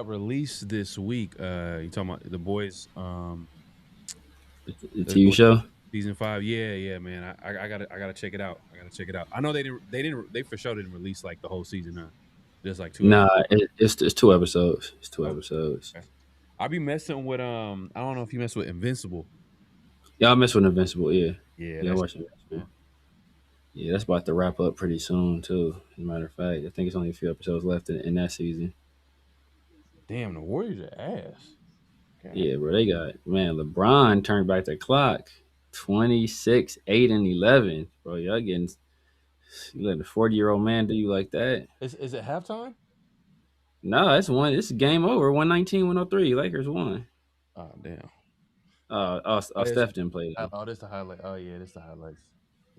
Released this week. You talking about the boys? The TV show. Season 5. Yeah, man. I gotta check it out. I know they for sure didn't release like the whole season, huh? Just like 2 episodes. Nah, it's 2 episodes. It's two Okay. episodes. Okay. I'll be messing with I don't know if you mess with Invincible. Y'all mess with Invincible, yeah. Yeah, Yeah, I that's watched Invincible. man. Yeah, that's about to wrap up pretty soon too. As a matter of fact, I think it's only a few episodes left in that season. Damn, the Warriors are ass. God. Yeah, bro, they got LeBron turned back the clock, 26, 8, and 11. Bro, you letting a 40-year-old man do you like that? Is it halftime? No, it's game over. 119-103. Lakers won. Oh damn. Steph didn't play though. Oh, this the highlight. Oh yeah, this the highlights.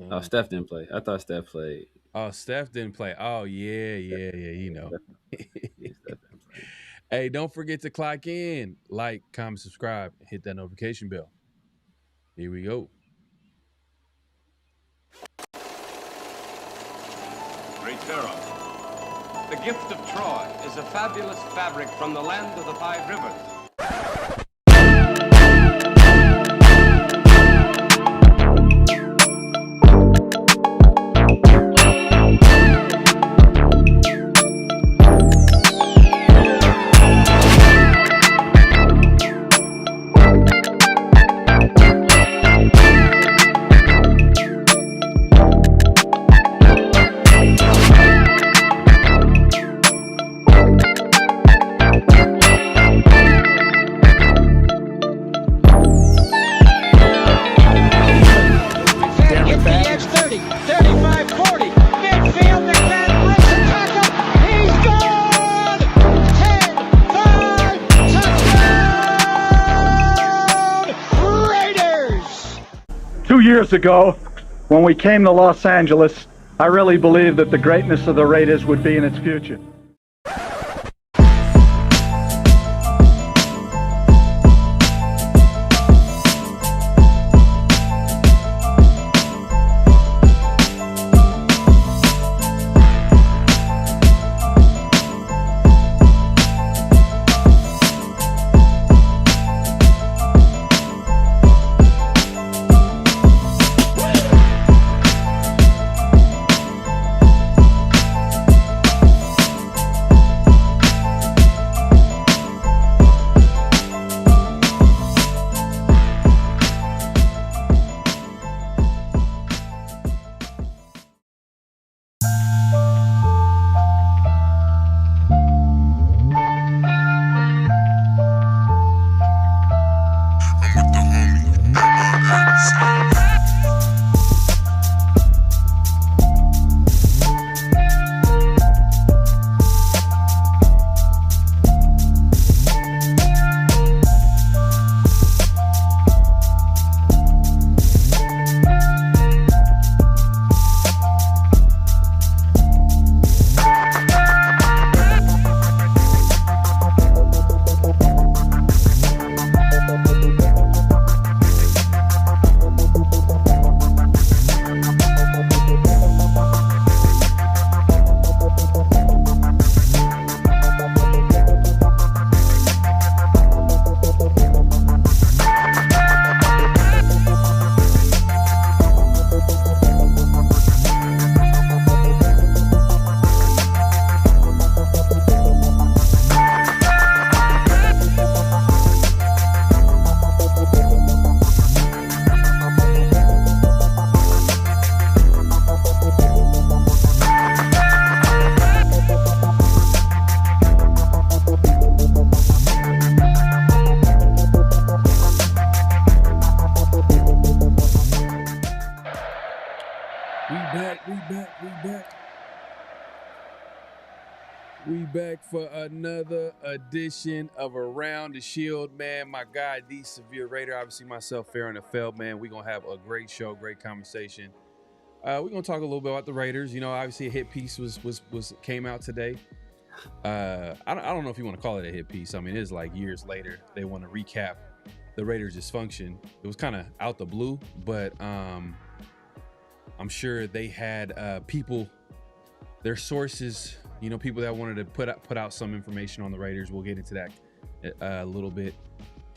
Oh, Damn. Steph didn't play. I thought Steph played. Oh, Steph didn't play. Oh yeah. You know. Steph didn't play. Hey, don't forget to clock in, like, comment, subscribe, hit that notification bell. Here we go. Great Pharaoh. The gift of Troy is a fabulous fabric from the land of the 5 rivers. Years ago, when we came to Los Angeles, I really believed that the greatness of the Raiders would be in its future. We back for another edition of Around the Shield, man. My guy, the Severe Raider, obviously myself, PharoahNFL, man. We're going to have a great show, great conversation. We're going to talk a little bit about the Raiders. You know, obviously a hit piece came out today. I don't know if you want to call it a hit piece. I mean, it is like years later. They want to recap the Raiders' dysfunction. It was kind of out the blue, but I'm sure they had people, their sources You know, people that wanted to put out some information on the Raiders. We'll get into that a little bit.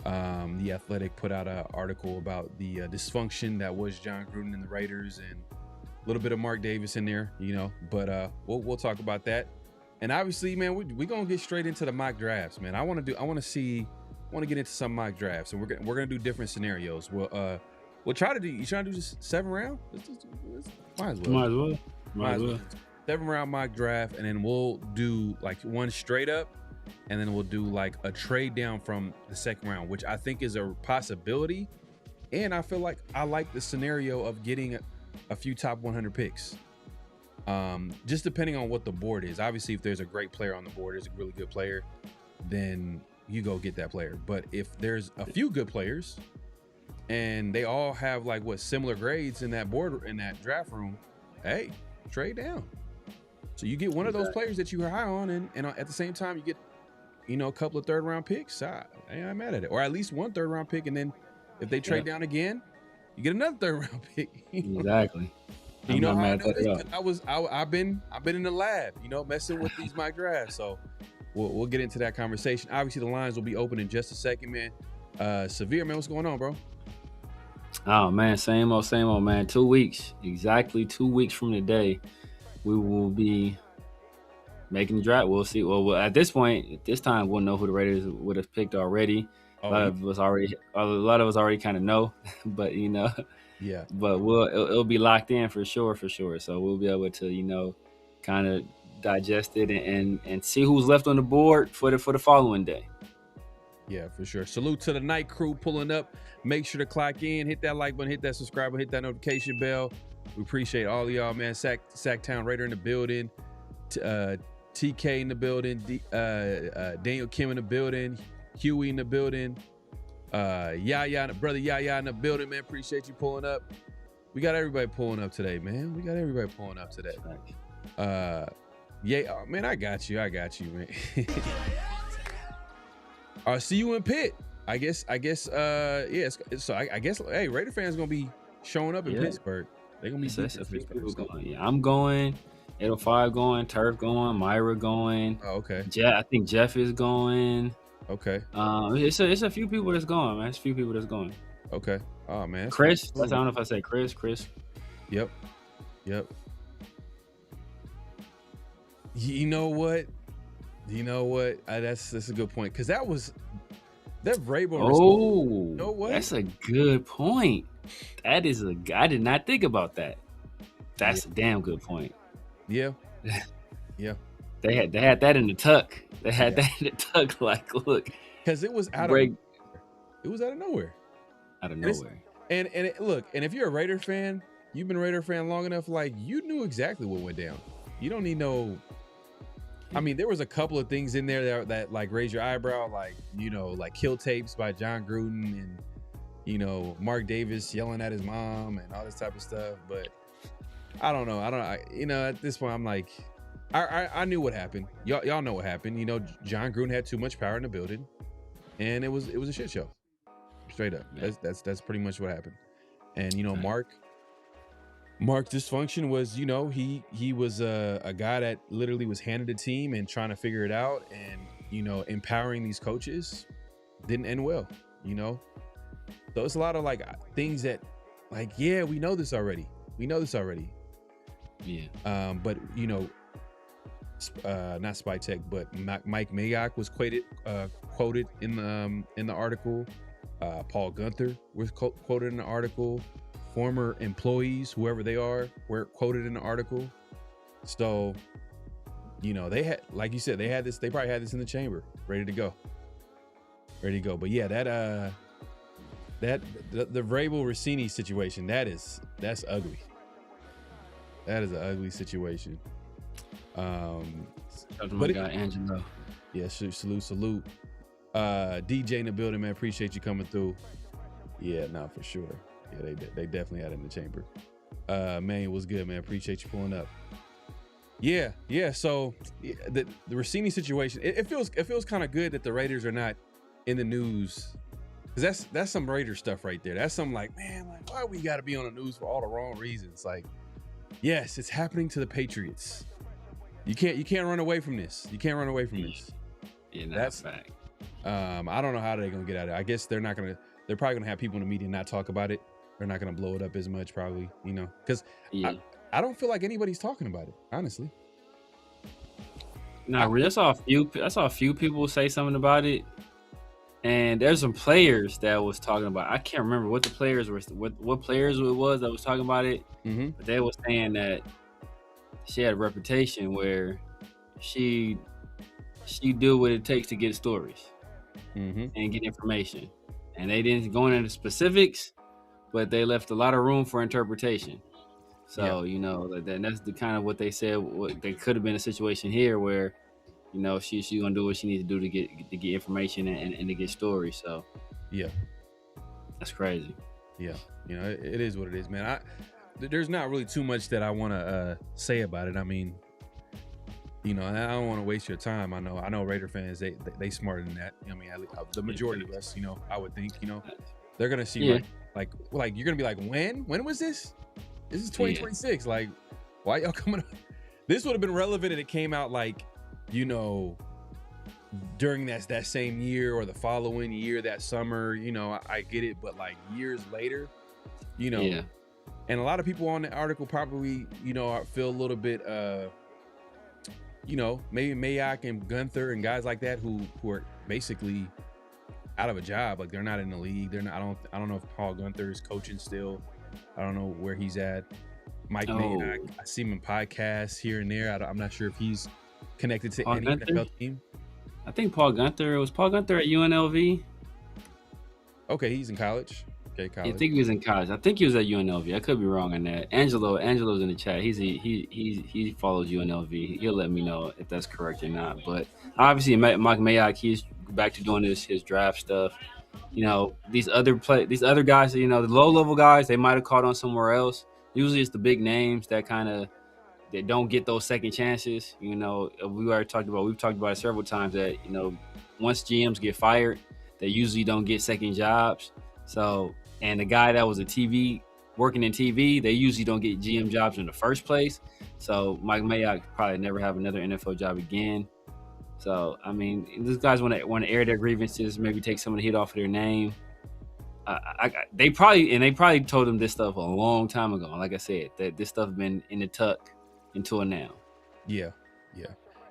The Athletic put out an article about the dysfunction that was Jon Gruden and the Raiders, and a little bit of Mark Davis in there, you know. But we'll talk about that. And obviously, man, we're gonna get straight into the mock drafts, man. I want to get into some mock drafts, and we're gonna do different scenarios. We'll try to do. You trying to do just 7 round? Might as well. Might as well. 7 round mock draft, and then we'll do like one straight up, and then we'll do like a trade down from the second round, which I think is a possibility. And I feel like I like the scenario of getting a few top 100 picks. Just depending on what the board is. Obviously, if there's a great player on the board, there's a really good player, then you go get that player. But if there's a few good players and they all have like similar grades in that board, in that draft room, hey, trade down. So you get one of those players that you are high on, and at the same time you get, you know, a couple of 3rd round picks. I ain't mad at it, or at least one 3rd round pick, and then if they trade down again, you get another 3rd round pick. Exactly. You know how I know this? I've been in the lab, you know, messing with these mock drafts. So we'll get into that conversation. Obviously, the lines will be open in just a second, man. Severe, man, what's going on, bro? Oh man, same old, man. 2 weeks, exactly 2 weeks from today, we will be making the draft. We'll see. Well, at this point, at this time, we'll know who the Raiders would have picked already. A lot of us already kind of know, but you know, yeah. But it'll be locked in for sure. So we'll be able to, you know, kind of digest it and see who's left on the board for the following day. Yeah, for sure. Salute to the night crew pulling up. Make sure to clock in, hit that like button, hit that subscribe button, hit that notification bell. We appreciate all of y'all, man. Sacktown Raider in the building, TK in the building, Daniel Kim in the building, Huey in the building, Yaya, brother Yaya in the building, man. Appreciate you pulling up. We got everybody pulling up today, man. Yeah, oh, man, I got you, man. I'll see you in Pitt. I guess, yeah. So I guess, hey, Raider fans gonna be showing up in Pittsburgh. They're gonna be going. Yeah, I'm going. 805 going. Turf going. Myra going. Oh, okay. I think Jeff is going. Okay. It's a few people that's going, man. It's a few people that's going. Okay. Oh man. Chris. I don't know if I say Chris. Yep. You know what? That's a good point, because that Vrabel. Oh, you know what? That's a good point. I did not think about that. That's a damn good point. Yeah. They had that in the tuck. They had that in the tuck. Like, look, because it was out of nowhere. And look, and if you're a Raider fan, you've been a Raider fan long enough, like you knew exactly what went down. You don't need no. I mean, there was a couple of things in there that like raised your eyebrow, like, you know, like kill tapes by Jon Gruden and, you know, Mark Davis yelling at his mom and all this type of stuff. But I don't know. You know, at this point, I'm like, I knew what happened. Y'all know what happened. You know, Jon Gruden had too much power in the building, and it was a shit show. Straight up. Yeah. That's pretty much what happened. And, you know, Mark's dysfunction was, you know, he was a guy that literally was handed a team and trying to figure it out, and, you know, empowering these coaches didn't end well, you know. So it's a lot of like things that, like, yeah, we know this already. Yeah. But, you know, not Spy Tech, but Mike Mayock was quoted in the article. Paul Gunther was quoted in the article. Former employees, whoever they are, were quoted in the article. So, you know, they had, like you said, they probably had this in the chamber, ready to go. But yeah, the Vrabel Rossini situation, that's ugly. That is an ugly situation. But guy Angelo. Yeah, salute. DJ in the building, man. Appreciate you coming through. Yeah, no, for sure. Yeah, they definitely had it in the chamber. Man, it was good, man. Appreciate you pulling up. Yeah. So the Rossini situation, it feels kind of good that the Raiders are not in the news, because that's some Raider stuff right there. That's some like, man, like, why we got to be on the news for all the wrong reasons? Like, yes, it's happening to the Patriots. You can't run away from this. You can't run away from this. Yeah, that's a fact. I don't know how they're gonna get at it. I guess they're probably gonna have people in the media not talk about it. They're not gonna blow it up as much, probably, because I don't feel like anybody's talking about it, honestly. Not really. I saw a few people say something about it, and there's some players that was talking about. I can't remember what the players were, what players it was that was talking about it, but they were saying that she had a reputation where she do what it takes to get stories and get information, and they didn't go into specifics, but they left a lot of room for interpretation. So that's the kind of what they said. What there could have been a situation here where, she's gonna do what she needs to do to get information and to get stories. So yeah, that's crazy. Yeah, it is what it is, man. There's not really too much that I want to say about it. I mean, I don't want to waste your time. I know Raider fans, they smarter than that. I mean, the majority of us, I would think, they're gonna see like you're gonna be like, when was this? This is 2026. Like, why y'all coming up? This would have been relevant if it came out during that same year or the following year, that summer. I get it, but like years later, and a lot of people on the article probably, feel a little bit, maybe Mayock and Gunther and guys like that who are basically out of a job. Like, they're not in the league. They're not. I don't know if Paul Gunther is coaching still. I don't know where he's at. Mike Mayock, I see him in podcasts here and there. I'm not sure if he's connected to any NFL team. I think Paul Gunther at UNLV. Okay, he's in college. Okay, college. I think he was in college. I think he was at UNLV. I could be wrong on that. Angelo's in the chat. He follows UNLV. He'll let me know if that's correct or not. But obviously, Mike Mayock, he's back to doing his draft stuff. These other guys, the low level guys, they might have caught on somewhere else. Usually, it's the big names that that don't get those second chances. We've talked about it several times that once GMs get fired, they usually don't get second jobs. So, and the guy that was working in TV, they usually don't get GM jobs in the first place. So Mike Mayock probably never have another NFL job again. So, I mean, these guys want to air their grievances, maybe take some of the heat off of their name. They probably told him this stuff a long time ago. Like I said, that this stuff been in the tuck until now. Yeah.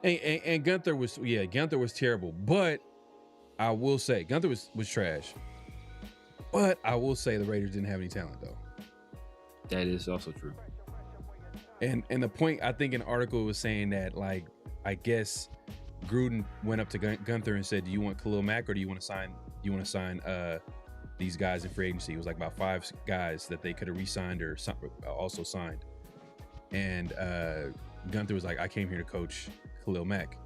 And Gunther was terrible. But I will say Gunther was trash. But I will say the Raiders didn't have any talent, though. That is also true. And the point, I think an article was saying that, like, I guess Gruden went up to Gunther and said, "Do you want Khalil Mack or do you want to sign these guys in free agency?" It was like about 5 guys that they could have re-signed or also signed. And Gunther was like, "I came here to coach Khalil Mack."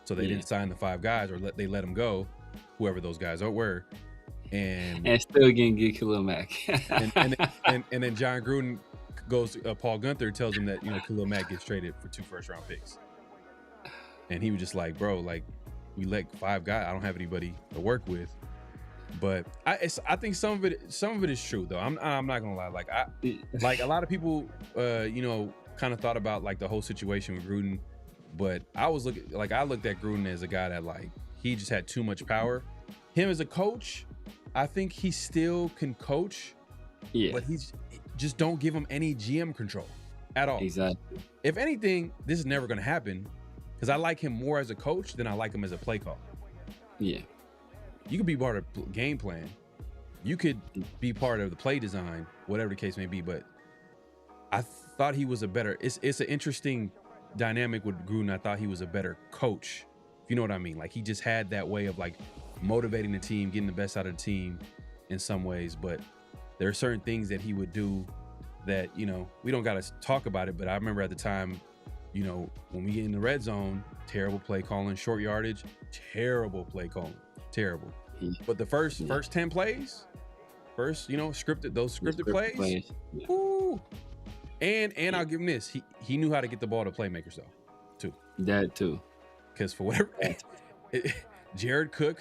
So they didn't sign the 5 guys, or they let them go, whoever those guys were. And still getting get Khalil Mack. and then John Gruden goes, Paul Gunther tells him that Khalil Mack gets traded for 2 first-round picks. And he was just like, "Bro, like, we let 5 guys. I don't have anybody to work with." But I think some of it is true, though. I'm not gonna lie. Like a lot of people, kind of thought about like the whole situation with Gruden, but I looked at Gruden as a guy that, like, he just had too much power. Him as a coach, I think he still can coach, but just don't give him any GM control at all. Exactly. If anything, this is never gonna happen because I like him more as a coach than I like him as a play caller. Yeah. You could be part of the game plan. You could be part of the play design, whatever the case may be. But I thought he was a better. It's an interesting dynamic with Gruden. I thought he was a better coach, if you know what I mean. Like, he just had that way of like motivating the team, getting the best out of the team in some ways. But there are certain things that he would do that we don't got to talk about it. But I remember at the time, when we get in the red zone, terrible play calling, short yardage, terrible play calling. Terrible. But the first 10 plays, scripted plays. Yeah. Woo. And I'll give him this. He knew how to get the ball to playmakers, though, too. That too. Because for whatever Jared Cook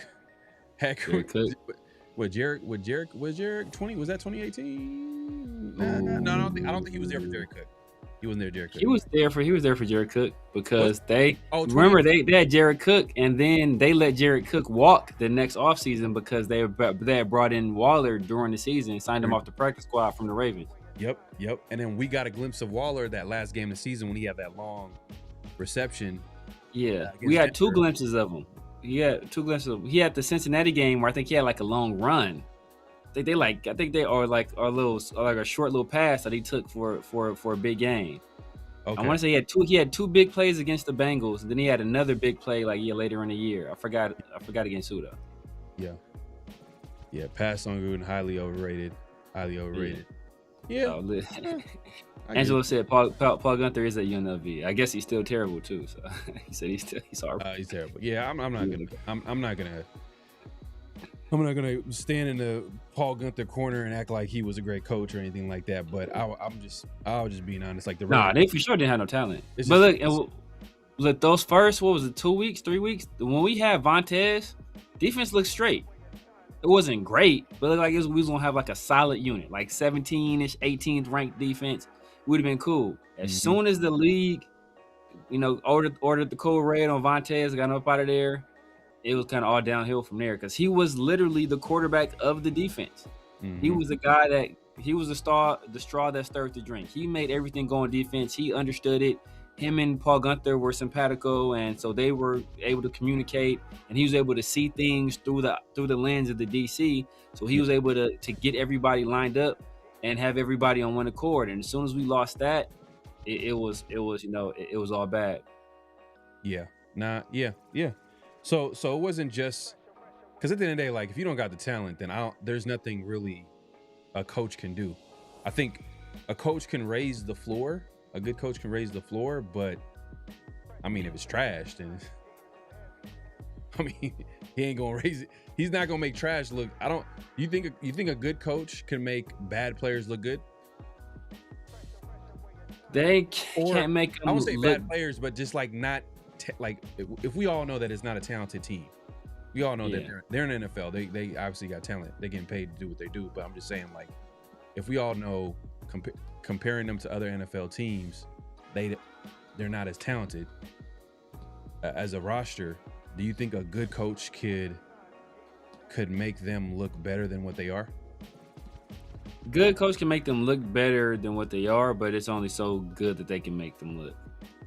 had Jared was 20, was that 2018? No, I don't think he was there for Jared Cook. He wasn't there, Jared Cook. He was there for Jared Cook because they they had Jared Cook, and then they let Jared Cook walk the next offseason because they had brought in Waller during the season, signed him off the practice squad from the Ravens. Yep. And then we got a glimpse of Waller that last game of the season when he had that long reception. Yeah, we had two glimpses of him. He had the Cincinnati game where I think he had like a long run. I think they are like a short little pass that he took for a big game. Okay. I want to say he had two big plays against the Bengals, and then he had another big play like later in the year. I forgot against who though. Yeah. Pass on Gruden, highly overrated. Yeah. Angelo said Paul Gunther is at UNLV. I guess he's still terrible too. So he said he's horrible. He's terrible. Yeah, I'm not gonna stand in the Paul Gunther corner and act like he was a great coach or anything like that. But I was just being honest. Like they for sure didn't have no talent. Look, those first 3 weeks when we had Vontaze, defense looked straight. It wasn't great, but it looked like we was gonna have like a solid unit, like 17-ish, 18th ranked defense. Would have been cool. As soon as the league, ordered the code red on Vontaze, got him up out of there, it was kind of all downhill from there because he was literally the quarterback of the defense. He was the guy he was the straw that stirred the drink. He made everything go on defense. He understood it. Him and Paul Gunther were simpatico, and so they were able to communicate, and he was able to see things through the lens of the DC. So he was able to get everybody lined up and have everybody on one accord. And as soon as we lost that, it was all bad. Yeah. So it wasn't just because at the end of the day, like if you don't got the talent, then there's nothing really a coach can do. I think a coach can raise the floor. A good coach can raise the floor, but I mean, if it's trash, then he ain't gonna raise it. He's not gonna make trash look. You think a good coach can make bad players look good? They can't make them. I won't say bad players, but just like not if we all know that it's not a talented team, we all know that they're in the NFL. They obviously got talent. They're getting paid to do what they do. But I'm just saying, like, if we all know comparing them to other NFL teams, they're not as talented as a roster. Do you think a good coach could make them look better than what they are? Good coach can make them look better than what they are, but it's only so good that they can make them look.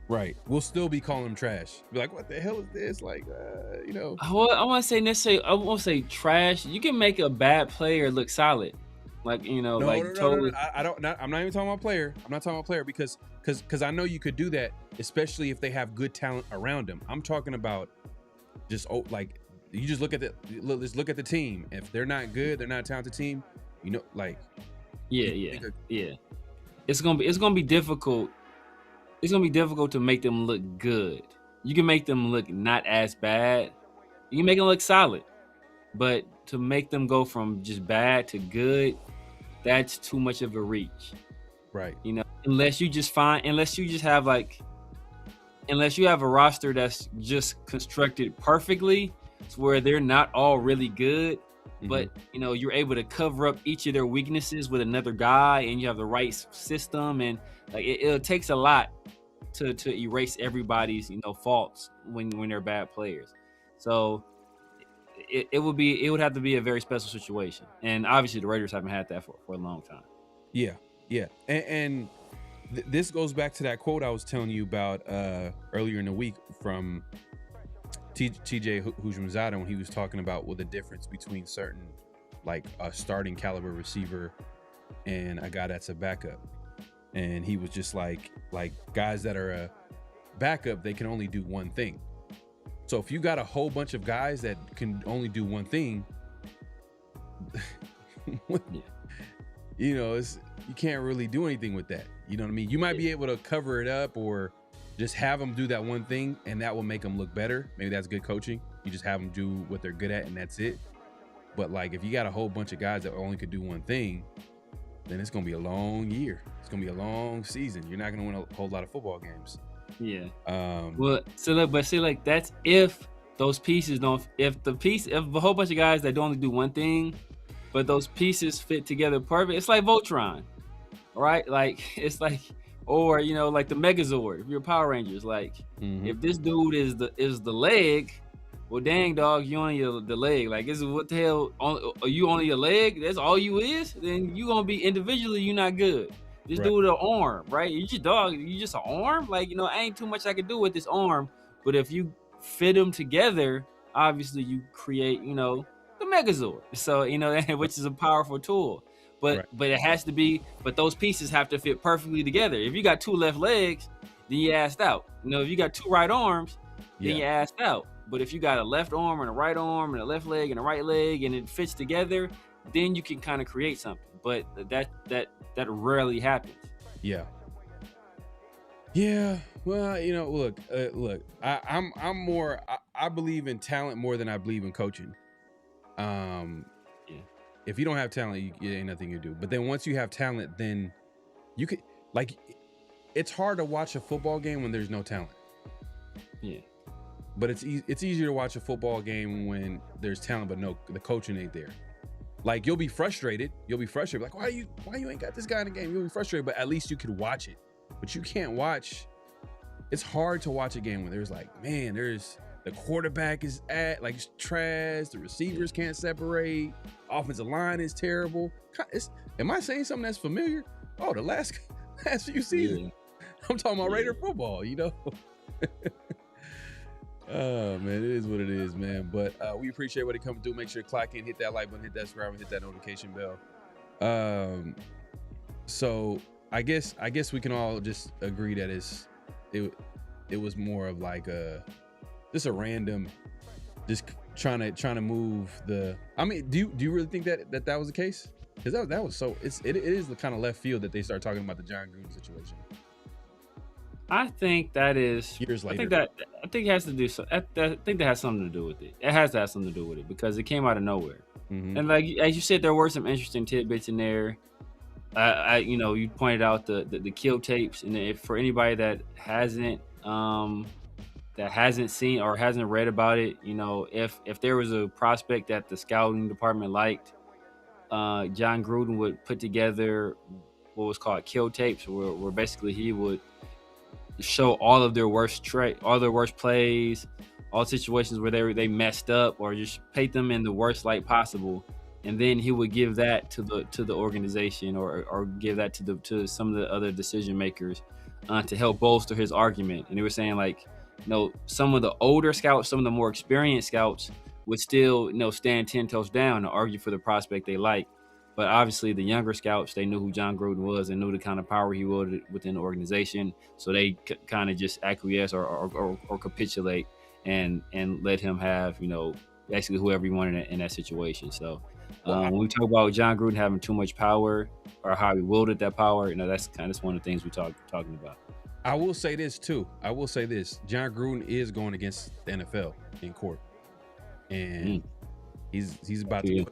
Right. We'll still be calling them trash. Be like, what the hell is this? Like, Well, I want to say necessarily. I won't say trash. You can make a bad player look solid. Like, totally. I'm not even talking about player. I'm not talking about player because I know you could do that, especially if they have good talent around them. I'm talking about just you just look at the team. If they're not good, they're not a talented team. Yeah. It's gonna be difficult. It's gonna be difficult to make them look good. You can make them look not as bad. You can make them look solid, but to make them go from just bad to good, that's too much of a reach. Right. Unless you have a roster that's just constructed perfectly, to where they're not all really good, but you're able to cover up each of their weaknesses with another guy, and you have the right system, and it takes a lot to erase everybody's faults when they're bad players. So it would have to be a very special situation, and obviously the Raiders haven't had that for a long time. Yeah, and this goes back to that quote I was telling you about earlier in the week from TJ Hujimzada when he was talking about the difference between certain, like a starting caliber receiver and a guy that's a backup. And he was just like guys that are a backup, they can only do one thing. So if you got a whole bunch of guys that can only do one thing, you can't really do anything with that. You know what I mean? You might be able to cover it up or just have them do that one thing, and that will make them look better. Maybe that's good coaching. You just have them do what they're good at, and that's it. But like, if you got a whole bunch of guys that only could do one thing, then it's gonna be a long year. It's gonna be a long season. You're not gonna win a whole lot of football games. Yeah. That's if those pieces don't. If a whole bunch of guys that only do one thing, but those pieces fit together perfect. It's like Voltron, right? Like it's like Or, you know, like the Megazord, if you're Power Rangers, like if this dude is the leg, well, dang dog, you only the leg. Like, is what the hell? Are you only a leg? That's all you is? Then you gonna be individually, you're not good. This dude an arm, right? You just dog, you just an arm. Like, you know, ain't too much I can do with this arm. But if you fit them together, obviously you create, you know, the Megazord. So, you know, which is a powerful tool. But it has to be, but those pieces have to fit perfectly together. If you got two left legs, then you assed out. You know, if you got two right arms, then you assed out. But if you got a left arm and a right arm and a left leg and a right leg and it fits together, then you can kind of create something. But that rarely happens. Yeah. Well, you know, look. I'm more. I believe in talent more than I believe in coaching. If you don't have talent, it ain't nothing you do. But then once you have talent, then you could, like, it's hard to watch a football game when there's no talent. Yeah. But it's easier to watch a football game when there's talent, but the coaching ain't there. Like, you'll be frustrated. Like, why you ain't got this guy in the game? You'll be frustrated, but at least you could watch it. But you can't watch. It's hard to watch a game when there's like, man, the quarterback is it's trash. The receivers can't separate. Offensive line is terrible. Am I saying something that's familiar? Oh, the last few seasons. Yeah. I'm talking about Raider football, you know? Oh, man, it is what it is, man. But we appreciate what it comes through. Make sure to clock in, hit that like button, hit that subscribe, and hit that notification bell. So I guess we can all just agree that it was more of like just a random, just trying to move the. I mean, do you really think that was the case? Because that was so. It is the kind of left field that they start talking about the John Gruden situation. I think that is years later. I think it has to do so. I think that has something to do with it. It has to have something to do with it because it came out of nowhere. And like as you said, there were some interesting tidbits in there. You know, you pointed out the kill tapes, and if for anybody that hasn't seen or hasn't read about it, you know, if there was a prospect that the scouting department liked, John Gruden would put together what was called kill tapes, where basically he would show all of their worst all their worst plays, all situations where they messed up, or just paint them in the worst light possible, and then he would give that to the organization or give that to some of the other decision makers to help bolster his argument. And they were saying, like, you know, some of the older scouts, some of the more experienced scouts would still, you know, stand 10 toes down and argue for the prospect they like. But obviously the younger scouts, they knew who John Gruden was and knew the kind of power he wielded within the organization. So they kind of just acquiesce or capitulate and let him have, you know, basically whoever he wanted in that situation. So when we talk about John Gruden having too much power or how he wielded that power, you know, that's one of the things we're talking about. I will say this too. John Gruden is going against the NFL in court, and he's about to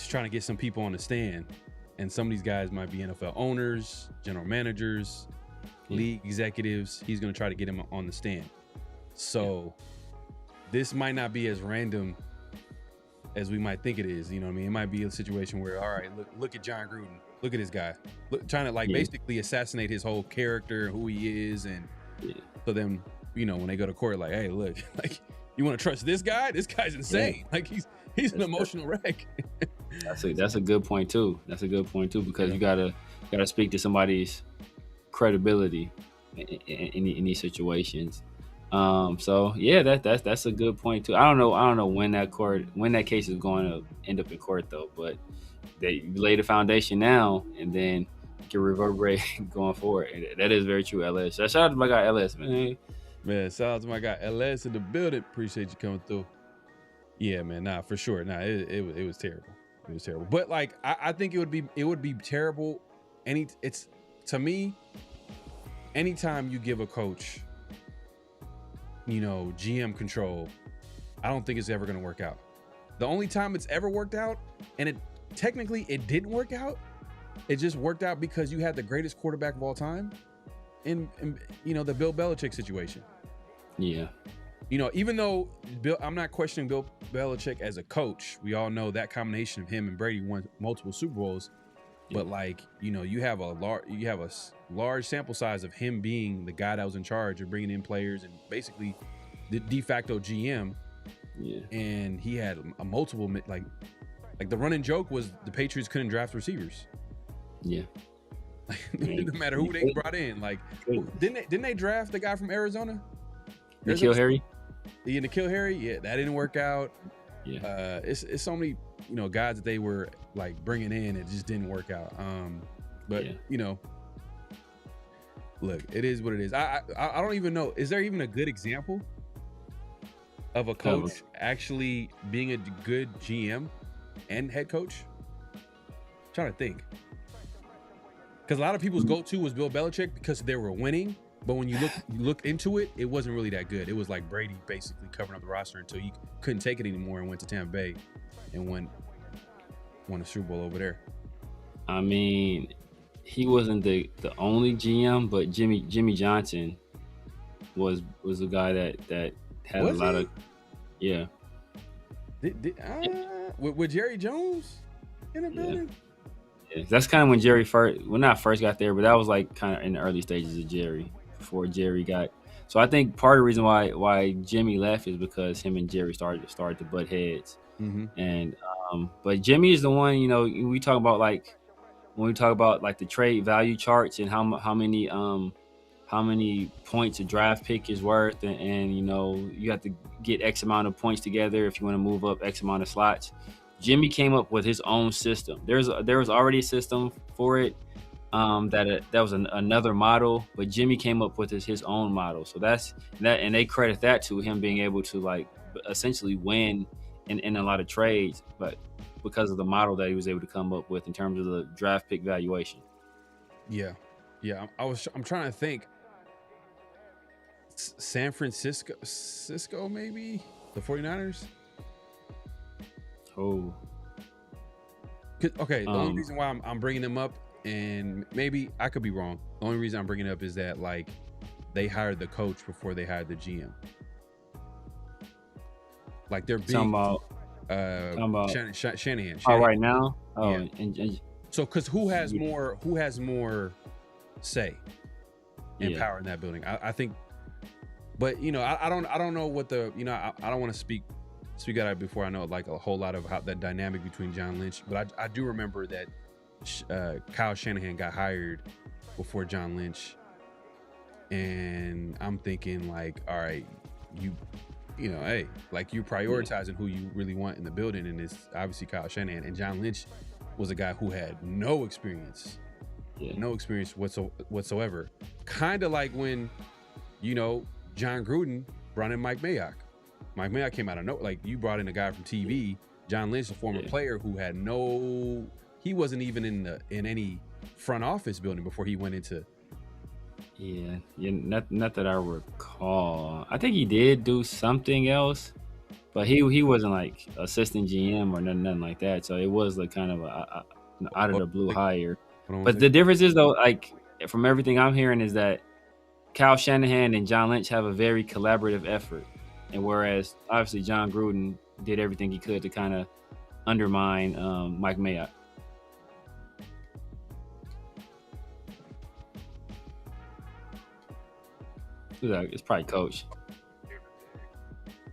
trying to get some people on the stand, and some of these guys might be NFL owners, general managers, league executives. He's going to try to get him on the stand. So this might not be as random as we might think it is. You know what I mean? It might be a situation where, all right, look at John Gruden. Look at this guy. Trying to basically assassinate his whole character, who he is. And so then, you know, when they go to court, like, hey, look, like, you want to trust this guy? This guy's insane. Like, he's an emotional wreck. That's a good point too. Because you gotta speak to somebody's credibility in these situations. So yeah, that's a good point too. I don't know when that case is going to end up in court though, but they lay the foundation now, and then you can reverberate going forward. And that is very true, LS. Shout out to my guy LS, man. Man, shout out to my guy LS in the building. Appreciate you coming through. Yeah, man. Nah, for sure. Nah, it was terrible. It was terrible. But like, I think it would be terrible. To me, anytime you give a coach, you know, GM control, I don't think it's ever going to work out. The only time it's ever worked out, and it didn't work out. It just worked out because you had the greatest quarterback of all time in you know, the Bill Belichick situation. Yeah. You know, even though I'm not questioning Bill Belichick as a coach, we all know that combination of him and Brady won multiple Super Bowls. But like, you have a large sample size of him being the guy that was in charge of bringing in players and basically the de facto GM. Yeah. And he had a multiple like the running joke was the Patriots couldn't draft receivers. Yeah. No matter who they brought in. Like, didn't they draft the guy from Arizona? N'Keal Harry? Yeah, N'Keal Harry. Yeah, that didn't work out. Yeah. It's so many, guys that they were like bringing in, it just didn't work out. But look, it is what it is. I don't even know. Is there even a good example of a coach actually being a good GM and head coach? I'm trying to think. Because a lot of people's go-to was Bill Belichick because they were winning. But when you look into it, it wasn't really that good. It was like Brady basically covering up the roster until you couldn't take it anymore and went to Tampa Bay and won a Super Bowl over there. I mean, he wasn't the only GM, but Jimmy Johnson was a guy that had a lot of with Jerry Jones in the building. Yeah, that's kind of when Jerry not first got there, but that was like kind of in the early stages of Jerry before Jerry got. So I think part of the reason why Jimmy left is because him and Jerry started to butt heads. Mm-hmm. And but Jimmy is the one, we talk about like when we talk about like the trade value charts and how many points a draft pick is worth, and you have to get X amount of points together if you want to move up X amount of slots. Jimmy came up with his own system. There was already a system for it. That was another model, but Jimmy came up with his own model. So that's that, and they credit that to him being able to like essentially win in a lot of trades, but because of the model that he was able to come up with in terms of the draft pick valuation. Yeah. I'm trying to think. San Francisco, maybe the 49ers. Oh. Okay, the only reason why I'm bringing them up, and maybe I could be wrong. The only reason I'm bringing it up is that like they hired the coach before they hired the GM. Like they're big. Talking about Shanahan. Oh, right now. Oh, yeah. and so because who has more say and power in that building? I think, but I don't know what the I don't want to speak out of before I know like a whole lot of how that dynamic between John Lynch, but I do remember that Kyle Shanahan got hired before John Lynch, and I'm thinking like, all right, hey, like you're prioritizing who you really want in the building, and it's obviously Kyle Shanahan, and John Lynch was a guy who had no experience whatsoever. Kind of like when John Gruden brought in Mike Mayock. Mike Mayock came out of nowhere. Like you brought in a guy from TV. John Lynch, a former player who had he wasn't even in any front office building before he went into. Yeah, not that I recall. I think he did do something else, but he wasn't like assistant GM or nothing like that. So it was like kind of an out of the blue hire. But the difference is though, like from everything I'm hearing, is that Kyle Shanahan and John Lynch have a very collaborative effort, and whereas obviously John Gruden did everything he could to kind of undermine Mike Mayock. It's probably Coach.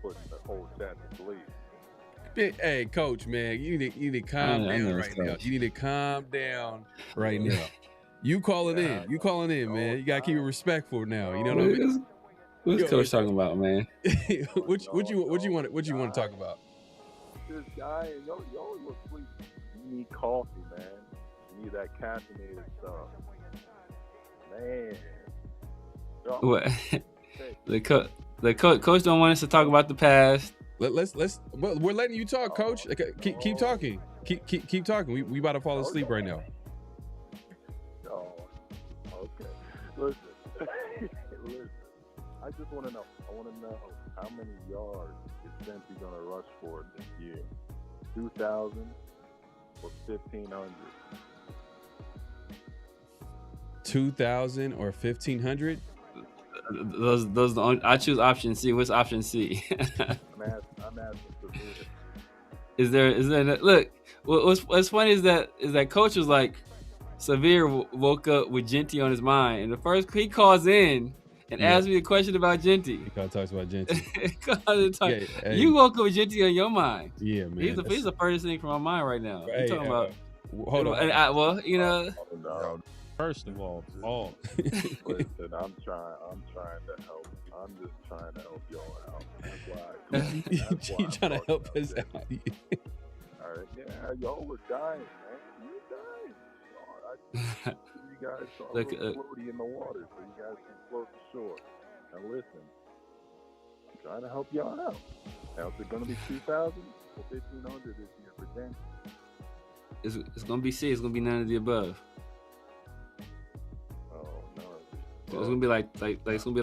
Putting the whole chat to sleep. Hey, Coach, man, you need to calm down right now. You need to calm down right now. You calling in, man. You gotta keep it respectful now. You know what I mean? What's Coach talking about, man? what you want to talk about? This guy, yo look sleepy. You need coffee, man. You need that caffeinated stuff, man. What? The coach don't want us to talk about the past. Let's. Well, we're letting you talk, Coach. Okay, keep talking. Keep talking. We about to fall asleep right now. Oh, okay. Listen. I just want to know. I want to know how many yards is Cincy gonna rush for this year? 2,000 or 1,500? 2,000 or 1,500? Those the only, I choose option C. What's option C? I'm asking for this. Is there look? What's funny is that Coach was like, Severe woke up with Genty on his mind, and the first he calls in and asks me a question about Genty. He talks about Genty. Hey. You woke up with Genty on your mind. Yeah, man. He's the furthest thing from my mind right now. You're talking about. Hold on. No. First of all, listen, I'm trying to help. I'm just trying to help y'all out. That's why you trying to help us out. All right, yeah, y'all were dying, man. You were dying. You guys saw a little floaty in the water, so you guys can float to shore. Now listen, I'm trying to help y'all out. Now, is it going to be 2,000 or 1,500 this year for Dan? It's going to be C. It's going to be none of the above. Oh no. It's going to be like it's going to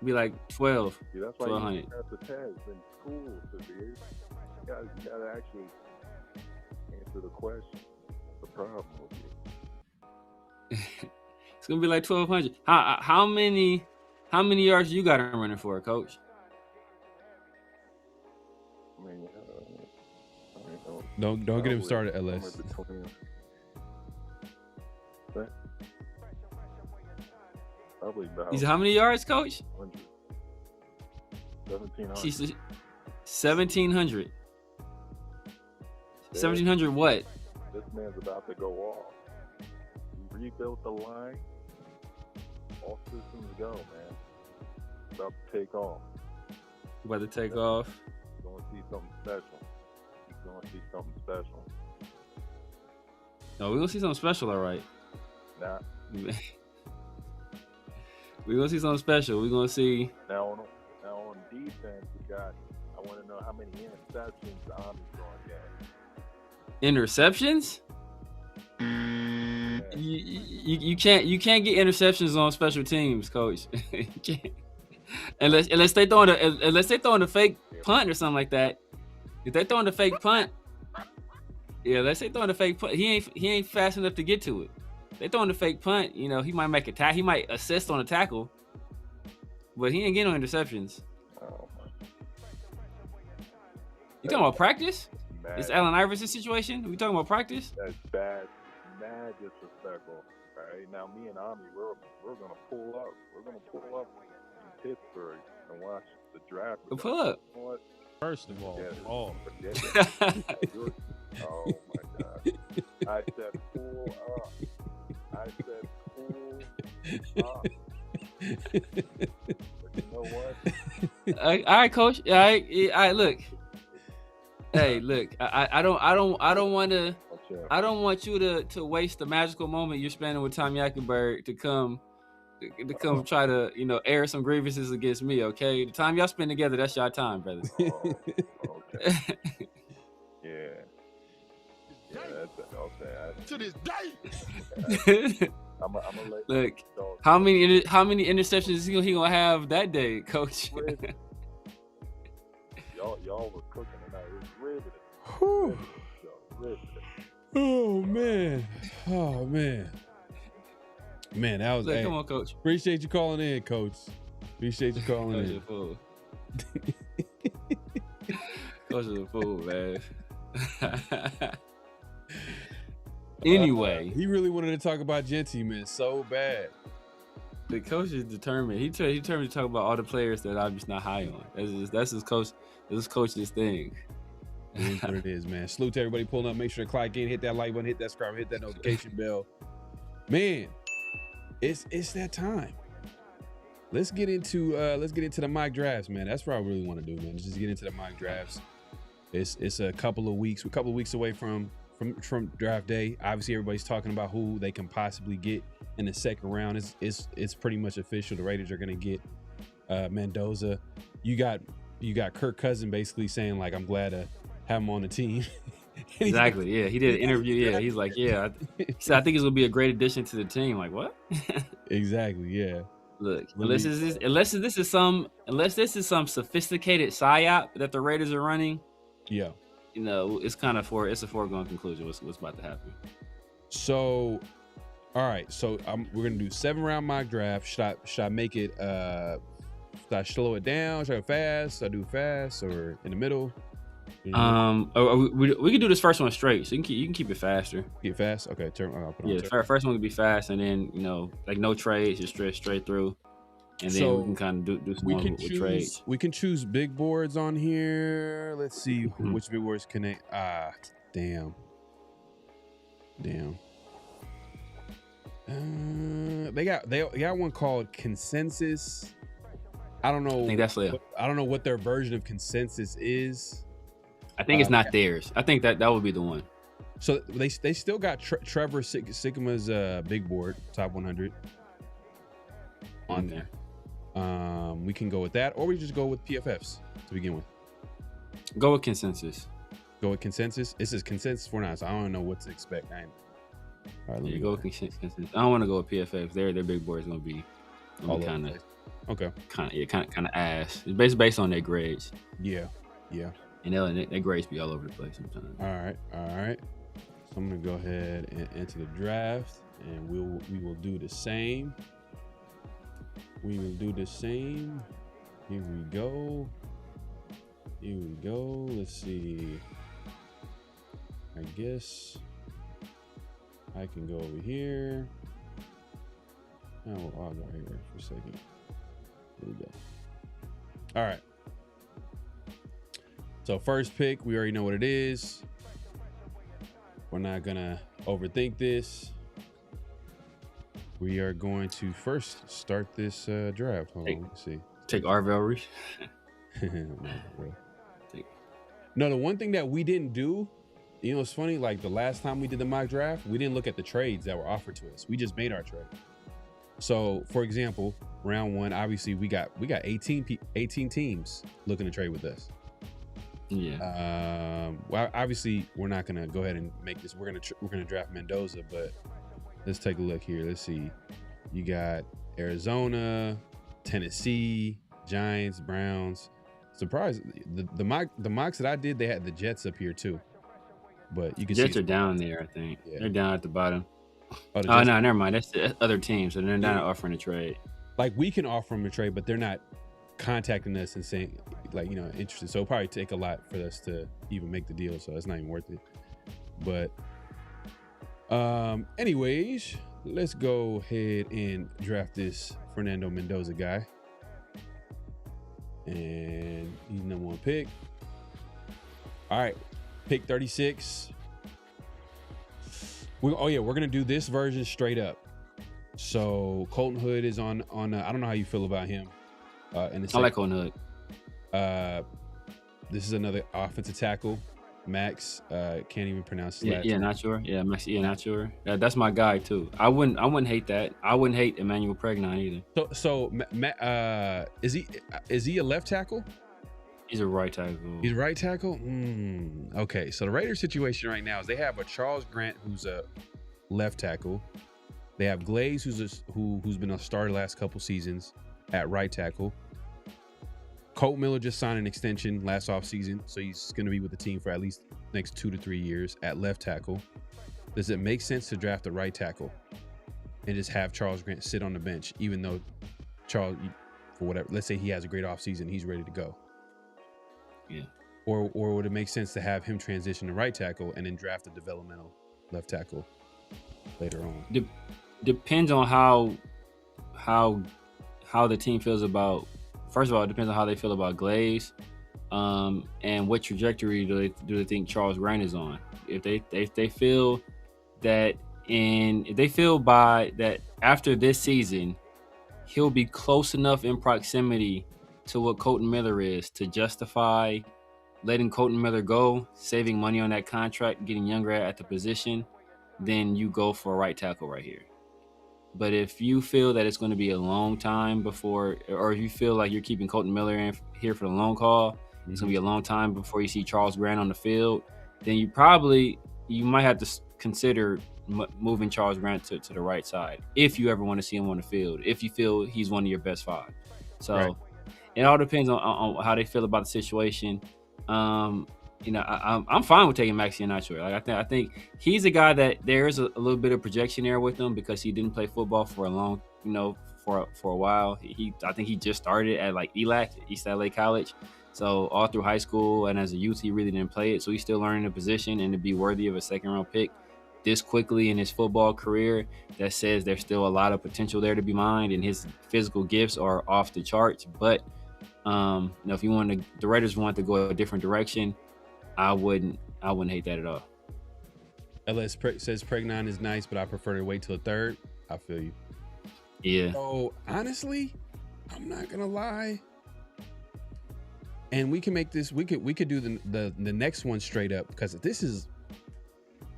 be like 12. See, that's why 1,200. you have the test in school, Severe. You gotta actually answer the question. That's the problem with you. It's gonna be like 1,200. How many yards you got him running for, Coach? I mean, don't get him started, LS. Probably about. He said, how many yards, Coach? 1,700. 1,700. 1,700 what? This man's about to go off. You rebuilt the line. All systems go, man. About to take off. About to take off. You're going to see something special. You're going to see something special. No, we're going to see something special, all right. Nah. We're going to see something special. We're going to see. Now on defense, I want to know how many interceptions the Army's going to get. Interceptions? Yeah. You can't get interceptions on special teams, Coach. You can't. Unless they throwing a fake punt or something like that. If they throwing a fake punt, let's say throwing a fake punt, he ain't fast enough to get to it. They throwing a fake punt, he might make a tackle, he might assist on a tackle, but he ain't getting no interceptions. Oh, You talking about practice? mad. This Allen Iverson situation? We talking about practice? That's bad, mad disrespectful. All right, now me and Ami, we're gonna pull up. We're gonna pull up in Pittsburgh and watch the draft. Pull up. You know what? First of all, forget it. Oh my God! I said pull up. I said pull up. But you know what? All right, Coach. All right. Look. Hey, look. I don't want you to waste the magical moment you're spending with Tom Yackenberg to come try to air some grievances against me. Okay, the time y'all spend together, that's y'all time, brother. Oh, okay. Yeah, that's okay. To this day. I'm gonna let look. How many interceptions is he gonna have that day, Coach? Y'all were cooking tonight. It was riveting. Oh man, that was. Look, come on, Coach. Appreciate you calling in, Coach. Appreciate you calling in. Fool. Coach is a fool, man. Anyway, he really wanted to talk about Genty, man, so bad. The coach is determined. He determined to talk about all the players that I'm just not high on. That's his coach. This coach's thing. It is what it is, man. Salute to everybody pulling up. Make sure to clock in, hit that like button, hit that subscribe, hit that notification bell. Man, it's that time. Let's get into the mock drafts, man. That's what I really want to do, man. Just get into the mock drafts. It's a couple of weeks away from draft day. Obviously, everybody's talking about who they can possibly get in the second round. It's pretty much official. The Raiders are gonna get Mendoza. You got Kirk Cousins basically saying like, I'm glad to have him on the team. Exactly. Yeah, he did an interview. Yeah, he's like, yeah. He said, I think it's gonna be a great addition to the team. Like, what? Exactly. Yeah. Look, unless this is some sophisticated psyop that the Raiders are running. Yeah. It's a foregone conclusion what's about to happen. So, all right. So we're gonna do 7-round mock draft. Should I make it? Should I slow it down? Should I go fast? Should I do fast or in the middle? We can do this first one straight, so you can keep it faster. Get fast. Okay, First one could be fast, and then like no trades, just straight through, and then we can kind of do some with trades. We can choose big boards on here. Let's see which big boards connect. Damn. They got one called Consensus. I don't know. I think that's it. I don't know what their version of Consensus is. I think it's not theirs. I think that would be the one. So they still got Trevor Sigma's big board top 100 on there. We can go with that, or we just go with PFFs to begin with. Go with Consensus. Go with Consensus. This is Consensus 49, so I don't know what to expect. All right, let me go with Consensus. I don't want to go with PFFs. Their big board is gonna be kind of ass. It's based on their grades. Yeah. And their grades be all over the place sometimes. All right. So I'm gonna go ahead and enter the draft, and we will do the same. Here we go. Let's see. I guess I can go over here. I'll go here for a second. Here we go. All right. So first pick, we already know what it is. We're not gonna overthink this. We are going to first start this draft. Hold on, let's see. Take Arvel. No, the one thing that we didn't do, it's funny, like the last time we did the mock draft, we didn't look at the trades that were offered to us. We just made our trade. So, for example, round one, obviously we got 18 teams looking to trade with us. Yeah. Well, obviously we're not gonna go ahead and make this. We're gonna draft Mendoza, but let's take a look here. Let's see. You got Arizona, Tennessee, Giants, Browns. Surprise! The mocks that I did, they had the Jets up here too. But you can Jets see are down there. I think they're down at the bottom. Oh no, never mind. That's the other teams, so they're not offering a trade. Like we can offer them a trade, but they're not contacting us and saying interested. So it'll probably take a lot for us to even make the deal. So it's not even worth it. But anyways, let's go ahead and draft this Fernando Mendoza guy. And he's number one pick. All right, pick 36. We're gonna do this version straight up. So Colton Hood is on. I don't know how you feel about him. I like Colton Hood. This is another offensive tackle. Max, can't even pronounce his last name. Not sure. Yeah, Max. Yeah, not sure. That's my guy too. I wouldn't hate that. I wouldn't hate Emmanuel Pregnon either. So is he a left tackle? He's a right tackle. He's a right tackle. Okay, so the Raiders situation right now is they have a Charles Grant who's a left tackle. They have Glaze who's been a starter the last couple seasons at right tackle. Colt Miller just signed an extension last offseason, so he's going to be with the team for at least next 2 to 3 years at left tackle. Does it make sense to draft a right tackle and just have Charles Grant sit on the bench, even though Charles, for whatever, let's say he has a great offseason, he's ready to go? Yeah. Or would it make sense to have him transition to right tackle and then draft a developmental left tackle later on? Depends on how the team feels about. First of all, it depends on how they feel about Glaze, and what trajectory do they think Charles Grant is on. If they feel that that after this season he'll be close enough in proximity to what Colton Miller is to justify letting Colton Miller go, saving money on that contract, getting younger at the position, then you go for a right tackle right here. But if you feel that it's going to be a long time before, or if you feel like you're keeping Colton Miller in here for the long haul, it's going to be a long time before you see Charles Grant on the field, then you might have to consider moving Charles Grant to the right side if you ever want to see him on the field, if you feel he's one of your best 5. So right. It all depends on how they feel about the situation. I'm fine with taking Maxi Iheanacho. Like I think he's a guy that there is a little bit of projection there with him because he didn't play football for a long, for a while. I think he just started at like ELAC, East LA College. So all through high school and as a youth, he really didn't play it. So he's still learning the position, and to be worthy of a second-round pick this quickly in his football career, that says there's still a lot of potential there to be mined, and his physical gifts are off the charts. But if the Raiders want to go a different direction, I wouldn't hate that at all. LS says Pregnon is nice, but I prefer to wait till the third. I feel you. Yeah. So honestly, I'm not gonna lie. And we can make this. We could do the next one straight up, because this is.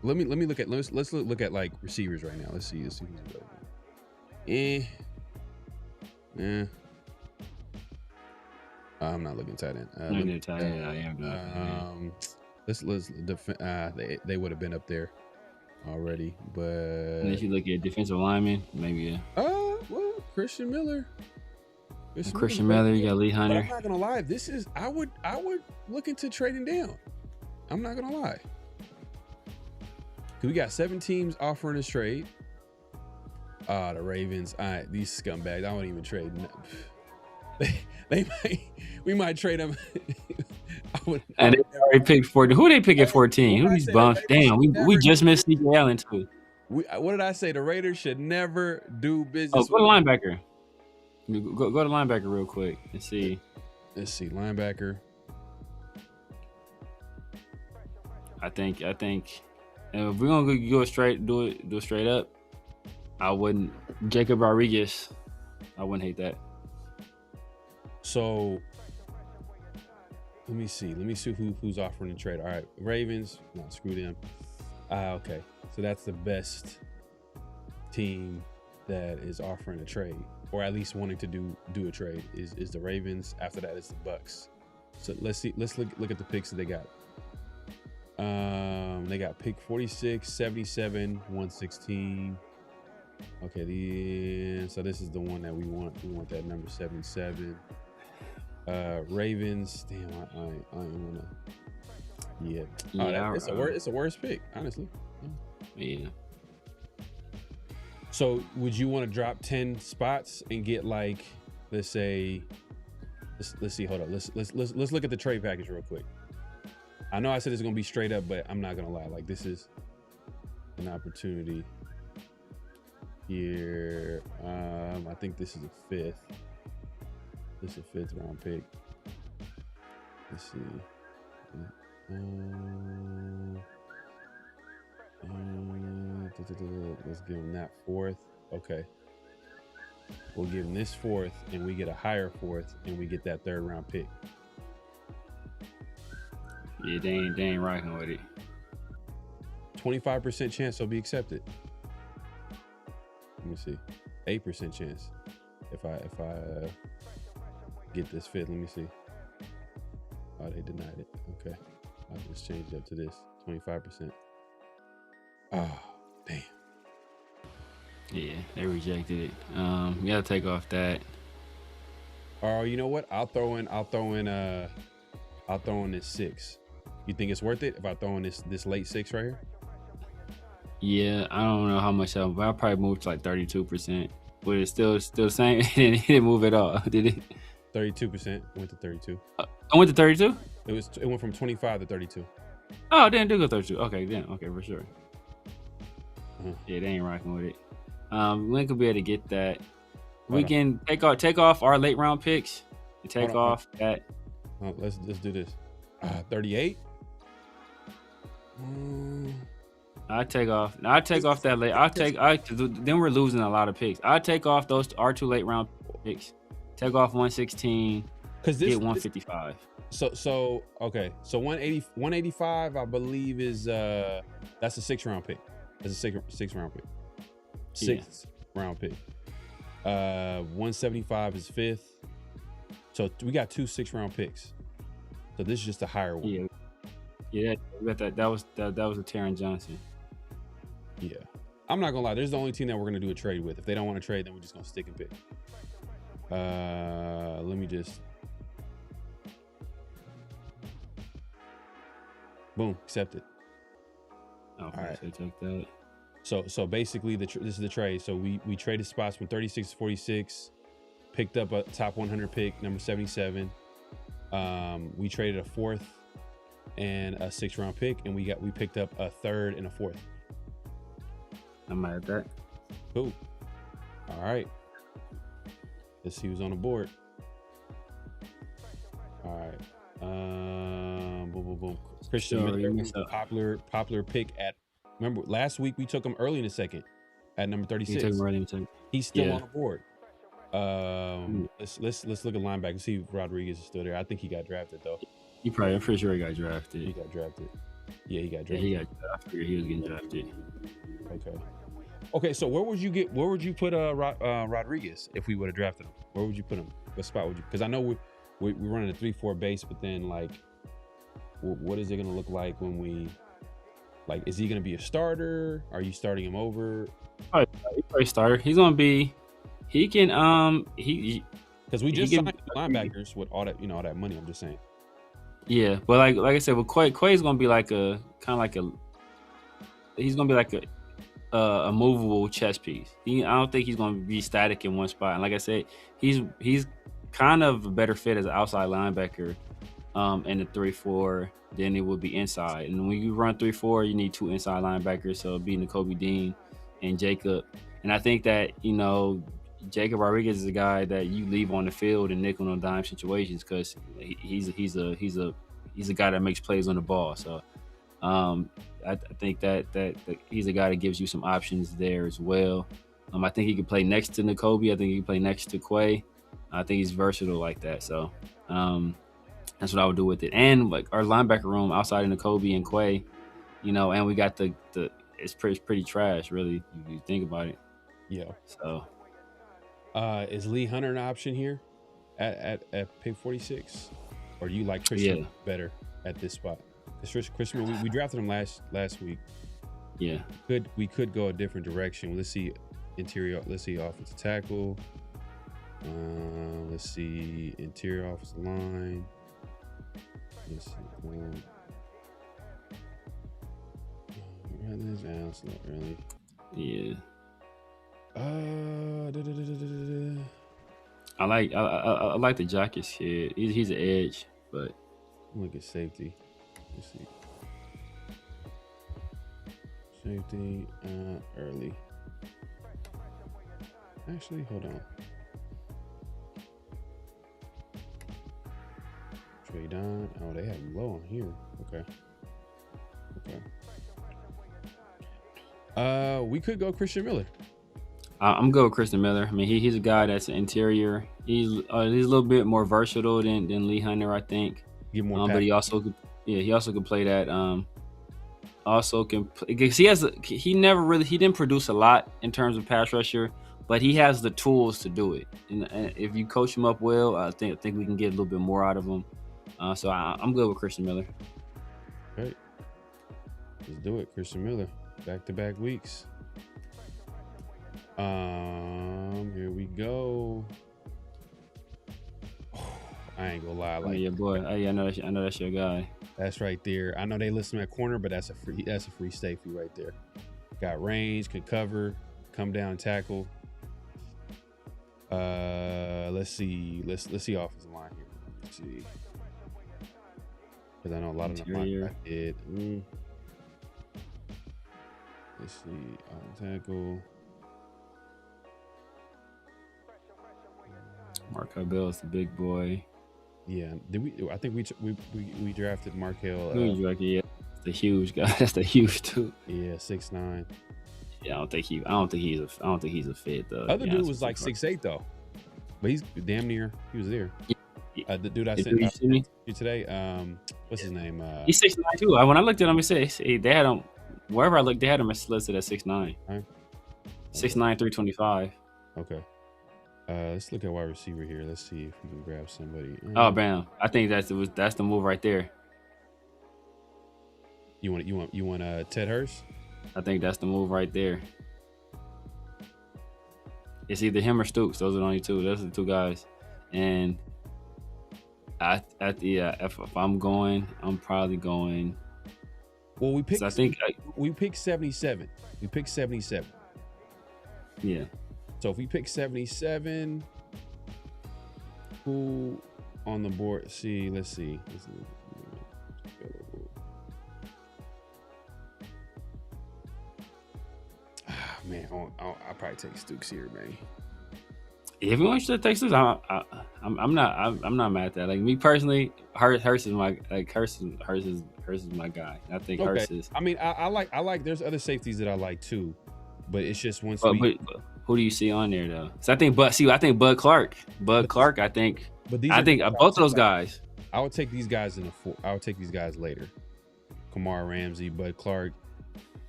Let me look at let's look at like receivers right now. Let's see who's available. I'm not looking tight end. They would have been up there already, but unless you look at defensive linemen, maybe. Well, Christian Miller. Christian Miller, you got Lee Hunter. But I'm not gonna lie. This is I would look into trading down. I'm not gonna lie. Cause we got 7 teams offering us trade. The Ravens. All right, these scumbags. I won't even trade. We might trade them. And they already picked 14. Who they pick at 14? Who these bums? Damn, we just missed C.J. Allen too. What did I say? The Raiders should never do business. Oh, go to linebacker. Go to linebacker real quick and see. Let's see, linebacker. I think if we're gonna go straight, do it straight up, I wouldn't. Jacob Rodriguez, I wouldn't hate that. So let me see who's offering the trade. All right, Ravens. No, screw them. Okay, so that's the best team that is offering a trade, or at least wanting to do a trade, is the Ravens. After that, it's the Bucks. So let's look at the picks that they got. They got pick 46, 77, 116. Okay, so this is the one that we want. We want that number 77. Ravens. Damn, I ain't wanna. Yeah. It's a worse pick, honestly. Yeah. So would you want to drop 10 spots and get like, let's say, let's see. Hold up. Let's look at the trade package real quick. I know I said it's gonna be straight up, but I'm not gonna lie. Like, this is an opportunity here. I think this is a 5th. This is a 5th round pick. Let's see. Let's give him that 4th. Okay. We'll give him this 4th, and we get a higher 4th, and we get that 3rd round pick. Yeah, they ain't rocking with it. 25% chance he'll be accepted. Let me see. 8% chance if I get this 5th. Let me see. Oh, they denied it. Okay. I'll just change it up to this. 25%. Oh, damn. Yeah, they rejected it. You gotta take off that. Oh, you know what? I'll throw in this 6. You think it's worth it if I throw in this late 6 right here? Yeah, I don't know how much I'll probably move to like 32%, but it's still the same. It didn't move at all, did it? 32%. Went to 32. I went to 32. It went from 25 to 32. Oh, then do go 32. Okay, then okay for sure. Yeah, they ain't rocking with it. We could be able to get that. We can take off our late round picks and take off that. Let's do this. 38. I take off that late. Then we're losing a lot of picks. I take off our 2 late round picks. Take off 116. Get 155. So okay. So 185, I believe, is that's a 6th round pick. That's a 6th round pick. 6th round pick. 175 is 5th. So we got 2 6th round picks. So this is just a higher one. Yeah, we got that. That was a Taron Johnson. Yeah, I'm not gonna lie. There's the only team that we're gonna do a trade with. If they don't want to trade, then we're just gonna stick and pick. Let me just. Boom, accepted. Okay, all right. So take that. So basically, this is the trade. So we traded spots from 36 to 46, picked up a top 100 pick, number 77. We traded a 4th and a 6th round pick, and we picked up a 3rd and a 4th. I'm mad at that. Cool. All right. Let's see who's on the board. All right. Boom. Christian Miller, popular pick at. Remember last week we took him early in the second at number 36. He's still on the board. Let's look at linebacker. Let's see if Rodriguez is still there. I think he got drafted though. I'm pretty sure he got drafted. He got drafted. Yeah, he got drafted. Yeah, I figured he was getting drafted. Okay. So where would you put Rodriguez if we would have drafted him? Where would you put him? What spot would you? Because I know we're running a 3-4 base, but then like, what is it going to look like when we? Like, is he going to be a starter? Are you starting him over? He's probably a starter. He's going to be. He can because we just signed linebackers with all that all that money. I'm just saying. Yeah, but like I said, with Quay's going to be like a kind of like a. He's going to be like a movable chess piece. I don't think he's going to be static in one spot. And like I said, he's kind of a better fit as an outside linebacker in the 3-4 than it would be inside. And when you run 3-4, you need 2 inside linebackers. So it'd be N'Kobe Dean and Jacob. And I think that, Jacob Rodriguez is a guy that you leave on the field in nickel and dime situations because he's a guy that makes plays on the ball. So I think that he's a guy that gives you some options there as well. I think he could play next to N'Kobe. I think he can play next to Quay. I think he's versatile like that. So that's what I would do with it. And like our linebacker room outside of N'Kobe and Quay, and we got the it's pretty trash, really, if you think about it. Yeah. So is Lee Hunter an option here at pick 46? Or do you like Christian better at this spot? Because Christian, we drafted him last week. Yeah. We could go a different direction. Let's see offensive tackle. Let's see interior offensive line. Let's see. It's not early. Yeah. I like the Jackets kid. He's an edge, but look at safety. Let's see. Safety early. Actually, hold on. Trade on. Oh, they have him low on here. Okay. We could go Christian Miller. I'm good with Christian Miller. I mean, he's a guy that's an interior. He's a little bit more versatile than Lee Hunter, I think. Give more but he also could play that. Also can because he didn't produce a lot in terms of pass rusher, but he has the tools to do it. And if you coach him up well, I think we can get a little bit more out of him. So I'm good with Christian Miller. Great. Let's do it, Christian Miller. Back-to-back weeks. Here we go. I ain't gonna lie. Your boy. I know that's your guy. That's right there. I know they listen at corner, but that's a free safety right there. Got range, can cover, come down, tackle. Let's see. Let's see offensive line here. Let's see. Because I know a lot of them I did. Let's see. Tackle. Markel Bell is the big boy. Yeah. I think we drafted Markel. Yeah, the huge guy. That's the huge dude. Yeah, 6'9". Yeah, I don't think he's a fit though. Other dude was like 6'8" though, but he's damn near. He was there. Yeah. The dude I sent you today. What's his name? He's 6'9" too. When I looked at him, it said they had him. Wherever I looked, they had him listed at 6'9". Right. 6'9", 325. Okay. Let's look at wide receiver here. Let's see if we can grab somebody. Oh, bam! I think that's the move right there. You want Ted Hurst? I think that's the move right there. It's either him or Stoops. Those are the only two. Those are the two guys. And if I'm going, I'm probably going. Well, we picked. So I think we picked 77. We picked 77. Yeah. So if we pick 77, who on the board. Let's see. Man, I'll probably take Stooks here, man. If you want to take Stooks, I'm not mad at that. Like me personally, Hurst is my Hurst is my guy. I think Hurst is. I mean, I like. There's other safeties that I like too, but it's just once but who do you see on there though? So I think Bud Clark. I think both of those guys. I would take these guys I would take these guys later. Kamar Ramsey, Bud Clark.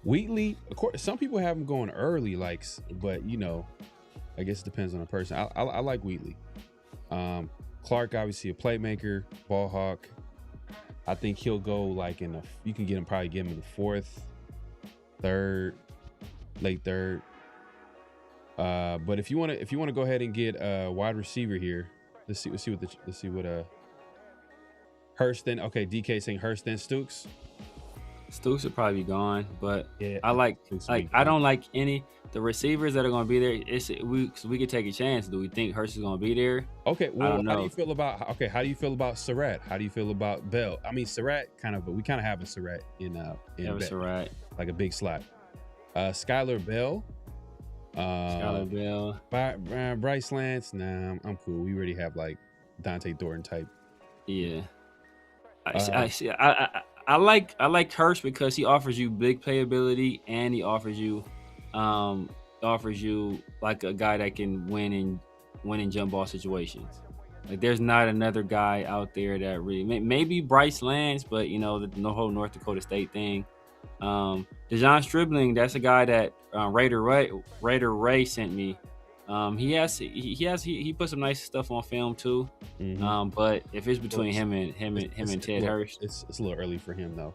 Wheatley, of course, some people have him going early, but I guess it depends on the person. I like Wheatley. Clark, obviously a playmaker, ball hawk. I think he'll go you can probably get him in the fourth, third, late third. But if you want to go ahead and get a wide receiver here, let's see what Hurst then. Okay, DK saying Hurst then Stooks. Stooks would probably be gone, but yeah, I don't like any the receivers that are going to be there. We could take a chance. Do we think Hurst is going to be there? Okay, well, how do you feel about Surratt? How do you feel about Bell? I mean, Surratt but we kind of have a Surratt in Surratt, like a big slot. Skylar Bell. Bryce Lance. Nah, I'm cool. We already have like Dante Thornton type. Yeah. I like Hurst because he offers you big playability and he offers you like a guy that can win in jump ball situations. Like there's not another guy out there that really maybe Bryce Lance, but the whole North Dakota State thing. Dejon Stribling, that's a guy that Raider Ray sent me. He put some nice stuff on film too. Mm-hmm. But if it's between him and Ted Hurst, it's a little early for him though.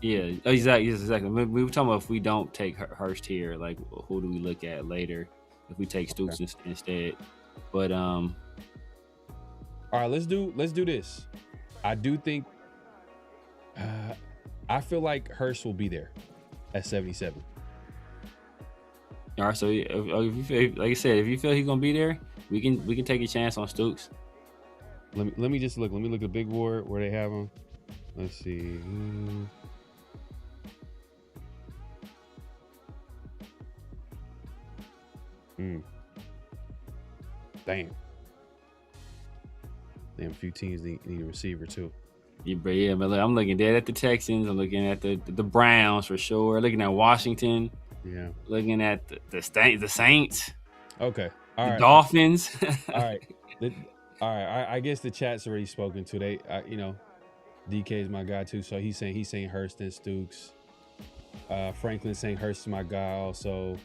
Yeah, exactly. We were talking about if we don't take Hurst here, like who do we look at later if we take Stooks instead? But all right, let's do this. I do think I feel like Hurst will be there at 77. All right, so if you feel, like I said, if you feel he's gonna be there, we can take a chance on Stooks. Let me just look. Let me look at big board where they have him. Let's see. Damn, a few teams need a receiver too. Yeah, but I'm looking dead at the Texans. I'm looking at the Browns for sure. Looking at Washington. Yeah. Looking at the Saints. Okay. All right. Dolphins. All right. All right. I guess the chat's already spoken to. DK is my guy too. So he's saying Hurst and Stooks. Franklin saying Hurst is my guy also.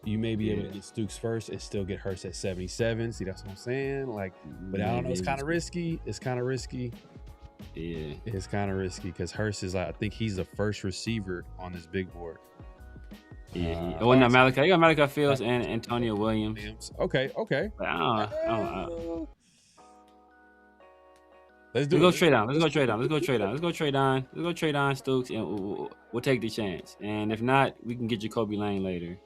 You may be able to get Stooks first and still get Hurst at 77. See, that's what I'm saying. But I don't know. It's kind of risky. Yeah. It's kind of risky because Hurst is I think he's the first receiver on this big board. Yeah. Not Malachi. You got Malachi Fields and Antonio Williams. Okay. But I don't. Let's go trade down. Let's go trade down Stooks, and we'll take the chance. And if not, we can get Jacoby Lane later.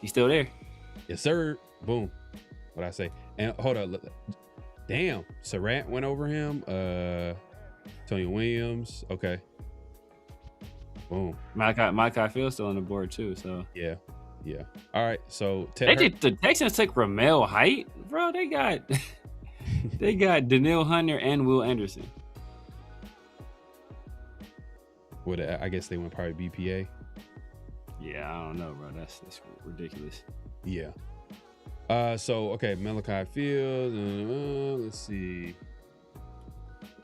He's still there. Yes, sir. Boom. What'd I say? And hold up. Damn. Surratt went over him. Tony Williams. Okay. Boom. Malachi Fields still on the board too. So yeah. All right. So the Texans took Ramel Height, bro. They got Danielle Hunter and Will Anderson. I guess they went probably BPA. Yeah, I don't know, bro. That's ridiculous. Yeah. So okay, Malachi Fields. Let's see.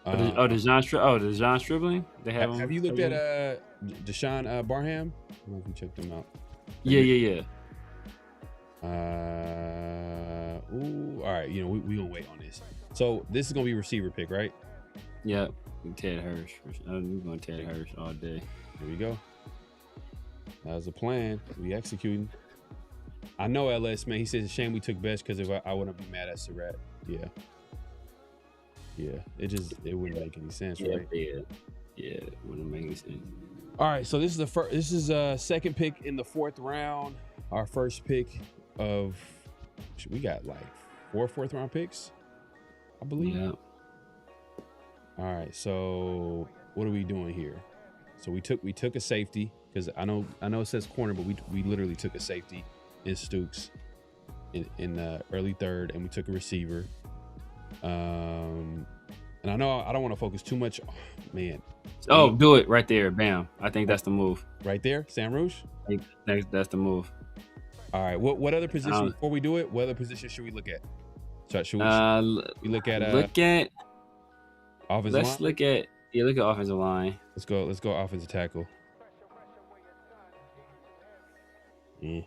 Dejon Stribling. They have you looked at Deshaun Barham? I don't know if you checked them out. Yeah. All right. We gonna wait on this. So this is gonna be receiver pick, right? Yeah. Ted Hurst. I'm going Ted Hurst all day. Here we go. That was a plan. We executing. I know LS, man. He says it's a shame we took Best because I wouldn't be mad at Surratt. Yeah. It wouldn't make any sense, right? Yeah, it wouldn't make any sense. All right, so this is a second pick in the 4th round. Our first pick of we got like 4 4th round picks, I believe. Yeah. All right, so what are we doing here? So we took a safety because I know it says corner, but we literally took a safety in Stooks in the early third, and we took a receiver. And I know I don't want to focus too much, man. Oh, do it right there, bam! I think that's the move. Right there, Sam Rouge. That's the move. All right, what other position before we do it? What other position should we look at? So should we look at offensive let's line? look at offensive line. Let's go offensive tackle. Yeah,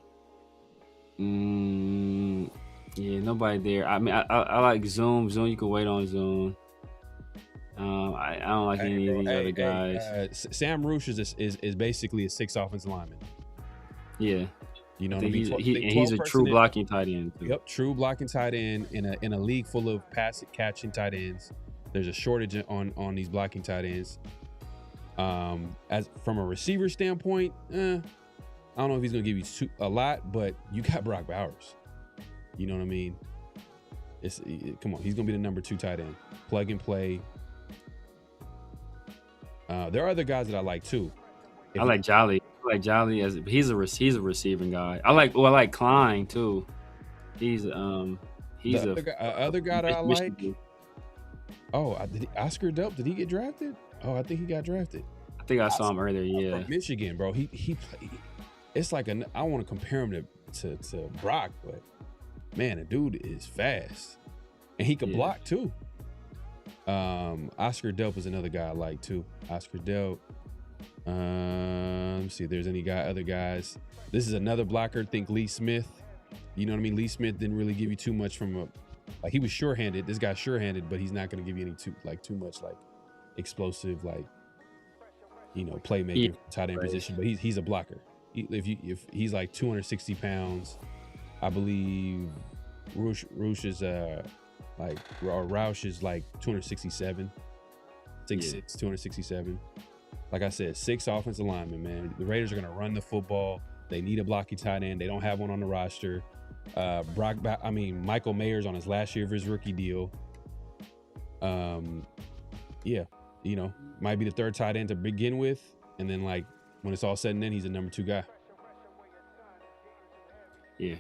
nobody there. I mean, I like Zoom. You can wait on Zoom. I don't like any of these other guys. Sam Rouge is basically a 6 offensive lineman. Yeah, you know what I mean. He's a true blocking tight end. Too. Yep, true blocking tight end in a league full of pass catching tight ends. There's a shortage on these blocking tight ends. As from a receiver standpoint, I don't know if he's gonna give you a lot, but you got Brock Bowers. You know what I mean? Come on, he's gonna be the number 2 tight end, plug and play. There are other guys that I like too. I like Jolly as he's a receiving guy. I like Klein too. He's other guy that I like. Oh, Oscar Delp, did he get drafted? Oh, I think he got drafted. I think I saw him earlier. Yeah, from Michigan, bro. He played. It's like I want to compare him to Brock, but man, the dude is fast and he can block too. Oscar Delp is another guy I like too. Oscar Delp. Let me see if there's any other guys. This is another blocker. Think Lee Smith. You know what I mean? Lee Smith didn't really give you too much from he was sure-handed. This guy's sure-handed, but he's not going to give you too much explosive playmaking tight end position. But he's a blocker. If he's like 260 pounds, I believe Roush is Roush is like 267. 6'6", 267. Like I said, 6 offensive linemen, man. The Raiders are going to run the football. They need a blocky tight end. They don't have one on the roster. Michael Mayer's on his last year of his rookie deal. Might be the 3rd tight end to begin with. And then when it's all said and done, he's a number 2 guy. Yeah.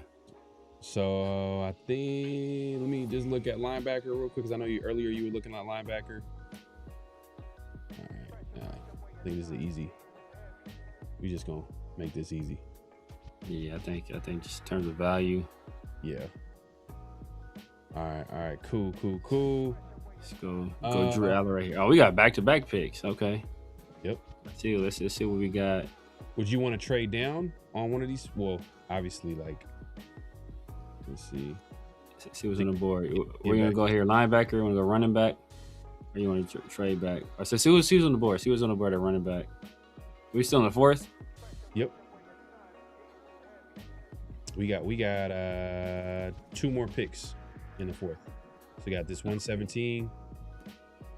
So I think, let me just look at linebacker real quick, because I know earlier you were looking at linebacker. All right. I think this is easy. We just gonna make this easy. Yeah, I think just in terms of value. Yeah. All right. Cool. Let's go Drew Allen right here. Oh, we got back-to-back picks. Okay. Yep. Let's see what we got. Would you want to trade down on one of these? Well, obviously, let's see. Let's see what's on the board. We're gonna go here linebacker. We're gonna go running back. Or you want to trade back? So see who's on the board. See who's on the board at running back. We still in the 4th? Yep. We got 2 more picks in the 4th. So we got this 117,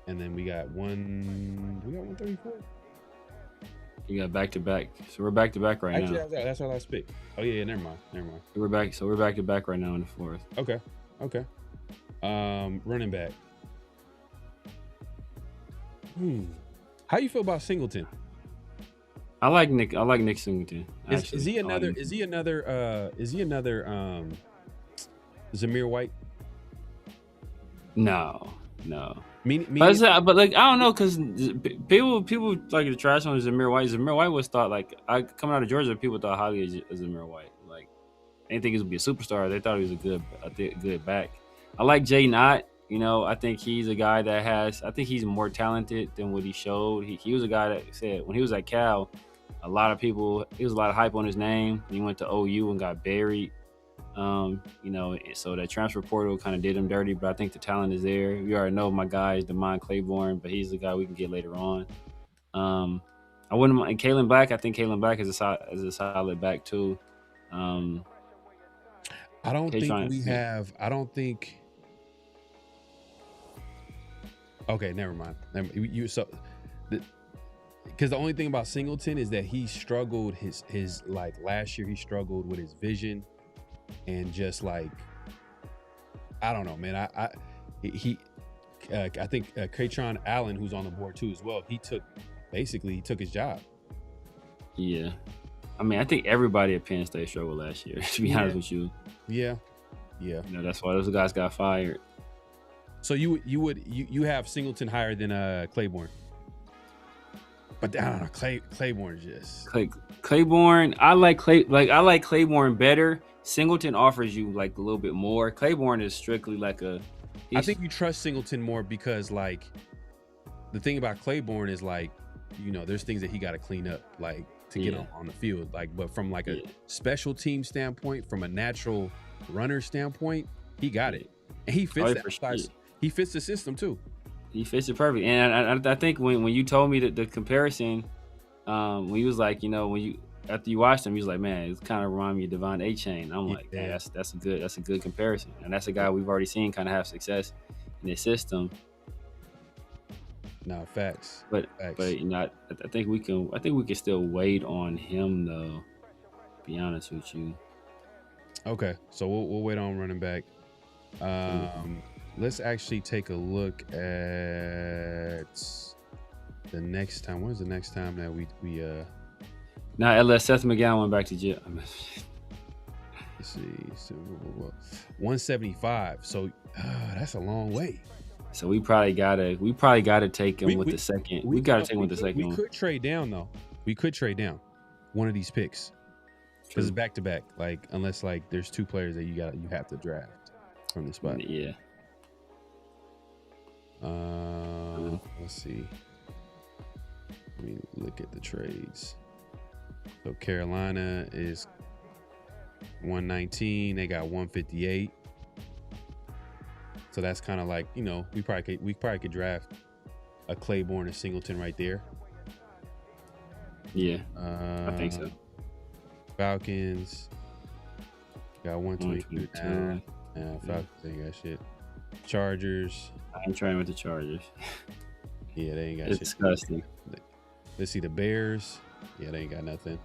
and then we got 134. You got back to back. So we're back to back right now. That's our last pick. Oh yeah, never mind. We're back to back right now in the 4th. Okay. Running back. How you feel about Singleton? I like Nick Singleton. Is he another Zamir White? No. Me but I don't know, because people like to trash on Zamir White. Zamir White was thought coming out of Georgia, people thought highly of Zamir White. They didn't think he would be a superstar. They thought he was a good back. I like Jay Knott. I think he's a guy that I think he's more talented than what he showed. He was a guy that said when he was at Cal, a lot of hype on his name. He went to OU and got buried. So that transfer portal kind of did him dirty, but I think the talent is there. We already know my guy is Damon Claiborne, but he's the guy we can get later on. I wouldn't mind Kalen Black. I think Kalen Black is a solid back too. I don't think we have. Okay, never mind. Because the only thing about Singleton is that he struggled his last year. He struggled with his vision, and just I don't know, man. I think Kaytron Allen, who's on the board too as well, he took his job. Yeah. I mean, I think everybody at Penn State struggled last year, to be honest with you. Yeah. That's why those guys got fired. So you have Singleton higher than Claiborne. But I don't know, Claiborne just Claiborne. I like Claiborne better. Singleton offers you like a little bit more. Claiborne is strictly like I think you trust Singleton more because like the thing about Claiborne is like, there's things that he got to clean up like to get on the field. Like, but from like a special team standpoint, from a natural runner standpoint, he got it, and he fits he fits the system too. He fits it perfect. And I think when you told me the comparison, when you was like, after you watched him, you was like, man, it kind of remind me of Devon A-Chain. I'm like, yeah, that's a good comparison. And that's a guy we've already seen kind of have success in his system. No, facts. But I think we can still wait on him though. To be honest with you. Okay, so we'll wait on running back. Let's actually take a look at the next time. When's the next time that we Now, unless Seth McGowan went back to jail. Let's see, 175. So that's a long way. So we probably gotta take him with the second. We gotta take him with the second one. We could trade down though. We could trade down one of these picks because it's back to back. Like unless like there's two players that you have to draft from the spot. Yeah. Let's see. Let me look at the trades. So Carolina is 119. They got 158. So that's kind of like, we probably could draft a Claiborne or Singleton right there. Yeah, I think so. Falcons got 122. Falcons ain't got shit. Chargers. I ain't trying with the Chargers. Yeah, they ain't got it's shit. Disgusting. Let's see the Bears. Yeah, they ain't got nothing.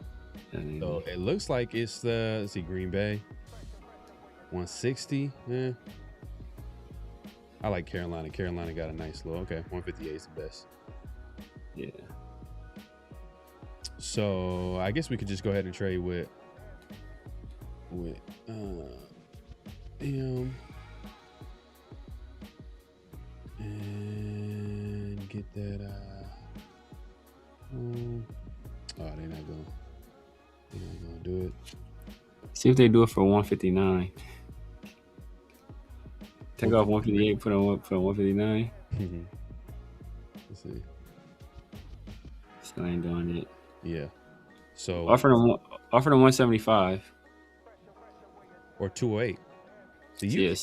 So it looks like it's let's see, Green Bay. 160. Yeah. I like Carolina. Carolina got a nice little. Okay, 158 is the best. Yeah. So I guess we could just go ahead and trade with him and get that. They're not gonna do it. See if they do it for 159. Take off 158, put on 159. Let's see. Still ain't doing it. Yeah. So offer them 175 or 208. So you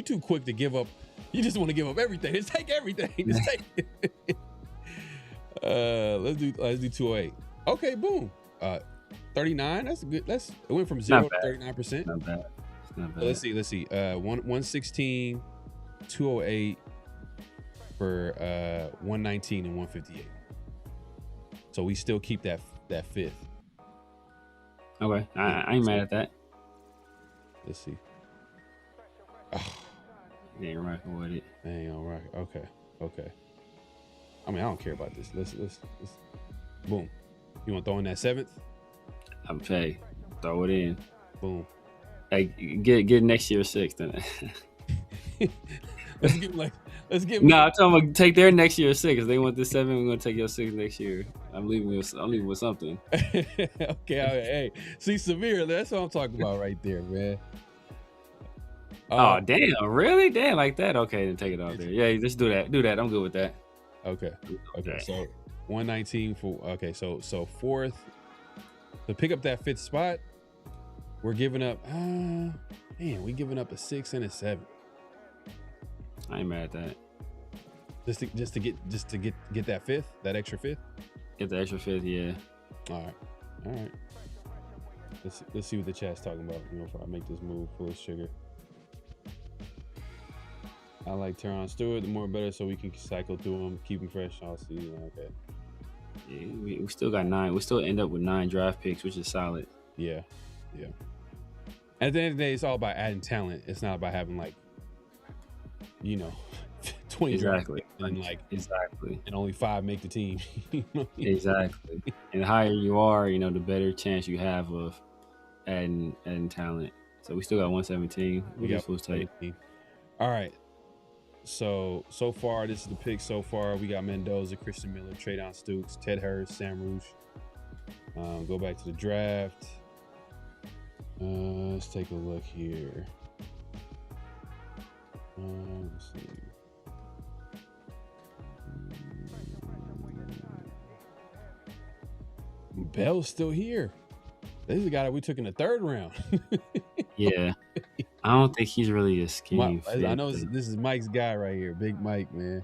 too quick to give up. You just want to give up everything. Just take everything. Just take it. Let's do 208. Okay, boom. 39. That's good. It went from 0 to 39%. Not bad. Let's see. 116, 208 for 119 and 158. So we still keep that fifth. Okay, I ain't mad at that. Let's see. They ain't rocking with it. They ain't gonna rock. Okay. I mean, I don't care about this. Let's boom. You want to throw in that seventh? I'm pay. Throw it in. Boom. Hey, get next year sixth then. Let's get. No, I'm talking about take their next year six. If they want this 7, we're gonna take your 6 next year. I'm leaving with something. Okay. Hey, see, Severe. That's what I'm talking about right there, man. Oh damn! Really? Damn, like that? Okay, then take it off there. Yeah, just do that. Do that. I'm good with that. Okay. So 119 for. Okay, so fourth. To pick up that fifth spot, we're giving up. We giving up a 6 and a 7. I ain't mad at that. Just to get that fifth, that extra fifth. Get the extra fifth, yeah. All right. Let's see what the chat's talking about. If I make this move, pull this trigger. I like Teron Stewart. The more better, so we can cycle through them, keep them fresh all season. Okay. Yeah, we still got 9. We still end up with 9 draft picks, which is solid. Yeah. At the end of the day, it's all about adding talent. It's not about having 20 Exactly. Exactly. And only 5 make the team. Exactly. And the higher you are, the better chance you have of adding talent. So we still got 117. We got 117. All right. So far, this is the pick so far. We got Mendoza, Christian Miller, Traydon Stukes, Ted Harris, Sam Rouge. Go back to the draft. Let's take a look here. Let's see. Bell's still here. This is the guy that we took in the 3rd round. Yeah. I don't think he's really a scheme fit. I know this is Mike's guy right here. Big Mike, man.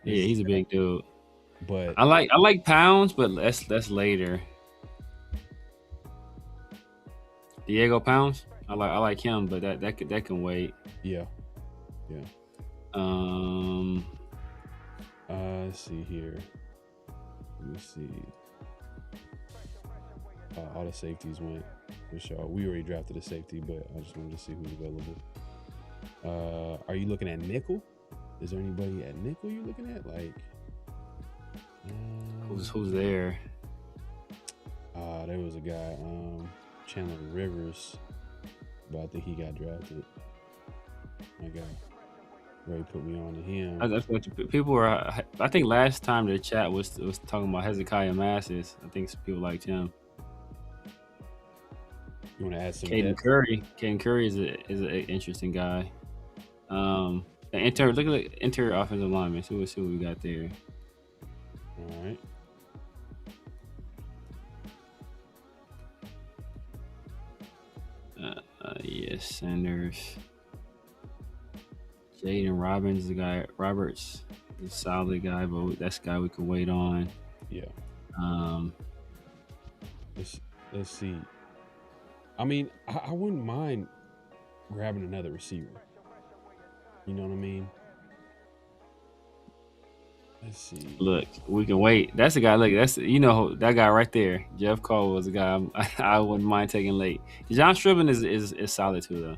Yeah, he's a big dude. But I like Pounds, but that's later. Diego Pounds. I like him, but that can wait. Yeah. Let's see here. Let me see. All the safeties went for sure. We already drafted a safety, but I just wanted to see who's available. Are you looking at nickel? Is there anybody at nickel you're looking at? Like, who's there? There was a guy, Chandler Rivers, but I think he got drafted. My God, Ray put me on to him. That's what people were. I think last time the chat was talking about Hezekiah Massis. I think some people liked him. You want to add some? Caden Curry. Caden Curry is an interesting guy. Look at the interior offensive lineman. See what we got there. All right. Yes, Sanders. Jaden Robbins, the guy. Roberts is a solid guy, but that's a guy we can wait on. Yeah. Let's see. I mean, I wouldn't mind grabbing another receiver. You know what I mean? Let's see. Look, we can wait. That's the guy. Look, that's that guy right there. Jeff Cole was a guy I wouldn't mind taking late. John Stribbin is solid too, though.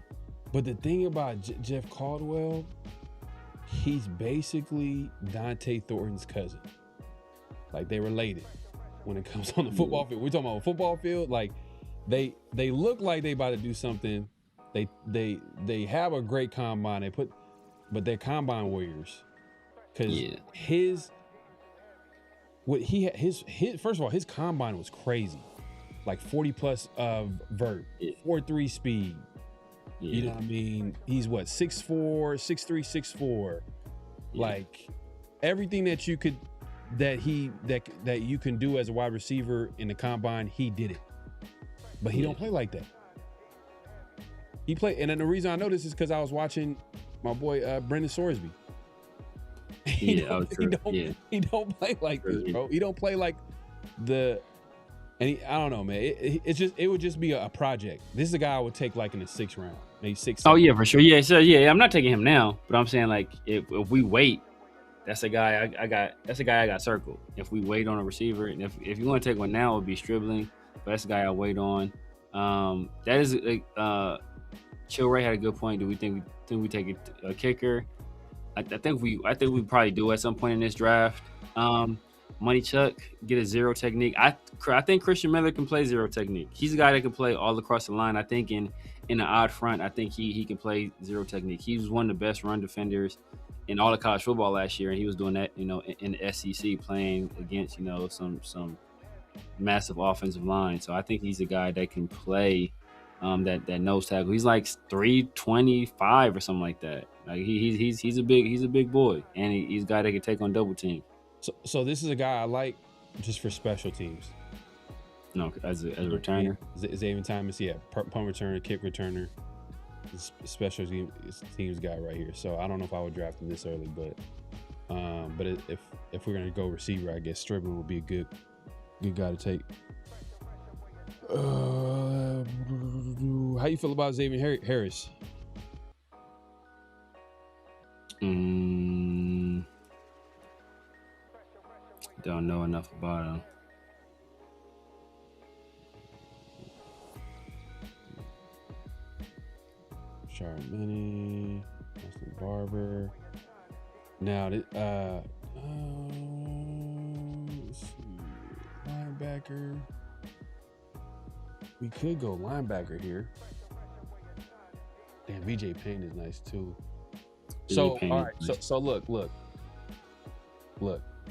But the thing about Jeff Caldwell, he's basically Dante Thornton's cousin. Like, they related when it comes on the football field. We're talking about a football field. Like, they look like they about to do something. They have a great combine. But they're combine warriors. Because his first of all, his combine was crazy. Like 40 plus vert, 4.3 speed. Yeah. You know what I mean? He's what, 6'4", 6'3", 6'4". Yeah. Like, everything that you could that you can do as a wide receiver in the combine, he did it. But he don't play like that. He played, and then the reason I know this is because I was watching my boy Brendan Sorsby. He don't play like this, bro. He don't play like I don't know, man. It would just be a project. This is a guy I would take like in the 6th round, maybe 6th. Oh yeah, for sure. Yeah, so yeah, I'm not taking him now, but I'm saying like if we wait, that's a guy I got circled. If we wait on a receiver, and if you want to take one now, it would be Stribling, but that's the guy I wait on. That is Chill Ray had a good point. Do we think we take a kicker? I think we probably do at some point in this draft. Money Chuck, get a zero technique. I think Christian Miller can play zero technique. He's a guy that can play all across the line. I think in an odd front, I think he can play zero technique. He was one of the best run defenders in all of college football last year, and he was doing that, in the SEC, playing against, some massive offensive line. So I think he's a guy that can play that nose tackle. He's like 325 or something like that. Like he's a big boy, and he's a guy that can take on double team. So this is a guy I like just for special teams. No, as a returner. Xavier Thomas, punt returner, kick returner, special teams guy right here. So I don't know if I would draft him this early, but if we're gonna go receiver, I guess Stribling would be a good guy to take. How you feel about Xavier Harris? Don't know enough about him. Sharmini, Austin Barber. Now, let's see. Linebacker. We could go linebacker here. Damn, VJ Payne is nice too. So, all right. So look.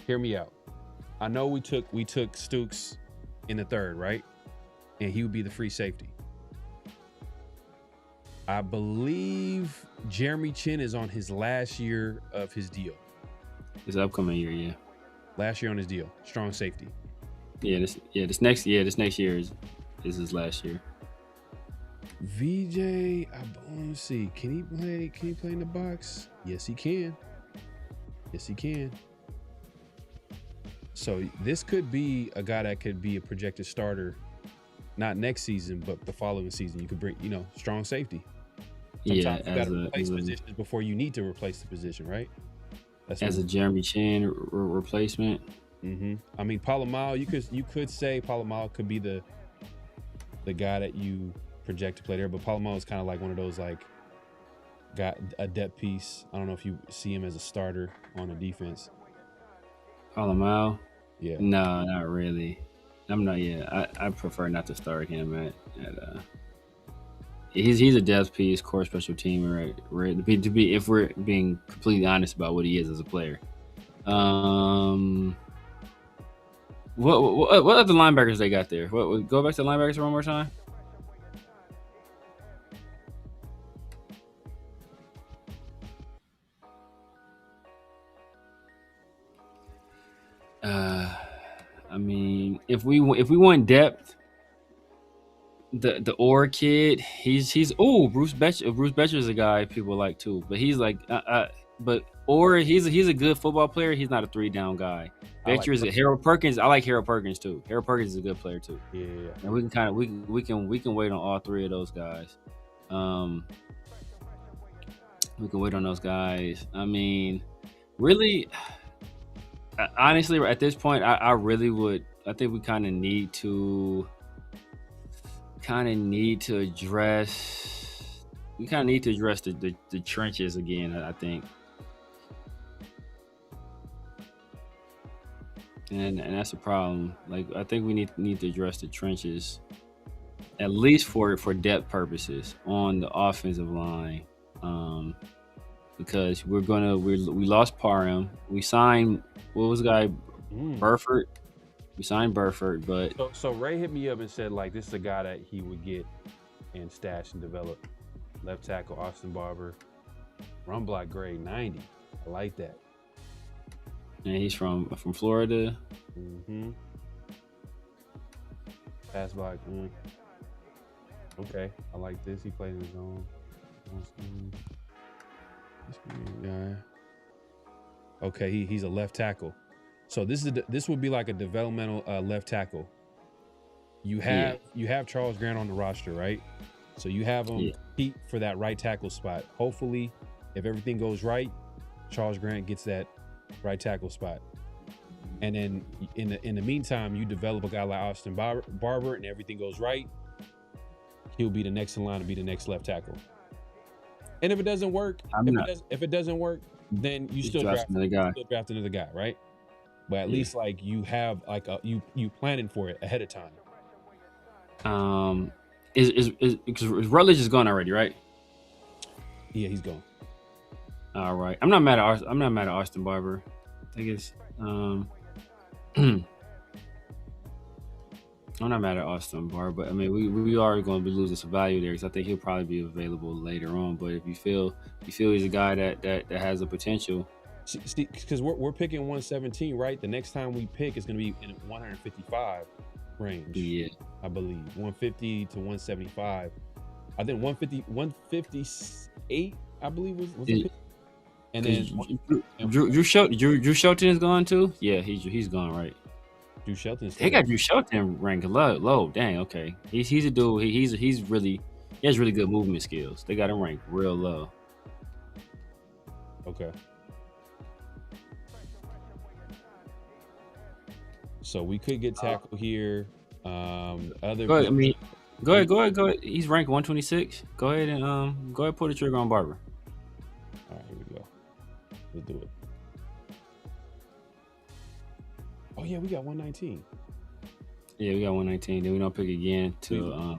Hear me out. I know we took Stooks in the third, right? And he would be the free safety. I believe Jeremy Chin is on his last year of his deal. This upcoming year, yeah. Last year on his deal, strong safety. This next year is his last year. VJ, let me see. Can he play in the box? Yes, he can. So this could be a guy that could be a projected starter, not next season, but the following season. You could bring, strong safety. Sometimes you got to replace positions before you need to replace the position, right? As a Jeremy Chin replacement. Mm-hmm. I mean, Polamalu, you could say Polamalu could be the guy that you project to play there, but Polamalu is kind of like one of those got a depth piece. I don't know if you see him as a starter on the defense. Polamalu? Yeah. No, not really. I'm not. Yeah, I prefer not to start him He's a depth piece, core special teamer, right? To be if we're being completely honest about what he is as a player. What other linebackers they got there? Go back to linebackers one more time. I mean, if we want depth, the Orr kid, he's Bruce Betcher is a guy people like too, but he's like but Orr, he's a good football player. He's not a 3-down guy. Betcher is Harold Perkins. I like Harold Perkins too. Harold Perkins is a good player too. Yeah. And we can wait on all three of those guys. We can wait on those guys. I mean, really, honestly, at this point, I really would. I think we kind of need to address. We kind of need to address the trenches again. I think, and that's a problem. Like, I think we need to address the trenches, at least for depth purposes on the offensive line. Because we lost Parham. We signed, what was the guy? Burford. We signed Burford, but so Ray hit me up and said this is a guy that he would get and stash and develop. Left tackle Austin Barber, run block grade 90. I like that. And he's from Florida. Mm-hmm. Pass block. Okay, I like this. He plays in his own. Guy. Okay, he's a left tackle. So this would be like a developmental left tackle. You have Charles Grant on the roster, right? So you have him compete for that right tackle spot. Hopefully, if everything goes right, Charles Grant gets that right tackle spot. And then in the meantime, you develop a guy like Austin Barber, and everything goes right, he'll be the next in line to be the next left tackle. And if it doesn't work, if it doesn't work, then you still draft another guy, right? But at least you have you planning for it ahead of time. Is Rutledge is gone already, right? Yeah, he's gone. All right. I'm not mad at Austin Barber. I think it's I'm not mad at Austin Barber, but I mean we are going to be losing some value there because I think he'll probably be available later on. But if you feel he's a guy that has the potential. See, because we're picking 117, right? The next time we pick is going to be in 155 range. Yeah, I believe 150 to 175. I think 158, I believe was the pick. And then Drew Shelton is gone too. Yeah, he's gone, right? Drew Shelton. They got Drew Shelton ranked low. Dang, okay. He's a dude. He has really good movement skills. They got him ranked real low. Okay. So we could get tackle here. Go ahead. He's ranked 126. Go ahead and pull the trigger on Barber. All right, here we go. Let's do it. Oh yeah, we got 119. Yeah, we got 119. Then we don't pick again till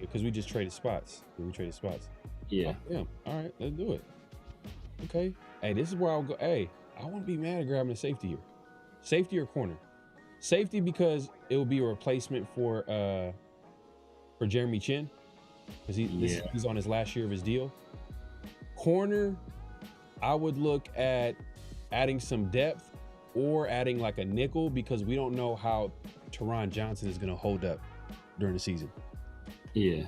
because we just traded spots. We traded spots. Yeah. Oh, yeah. All right, let's do it. Okay. Hey, this is where I'll go. Hey, I wouldn't be mad at grabbing a safety here. Safety or corner? Safety because it will be a replacement for Jeremy Chin because he's on his last year of his deal. Corner, I would look at adding some depth or adding like a nickel because we don't know how Teron Johnson is going to hold up during the season. Yeah.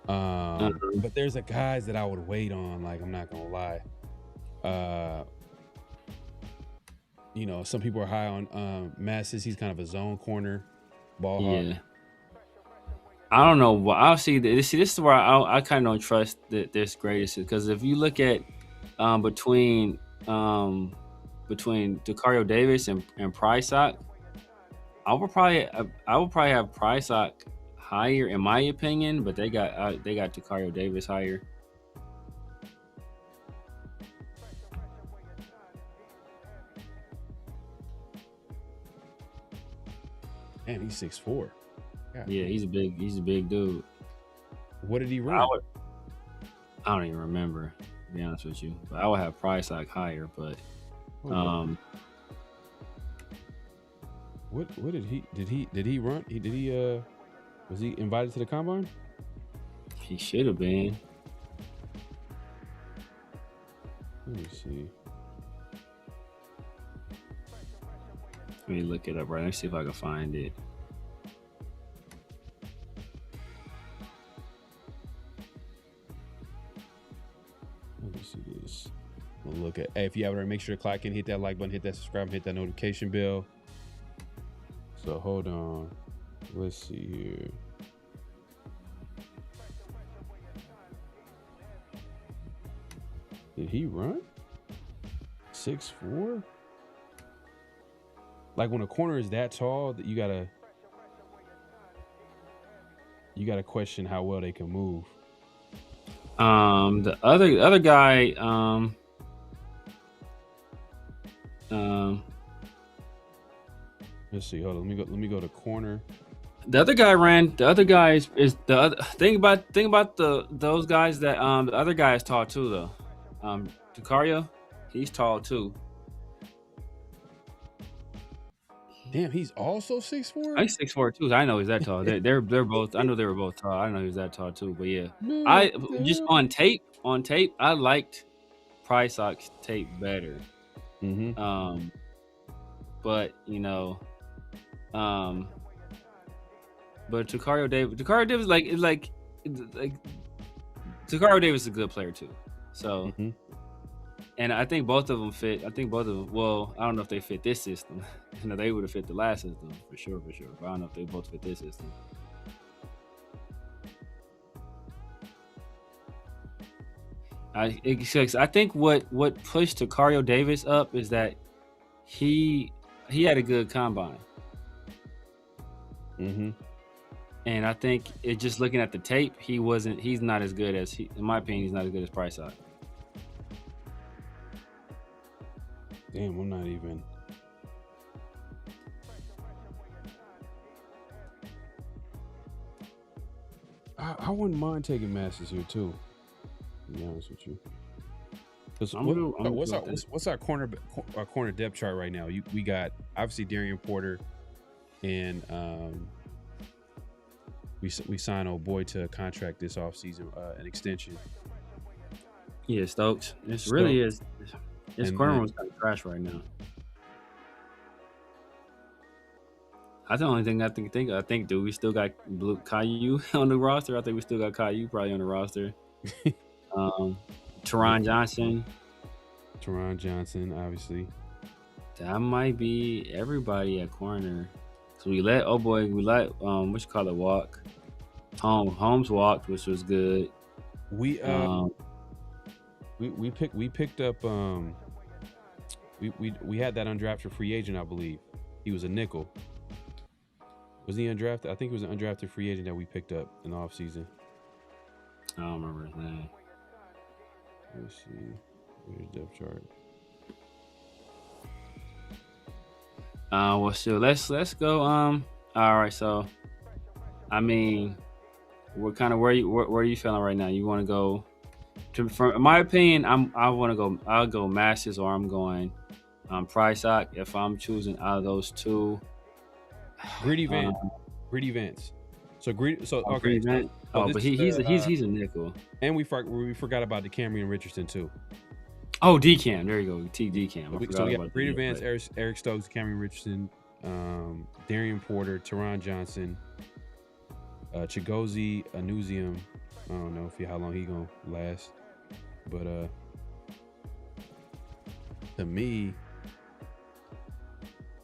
But there's a guys that I would wait on. Like, I'm not going to lie. You know, some people are high on Masses. He's kind of a zone corner ball hawk. Yeah. I don't know. Well, I'll see. This is where I kind of don't trust this greatest because if you look at between Decario Davis and Prysock, I would probably have Prysock higher in my opinion, but they got Decario Davis higher. Man, he's 6'4". Yeah, he's a big dude. What did he run? I don't even remember, to be honest with you. But I would have Prysock higher, but what did he run? Was he invited to the combine? He should have been. Let me see. Let me look it up right. Let's see if I can find it. Let me see this. We'll look at. Hey, if you haven't, make sure to click and hit that like button, hit that subscribe, hit that notification bell. So hold on. Let's see here. Did he run 6'4"? Like when a corner is that tall, that you gotta question how well they can move. The other guy, let's see. Hold on. Let me go to corner. The other guy ran. The other guy is the other thing about those guys that the other guy is tall too though. Decario, he's tall too. Damn, he's also 6'4"? He's 6'4" too. I know he's that tall. They're both. I know they were both tall. I know he was that tall too. But yeah, just on tape. I liked Prysock's tape better. Mm-hmm. But you know, but Decario Davis, Decario Davis is a good player too. So. Mm-hmm. And I think both of them fit. Well, I don't know if they fit this system. You know, they would have fit the last system for sure. But I don't know if they both fit this system. I think what pushed Decario Davis up is that he had a good combine. Mm-hmm. And I think it just looking at the tape, he's not as good as in my opinion, he's not as good as Prysock. Damn, I'm not even. I wouldn't mind taking Masses here too. To be honest with you. What's our corner depth chart right now? We got obviously Darian Porter, and we signed old boy to a contract this offseason, an extension. Yeah, Stokes. Really is. His corner was kind of trash right now. That's the only thing I think. Do we still got Blue Caillou on the roster? I think we still got Caillou probably on the roster. Teron Johnson, obviously. That might be everybody at corner. So we let what you call it walk. Holmes walked, which was good. We picked up we had that undrafted free agent, I believe. He was a nickel. Was he undrafted? I think he was an undrafted free agent that we picked up in the offseason. I don't remember his name. Let's see. Where's depth chart? Well, sure. Let's go. All right. So, I mean, what kind of where are you feeling right now? You want to go? In my opinion, I'll go Masters or I'm going Price Lock. If I'm choosing out of those two, Greedy Vance. So Greedy. So okay. But he's a nickel. And we forgot about the Cameron Richardson too. Oh, D-Cam. There you go. D-Cam. So we got Greedy Vance, Eric Stokes, Cameron Richardson, Darian Porter, Teron Johnson, Chigozie Anuzium. I don't know how long he gonna last, but to me,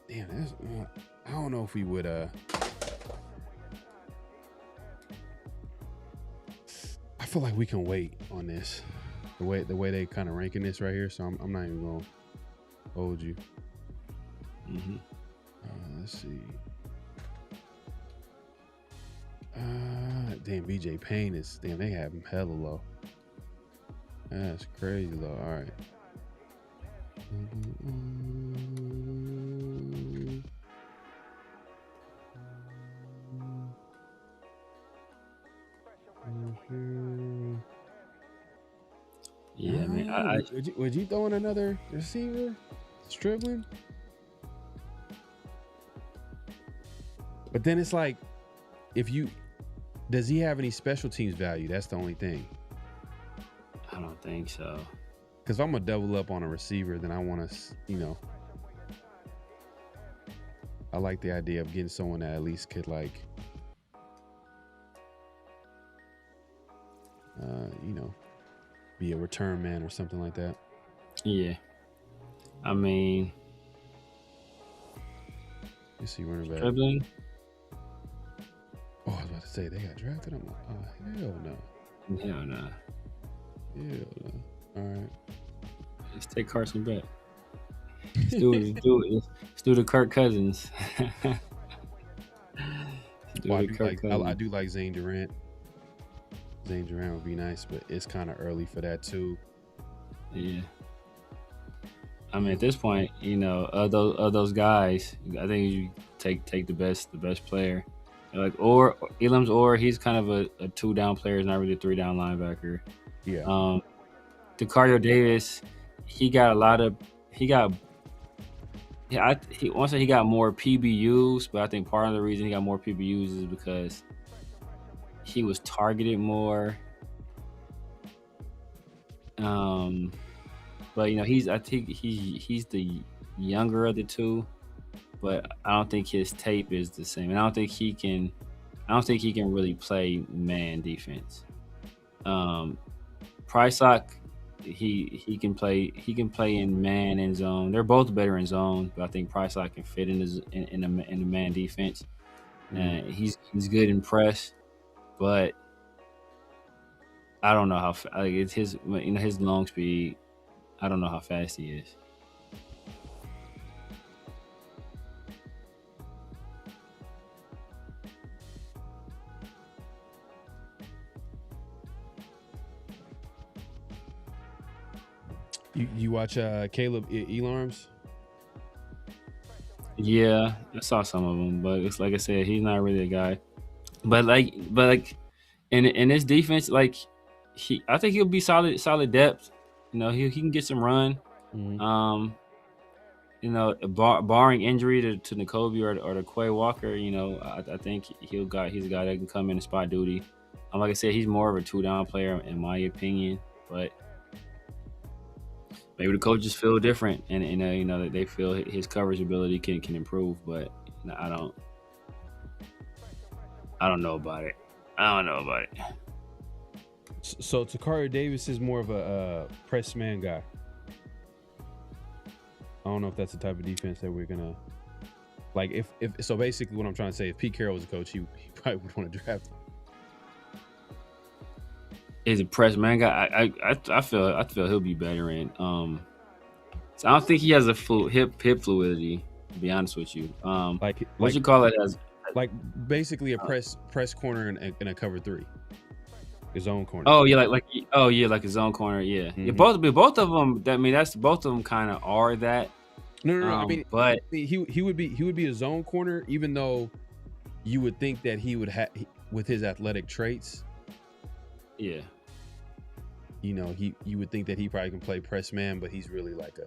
damn, that's I don't know if we would I feel like we can wait on this. The way they kind of ranking this right here, so I'm not even gonna hold you. Mm-hmm. Let's see. Damn, BJ Payne is they have him hella low. That's crazy low. All right. Yeah, man. Would you throw in another receiver? Stribling? But then it's like, does he have any special teams value? That's the only thing. I don't think so. Because if I'm gonna double up on a receiver, then I want to, I like the idea of getting someone that at least could be a return man or something like that. Yeah. I mean, you see running back. Dribbling. Oh, I was about to say they got drafted. I'm like, oh, hell no. Hell no. Hell no. All right. Let's take Carson back. Let's do the Kirk Cousins. I do like Zane Durant. Zane Durant would be nice, but it's kind of early for that too. Yeah. I mean, at this point, of those guys, I think you take the best player. Or Elam's, or he's kind of a 2-down player. He's not really a 3-down linebacker. Yeah. DeCario Davis, he got more PBUs, but I think part of the reason he got more PBUs is because he was targeted more. But I think he's the younger of the two, but I don't think his tape is the same, and I don't think he can really play man defense. Price Lock, he can play in man and zone. They're both better in zone, but I think Price Lock can fit in the man defense. And he's good in press, but I don't know how it's his long speed. I don't know how fast he is. You watch Caleb Elarms? Yeah, I saw some of them, but it's like I said, he's not really a guy. But in his defense, I think he'll be solid depth. He can get some run. Mm-hmm. Barring injury to N'Kobe or to Quay Walker, I think he's a guy that can come in and spot duty. Like I said, he's more of a 2-down player in my opinion, but maybe the coaches feel different, and that they feel his coverage ability can improve. But I don't know about it. So Takario Davis is more of a press man guy. I don't know if that's the type of defense that we're gonna if so. Basically, what I'm trying to say, if Pete Carroll was a coach, he probably would want to draft him. Is a press man guy? I feel he'll be better in. So I don't think he has a full hip fluidity. To be honest with you, what you call it as basically a press corner in a cover 3, a zone corner. Oh yeah, like a zone corner. Yeah, Mm-hmm. yeah. Both of them. Both of them kind of are that. No. I mean, but he would be a zone corner, even though you would think that he would have with his athletic traits. Yeah. You know, you would think that he probably can play press man, but he's really like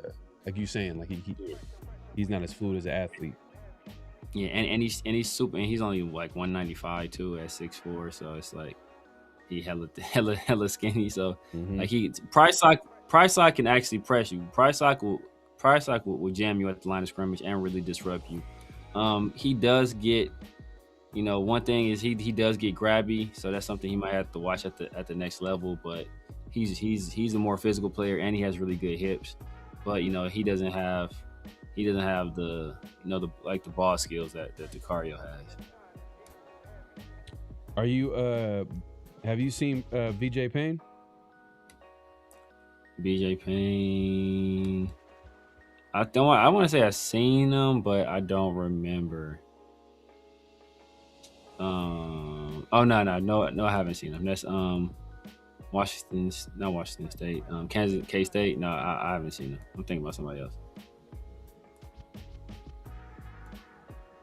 you saying, like he's not as fluid as an athlete. Yeah, and he's super, and he's only like 195 too at 6'4", so it's like he hella skinny. So like Price Lock can actually press you. Price Lock will jam you at the line of scrimmage and really disrupt you. He does get, you know, one thing is he does get grabby, so that's something he might have to watch at the next level. But he's a more physical player, and he has really good hips. But you know, he doesn't have the, you know, the ball skills that DeCario has. Are you have you seen VJ Payne? VJ Payne, I want to say I've seen him, but I don't remember. No, I haven't seen him. That's not Washington State. Kansas K-State. No, I haven't seen him. I'm thinking about somebody else.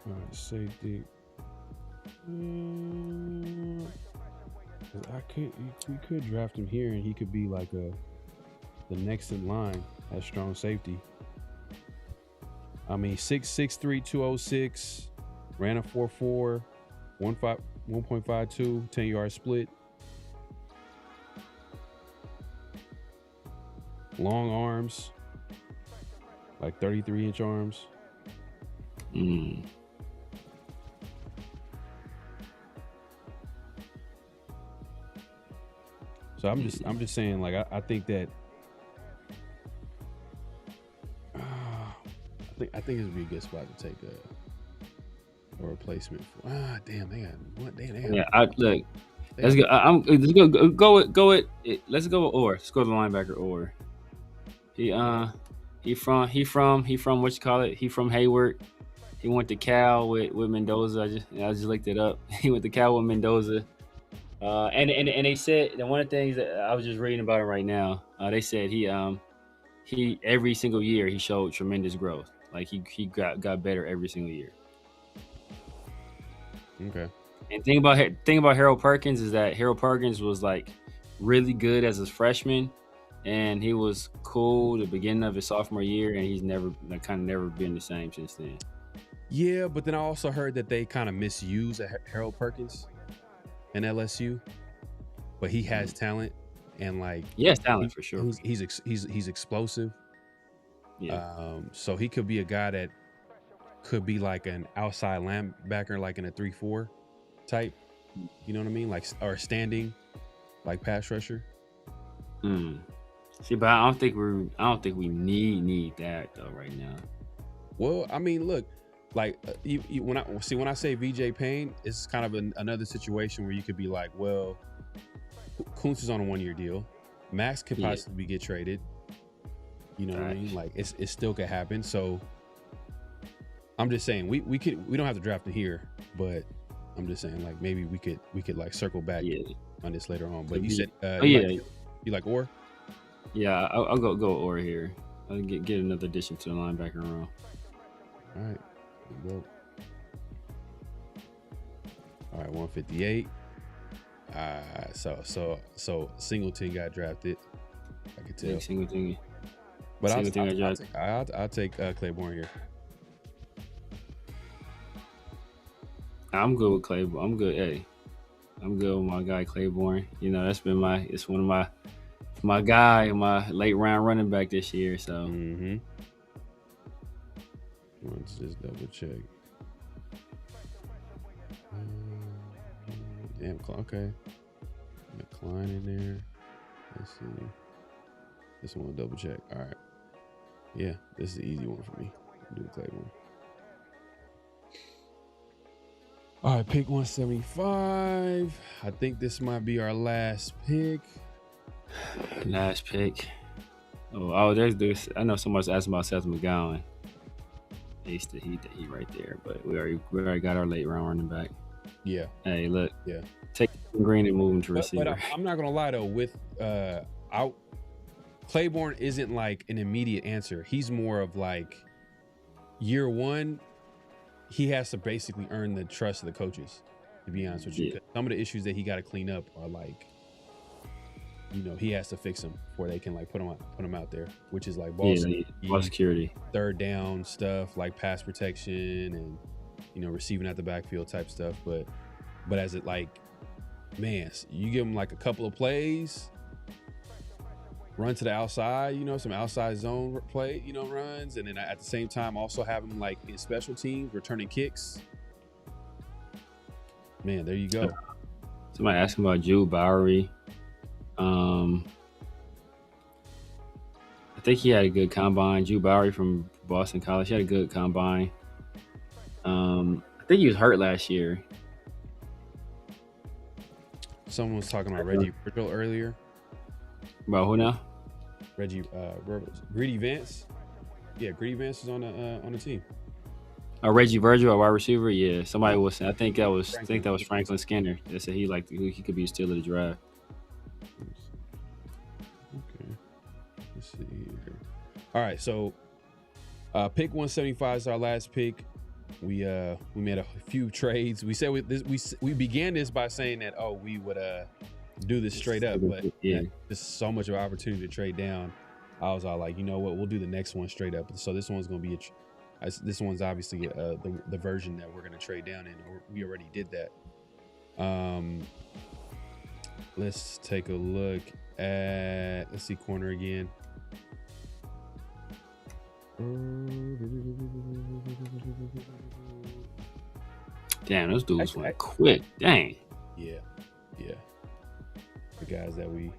All right, safety. We could draft him here, and he could be like the next in line as strong safety. I mean, 6'3", 206, ran a 4.4, 1.52, 10-yard split. Long arms, like 33-inch arms. So I'm just saying, like, I think that I think this would be a good spot to take a replacement for. Damn, they got what? Damn, they got. Yeah, look. Let's go. Go with. Let's go with Orr. Let's go to the linebacker Orr. He from what you call it? He from Hayward. He went to Cal with Mendoza. I just looked it up. He went to Cal with Mendoza. And they said that one of the things that I was just reading about it right now. They said he every single year he showed tremendous growth. Like he got better every single year. Okay. And thing about Harold Perkins is that Harold Perkins was like really good as a freshman, and he was cool the beginning of his sophomore year, and he's never been the same since then. Yeah, but then I also heard that they kind of misuse Harold Perkins in LSU, but he has talent, and like he has talent for sure. He's explosive. Yeah. So he could be a guy that could be like an outside linebacker, like in a 3-4 type. You know what I mean? Like, or standing, like pass rusher. See, but I don't think we need that though right now. Well, I mean, look, like when I say VJ Payne, it's kind of another situation where you could be like, well, Kuntz is on a 1-year deal. Max could possibly get traded. You know what I mean? Like it still could happen. So I'm just saying we don't have to draft it here, but I'm just saying like maybe we could like circle back on this later on. But you said you like Orr? Yeah, I'll go Orr here. I'll get another addition to the linebacker room. All right. All right, 158. So Singleton got drafted. I could tell. Singleton. But I'll take Claiborne here. I'm good with Claiborne. I'm good. Hey, I'm good with my guy Claiborne. You know, that's been it's one of my guy, my late round running back this year. So. Let's just double check. Damn, okay. McCline in there. Let's see. This one, double check. All right. Yeah, this is the easy one for me. I'll do Claiborne. All right, pick 175. I think this might be our last pick. Last pick. Oh, there's this. I know someone's asking about Seth McGowan. He's the heat right there, but we already got our late round running back. Yeah. Hey, look. Yeah. Take Green and move him to receiver. But I'm not gonna lie though. With Claiborne isn't like an immediate answer. He's more of like year one, he has to basically earn the trust of the coaches, to be honest with you. Yeah. Some of the issues that he got to clean up are like, he has to fix them before they can like put him out there, which is like ball security, third down stuff, like pass protection and receiving at the backfield type stuff. But as it like, man, you give him like a couple of plays, run to the outside, some outside zone play, runs, and then at the same time also have him like in special teams returning kicks. Man, there you go. Somebody asked about Drew Bowery. I think he had a good combine. Drew Bowery from Boston College, he had a good combine. I think he was hurt last year. Someone was talking about Reggie Virgil earlier. About who now? Greedy Vance. Yeah, Greedy Vance is on the team. Reggie Virgil, a wide receiver. Yeah, somebody was. I think that was Franklin Skinner. They said he could be a steal of the draft. Okay, let's see here. All right, so pick 175 is our last pick. We made a few trades. We said we began this by saying that we would do this straight up, but there's so much of an opportunity to trade down. I was all like, you know what, we'll do the next one straight up. So this one's gonna be this one's obviously the version that we're gonna trade down in. We already did that. Let's take a look at, let's see, corner again. Damn, those dudes went quick. Dang. Yeah. The guys that we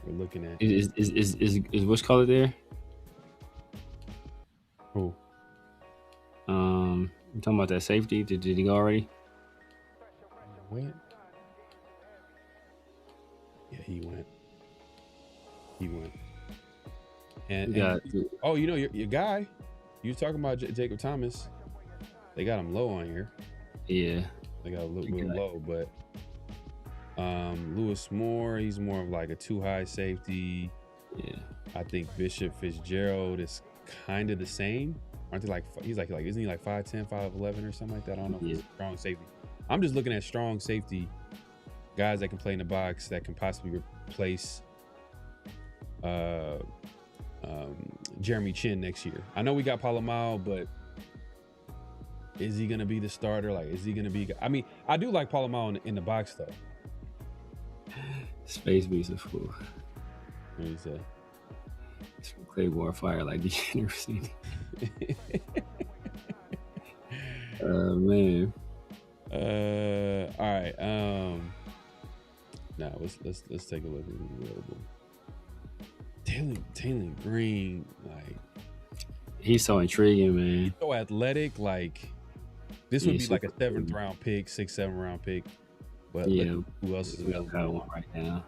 were looking at. Is what's called there? Who? I'm talking about that safety. Did he go already? Went. Yeah, he went. And your guy, you were talking about Jacob Thomas. They got him low on here. Yeah, they got a little bit low, but Lewis Moore, he's more of like a too high safety. Yeah, I think Bishop Fitzgerald is kind of the same. Aren't they like, he's like isn't he like 5'10", 5'11" or something like that? I don't know if he's a strong safety. I'm just looking at strong safety guys that can play in the box that can possibly replace Jeremy Chin next year. I know we got Palomao, but is he gonna be the starter? Like, is he gonna be? I mean, I do like Palomao in the box though. Space Beast a fool. What do you say? It's from Claiborne Fire, like the university. Man. All right. Now let's take a look at who's available. Taylor Green, like, he's so intriguing, man. He's so athletic. Like, this would be like a 7th round pick, 6th, 7th round pick. But yeah, who else is available? Got one right now.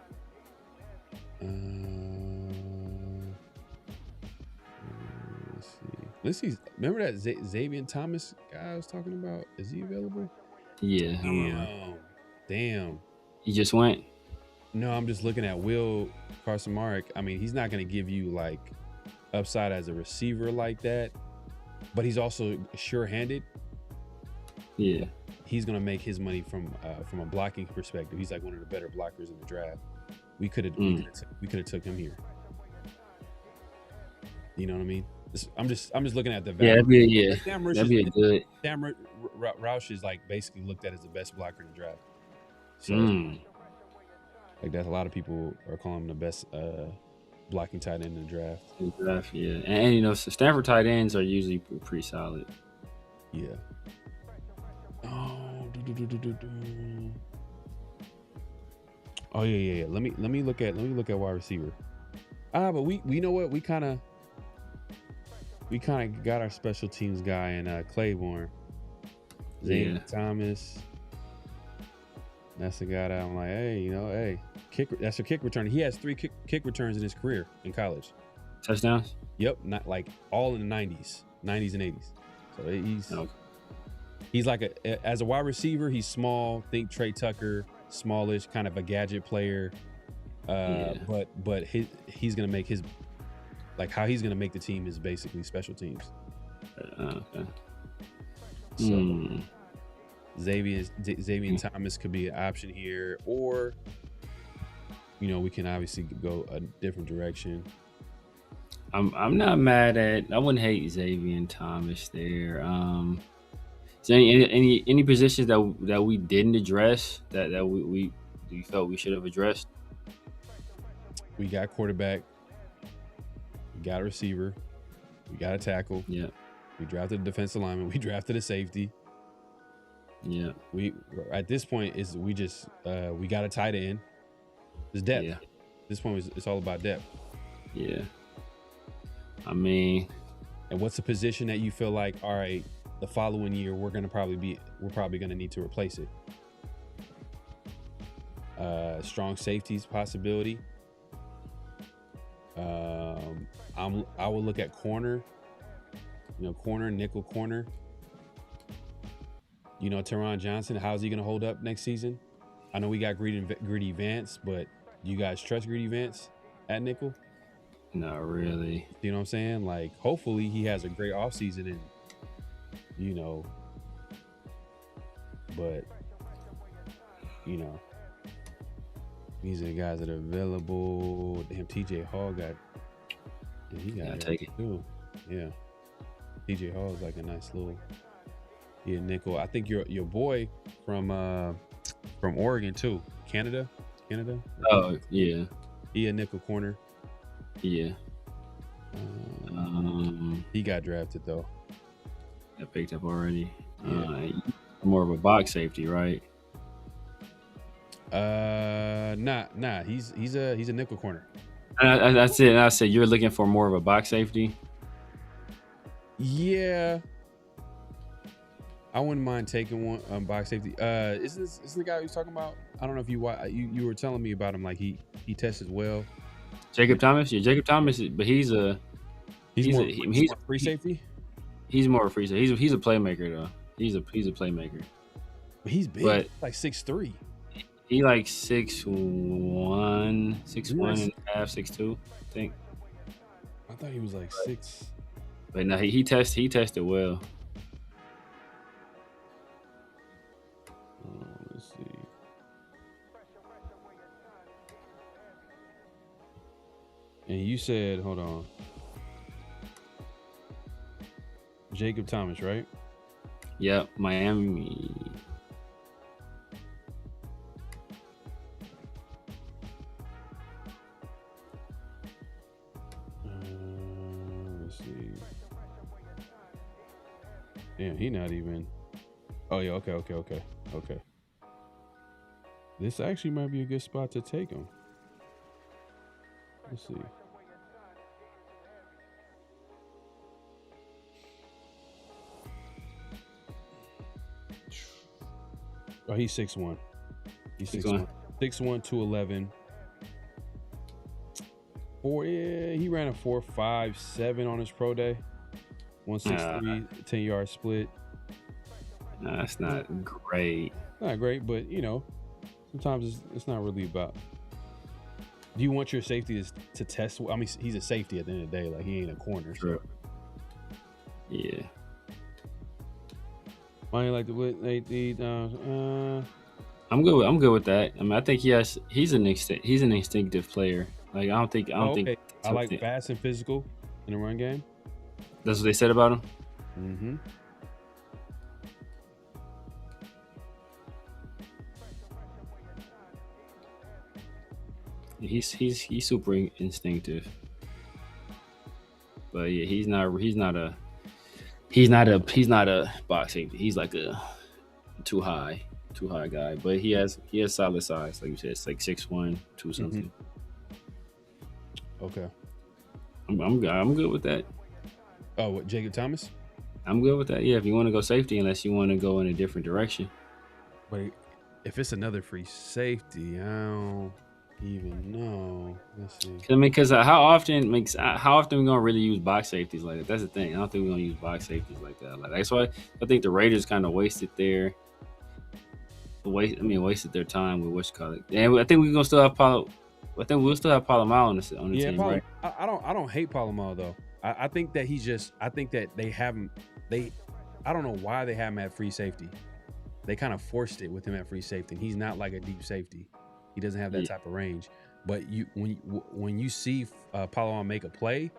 Let's see. Remember that Xavier Thomas guy I was talking about? Is he available? Yeah. Damn. He just went? No, I'm just looking at Will Carson-Mark. I mean, he's not going to give you like upside as a receiver like that, but he's also sure-handed. Yeah. He's going to make his money from a blocking perspective. He's like one of the better blockers in the draft. We could have took him here. You know what I mean? I'm just looking at the value. That'd be a good. Sam Roush is like basically looked at as the best blocker in the draft. So like that, a lot of people are calling him the best blocking tight end in the draft. Yeah, and Stanford tight ends are usually pretty solid. Yeah. Oh yeah. Let me look at wide receiver. But we know what, we kind of got our special teams guy in Claiborne. Zane Thomas. That's the guy that I'm like, hey, that's a kick returner. He has 3 kick returns in his career in college. Touchdowns? Yep, not like all in the 90s and 80s. So he's like as a wide receiver, he's small. Think Trey Tucker, smallish, kind of a gadget player. But he's gonna make his, like, how he's gonna make the team is basically special teams. Okay. So Xavier Thomas could be an option here, or we can obviously go a different direction. I'm not mad at. I wouldn't hate Xavier Thomas there. Is there any positions that we didn't address that we felt we should have addressed? We got quarterback. We got a receiver. We got a tackle. Yeah. We drafted a defensive lineman. We drafted a safety. Yeah. We at this point we got a tight end. It's depth. Yeah. At this point it's all about depth. Yeah. I mean, and what's a position that you feel like, all right, the following year we're probably gonna need to replace it? Strong safeties possibility. I would look at corner. Corner, nickel corner. Teron Johnson, how's he gonna hold up next season? I know we got Greedy Vance, but do you guys trust Greedy Vance at nickel? Not really. You know what I'm saying? Like, hopefully he has a great offseason and, but, these are the guys that are available. Damn, TJ Hall got take it too. Yeah. TJ Hall is like a nice little nickel. I think your boy from Oregon too. Canada. Oh yeah. He a nickel corner. Yeah. He got drafted though. Got picked up already. Yeah. More of a box safety, right? Nah. He's a nickel corner. I said you're looking for more of a box safety. Yeah. I wouldn't mind taking one box safety. Is this the guy we was talking about? I don't know if you were telling me about him. Like he tested well. Jacob Thomas, yeah, Jacob Thomas, but he's more free safety. He's more free safety. He's a playmaker though. He's a playmaker. But he's big, but like 6'3". He like 6'1", 6'1 and a half, 6'2", I think. I thought he was like 6. But no, he tested well. Let's see. And you said, hold on, Jacob Thomas, right? Yep, Miami. Let's see. Damn, he not even. Oh yeah, okay. This actually might be a good spot to take him. Let's see. Oh, he's 6'1". He's 6'1". 6'1", 211. He ran a 4.57 on his pro day. 163, 10-yard split. No, that's not great. Not great, but sometimes it's not really about. Do you want your safety to test? I mean, he's a safety at the end of the day. Like, he ain't a corner. Sure. So. Yeah. Why you like the I'm good with that. I mean, I think he's an instinctive player. Like, I don't think. I like fast and physical in the run game. That's what they said about him. Mm-hmm. He's super instinctive, but yeah, he's not a box safety. He's like a too high guy, but he has solid size, like you said. It's like 6'1", 2 something. Mm-hmm. Okay, I'm good with that. Oh, what, Jacob Thomas? I'm good with that. Yeah, if you want to go safety, unless you want to go in a different direction. But if it's another free safety, I don't even know. Let's see. I mean, because how often we gonna really use box safeties like that? That's the thing. I don't think we're gonna use box safeties like that. Like, that's why I think the Raiders kind of wasted their time with what's called it. And I think we're gonna still have we'll still have Palomar on the team, Yeah, right? I don't hate Palomar though. I think that I think that they haven't, I don't know why they have him at free safety. They kind of forced it with him at free safety. And he's not like a deep safety. He doesn't have that type of range. But when you see Palawan make a play,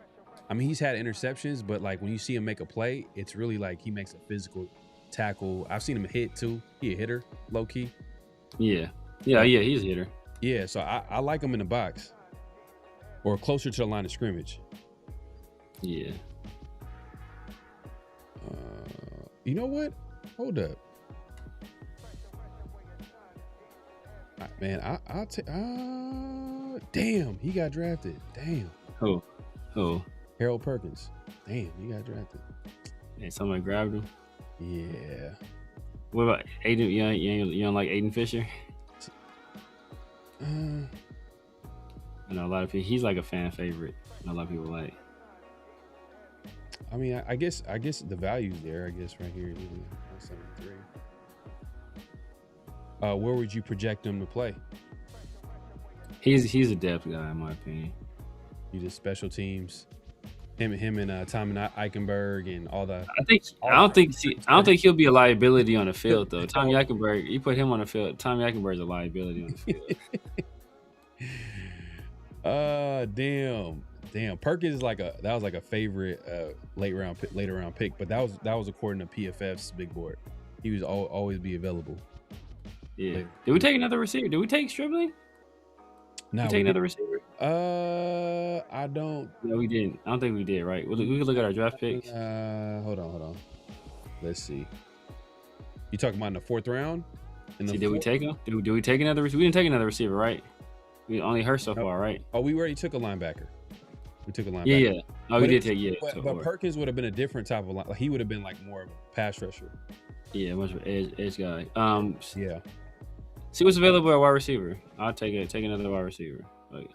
I mean, he's had interceptions, but like when you see him make a play, it's really like he makes a physical tackle. I've seen him hit too. He a hitter, low key. Yeah, he's a hitter. Yeah, so I like him in the box or closer to the line of scrimmage. Yeah. You know what? Hold up. Man, I'll take. Damn, he got drafted. Damn. Who? Harold Perkins. Damn, he got drafted. Hey, somebody grabbed him. Yeah. What about Aiden? You don't like Aiden Fisher? I know a lot of people. He's like a fan favorite. A lot of people like. I mean, I guess the value's there. I guess right here, 173. Where would you project him to play? He's a depth guy in my opinion. He just special teams. Him and Tommy Eichenberg and all the. I don't think he'll be a liability on the field though. Tommy Eichenberg, you put him on the field. Tommy Eichenberg's a liability on the field. Damn. Perkins is that was like a favorite later round pick, but that was according to PFF's big board. He was always be available. Yeah. Later. Did we take another receiver? Did we take Stribling? No, we take another receiver. I don't. No, we didn't. I don't think we did. Right. We could look at our draft picks. Hold on. Let's see. You talking about in the 4th round? Did we take him? Did we take another receiver? We didn't take another receiver, right? We only hurt so far, right? Oh, we already took a linebacker. We took a linebacker. Yeah. Oh, we did take. Yeah. But Perkins would have been a different type of line. He would have been like more of a pass rusher. Yeah, much of an edge guy. Yeah. See what's available at wide receiver. I'll take it. Take another wide receiver. Okay.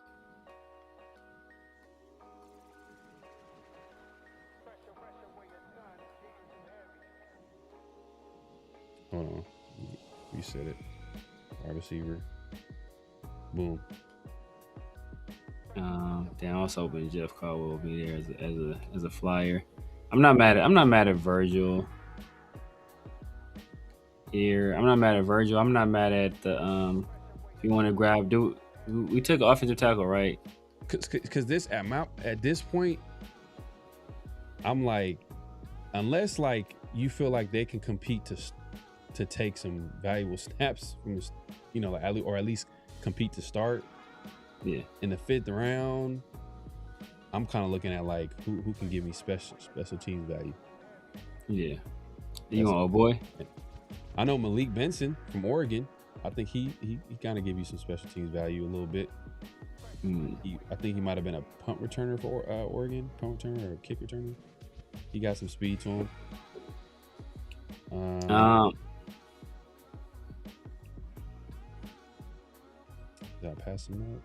Hold on. Reset it. Wide receiver. Boom. Damn, I was hoping Jeff Caldwell will be there as a flyer. I'm not mad at Virgil. Here, I'm not mad at Virgil. I'm not mad at the if you want to grab. We took offensive tackle, right? Because this at this point, I'm like, unless like you feel like they can compete to take some valuable snaps from or at least compete to start. Yeah. In the 5th round, I'm kind of looking at like who can give me special teams value. Yeah. You want old boy? I know Malik Benson from Oregon. I think he kind of give you some special teams value a little bit. I think he might have been a punt returner for Oregon, punt returner or kick returner. He got some speed to him. Did I pass him out?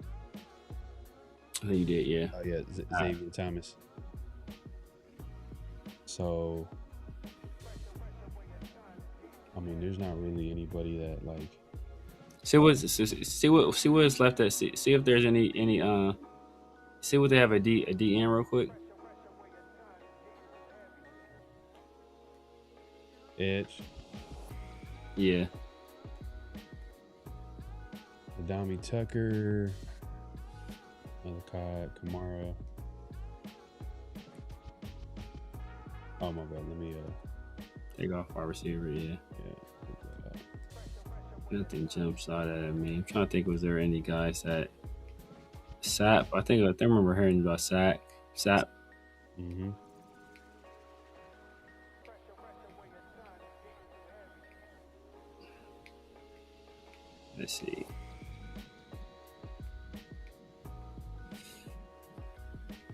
I think you did, yeah. Oh yeah, Xavier Thomas. So, I mean, there's not really anybody that like. See what's left at. See if there's any. See what they have at DN real quick. Edge. Yeah. Adami Tucker. Malachi Kamara. Oh my bad. Let me take off our receiver. Yeah. Nothing jumps out at me. I'm trying to think. Was there any guys that Sap? I remember hearing about Sap. Mm-hmm. Let's see.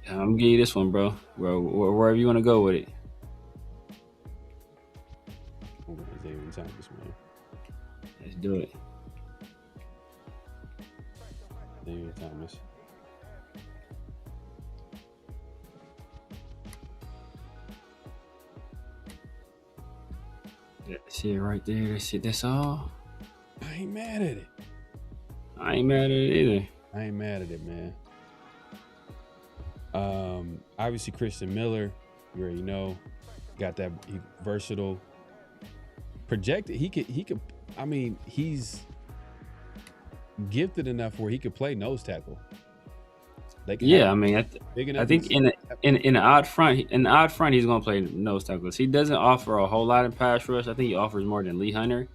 I'm gonna give you this one, bro. Wherever you want to go with it. Let's do it. David Thomas. That's it right there. That's it. That's all. I ain't mad at it. I ain't mad at it either. I ain't mad at it, man. Obviously Christian Miller, you already know, got that versatile, projected. He could. I mean, he's gifted enough where he could play nose tackle. I mean, I think in the odd front, he's going to play nose tackles. He doesn't offer a whole lot in pass rush. I think he offers more than Lee Hunter.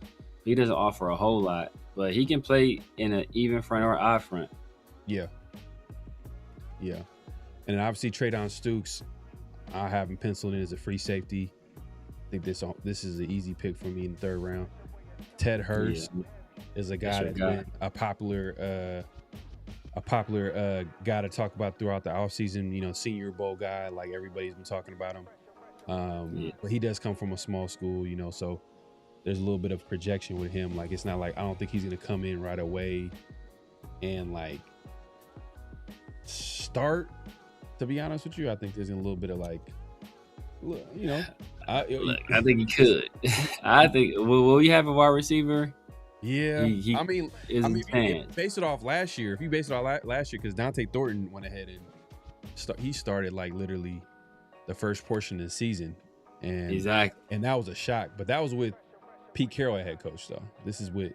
He doesn't offer a whole lot, but he can play in an even front or odd front. Yeah. And then obviously Traydon Stukes, I have him penciled in as a free safety. I think this is an easy pick for me in the third round. Ted Hurst is a guy that's been a popular guy to talk about throughout the offseason. You know, Senior Bowl guy, like everybody's been talking about him. But he does come from a small school, you know, so there's a little bit of projection with him. Like, it's not like, I don't think he's going to come in right away and like start, to be honest with you. I think there's a little bit of like, you know, I think he could. I think, will we have a wide receiver? Yeah, I mean, if you base it off last year, because Dante Thornton went ahead and he started like literally the first portion of the season, and that was a shock. But that was with Pete Carroll at head coach, though. This is with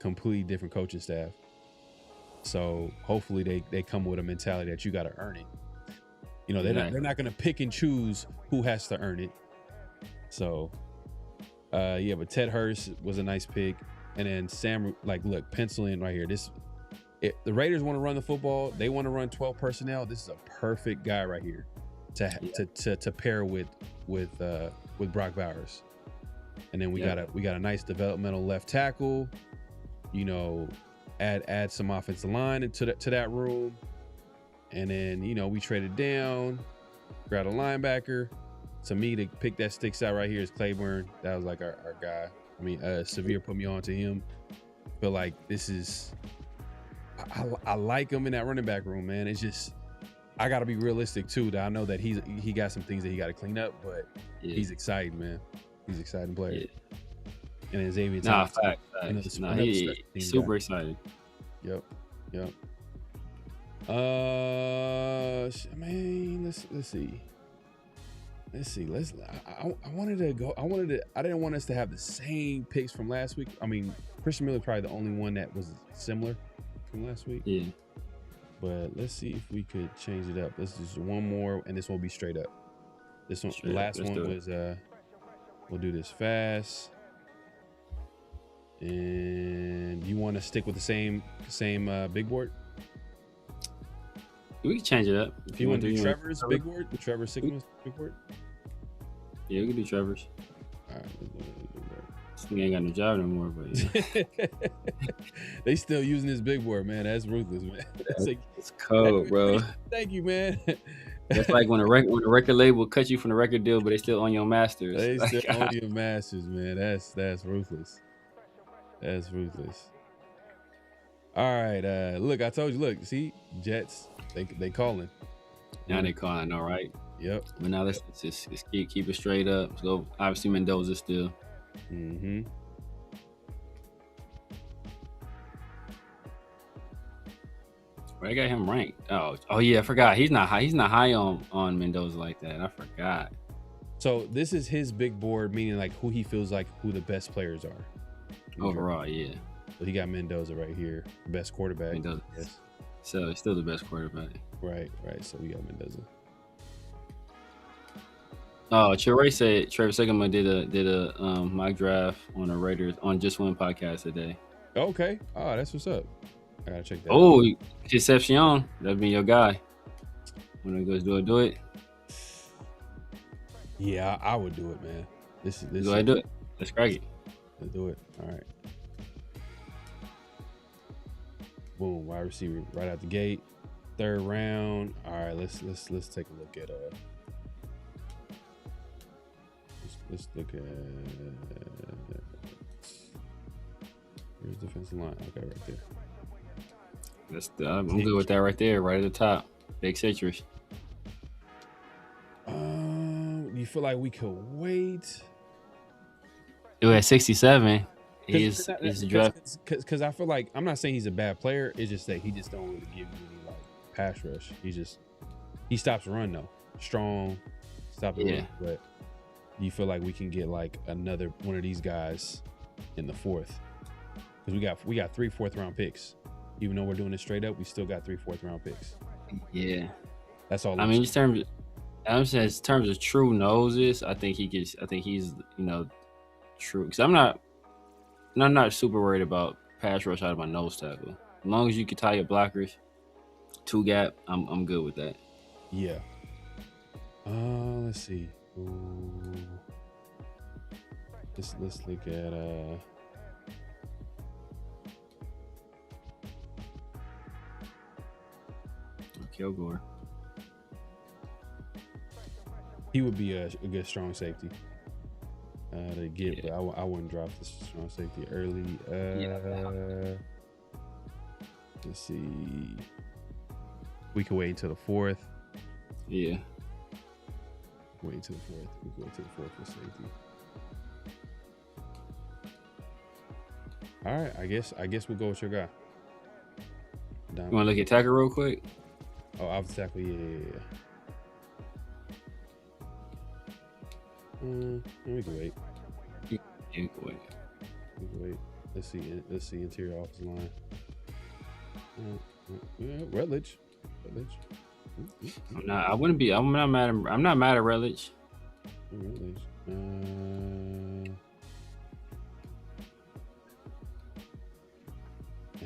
completely different coaching staff. So hopefully they come with a mentality that you got to earn it. You know, they're not going to pick and choose who has to earn it. So, but Ted Hurst was a nice pick. And then Sam, like, look, pencil in right here. If the Raiders want to run the football, they want to run 12 personnel. This is a perfect guy right here to pair with Brock Bowers. And then we got a nice developmental left tackle. You know, add some offensive line into that room. And then, you know, we traded down, grabbed a linebacker. To me, the pick that sticks out right here is Claiborne. That was like our guy. I mean, Severe put me on to him. But like, this is, I like him in that running back room, man. It's just, I got to be realistic too. That I know that he got some things that he got to clean up, but he's exciting, man. He's an exciting player. Yeah. And then Xavier Thomas. He's super excited. Yep. Man, let's see. I didn't want us to have the same picks from last week. I mean, Christian Miller probably the only one that was similar from last week. Yeah. But let's see if we could change it up. Let's just one more, and this will be straight up. This one, the last one was we'll do this fast. And you want to stick with the same big board? We can change it up. If you want to do Trevor's big board, Trevor Sigma's big board? Yeah, we can do Trevor's. All right, let's do that. This thing ain't got no job no more, but they still using this big board, man. That's ruthless, man. It's cold, bro. Thank you, man. That's like when a record label cut you from the record deal, but they still own your masters. They still own your masters, man. That's ruthless. That's ruthless. All right, look, I told you. Look, see, Jets. They calling. Now they calling, all right. Yep. But now let's just keep it straight up. Let's go. Obviously, Mendoza still. Mm-hmm. Where I got him ranked? Oh yeah, I forgot. He's not high on Mendoza like that. I forgot. So this is his big board, meaning like who he feels like who the best players are. Overall, yeah. So he got Mendoza right here, best quarterback. Mendoza. Yes. So he's still the best quarterback. Right. So we got Mendoza. Oh, Trey said Trevor Sigma did a mock draft on the Raiders on Just Win podcast today. Okay. Oh, that's what's up. I gotta check that. Oh, Concepcion, that'd be your guy. Wanna go do it? Yeah, I would do it, man. This go ahead, do it. Let's crack it. Let's do it. All right. Boom, wide receiver right out the gate. Third round. All right, let's take a look at let's look at where's defensive line? Okay, right there. I'm good with that right there, right at the top. Big citrus. You feel like we could wait? It was at 67. He's draft because I feel like I'm not saying he's a bad player. It's just that he just don't really give you any like pass rush. He stops the run though. Strong, stop the run. But do you feel like we can get like another one of these guys in the fourth? Because we got 3 4th-round picks. Even though we're doing it straight up, we still got 3 4th-round picks. Yeah, that's all. I mean, in terms of true noses, I think he's true. Because I'm not super worried about pass rush out of my nose tackle. As long as you can tie your blockers, 2 gap, I'm good with that. Yeah. Let's see. Let's look at Kilgore. He would be a good strong safety to get, but I wouldn't drop this strong safety early. Let's see. We can wait until the 4th. Yeah. Wait until the 4th. We can wait until the 4th for safety. All right. I guess we'll go with your guy. You want to look at tackle real quick? Oh, off the tackle, yeah. We can wait. You can wait. We can wait. Let's see interior offensive line. Rutledge. I'm not mad at Rutledge. And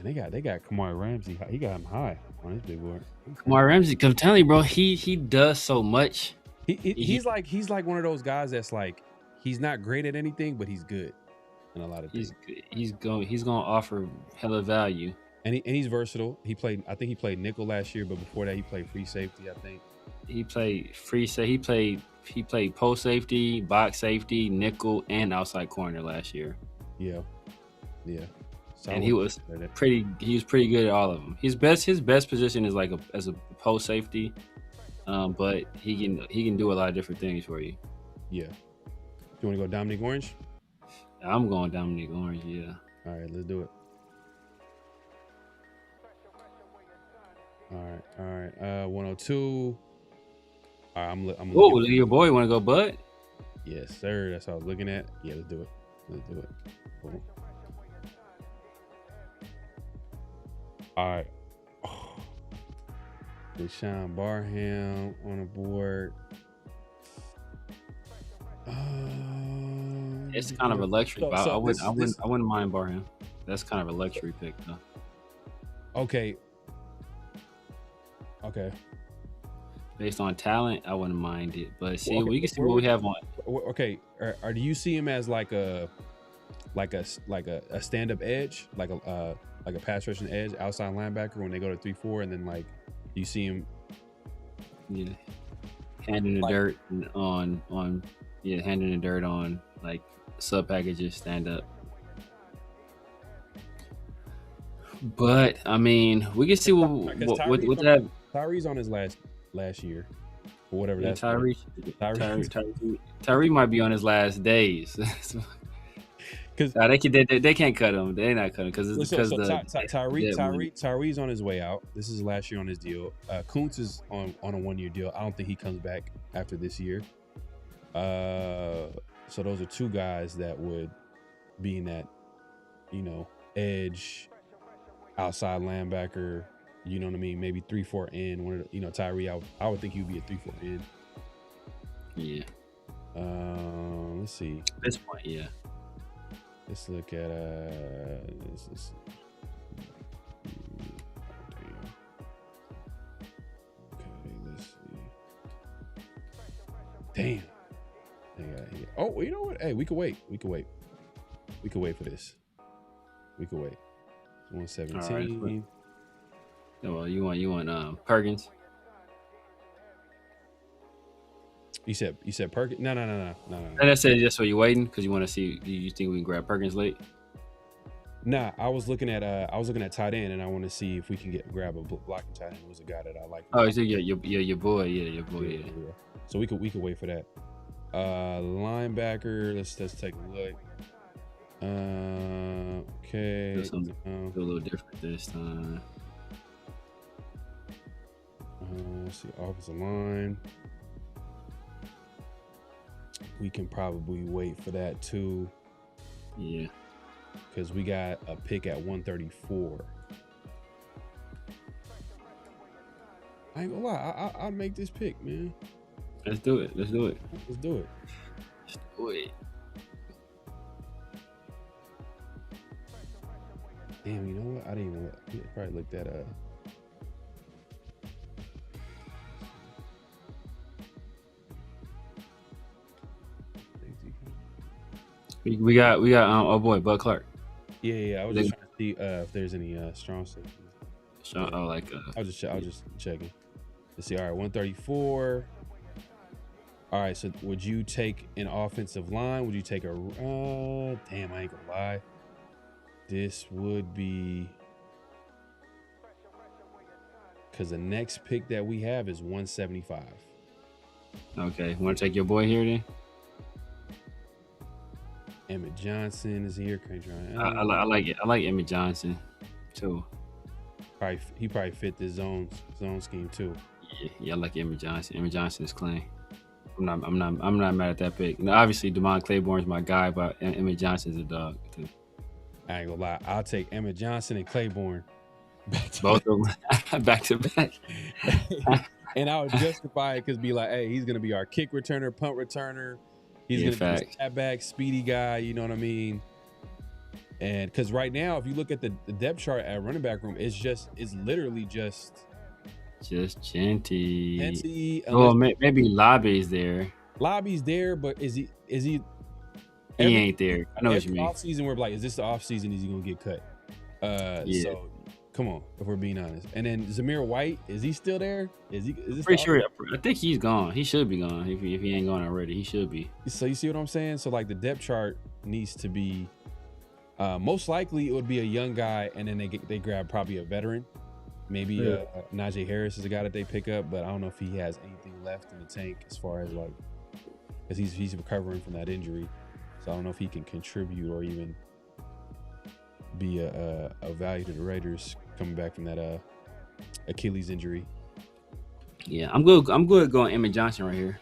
they got Kamari Ramsey. He got him high on his big board. Kamari Ramsey, cause I'm telling you, bro, he does so much. He's like one of those guys that's like, he's not great at anything, but he's good in a lot of things. He's gonna offer hella value. And he's versatile. I think he played nickel last year, but before that he played free safety, I think. He played free safety. He played post safety, box safety, nickel, and outside corner last year. Yeah. And he was pretty good at all of them. His best position is like as a post safety, but he can do a lot of different things for you. Yeah. You want to go Dominic Orange? I'm going Dominic Orange. Yeah. All right, let's do it. All right. 102. All right, I'm your boy want to go Bud? Yes, sir. That's what I was looking at. Yeah, let's do it. Boom. All right. Deshaun Barham on the board. It's kind of a luxury. I wouldn't mind Barham. That's kind of a luxury pick, though. Okay. Based on talent, I wouldn't mind it. But see, we can see what we have on. Okay. Or do you see him as like a stand-up edge, like a pass rushing edge, outside linebacker when they go to 3-4, and then like you see him, handing the dirt on like sub packages, stand up. But I mean, we can see what that. Tyree's on his last year, or whatever. Yeah, Tyree might be on his last days. Because they can't cut him. They're not cutting because Tyree's on his way out. This is last year on his deal. Kuntz is on a 1-year deal. I don't think he comes back after this year. So those are 2 guys that would be in that, edge, outside linebacker. You know what I mean? Maybe 3-4 end. One of the, Tyree. I would think he would be a 3-4 end. Yeah. Let's see. At this point, yeah. Let's look at this. Okay, let's see. Damn. Oh, you know what? Hey, we could wait. We could wait for this. We could wait. 117. Right. Well, you want Perkins? You said Perkins? No. And I said just so you waiting because you want to see. Do you think we can grab Perkins late? Nah, I was looking at tight end, and I want to see if we can grab a blocking tight end. Who's a guy that I like. Oh, so your boy, your boy. Yeah. So we could wait for that. Linebacker. Let's take a look. Okay. Do a little different this time. Let's see, offensive line. We can probably wait for that too. Yeah. Because we got a pick at 134. I ain't gonna lie, I'll make this pick, man. Let's do it. Let's do it. Let's do it. Let's do it. Damn, you know what? I didn't even probably look that up. We got oh boy, Bud Clark. Yeah. I was just trying to see if there's any strong safeties. Oh, like I was just checking. Let's see. All right, 134. All right, so would you take an offensive line? Would you take a damn, I ain't gonna lie. This would be because the next pick that we have is 175. Okay, want to take your boy here then? Emmett Johnson is here. I like it. I like Emmett Johnson too. He probably fit this zone scheme too. Yeah, I like Emmett Johnson. Emmett Johnson is clean. I'm not mad at that pick. Now, obviously, Demond Claiborne's my guy, but Emmett Johnson's a dog too. I ain't gonna lie. I'll take Emmett Johnson and Claiborne both of them back to back. And I would justify it because be like, hey, he's gonna be our kick returner, punt returner. He's gonna be a stat back, speedy guy. You know what I mean? And because right now, if you look at the depth chart at running back room, it's literally just Genty. Oh, maybe Lobby's there. Lobby's there, but is he? He ain't there. I know what you mean. Off season, we're like, is this the off season? Is he gonna get cut? Yeah. So come on, if we're being honest. And then Zamir White, is he still there? Is this pretty sure? I think he's gone. He should be gone. If he ain't gone already, he should be. So you see what I'm saying? So like the depth chart needs to be. Most likely it would be a young guy, and then they grab probably a veteran. Maybe Najee Harris is a guy that they pick up, but I don't know if he has anything left in the tank as far as like, because he's recovering from that injury. So I don't know if he can contribute or even be a value to the Raiders coming back from that Achilles injury. Yeah, I'm good. I'm good going Emmett Johnson right here.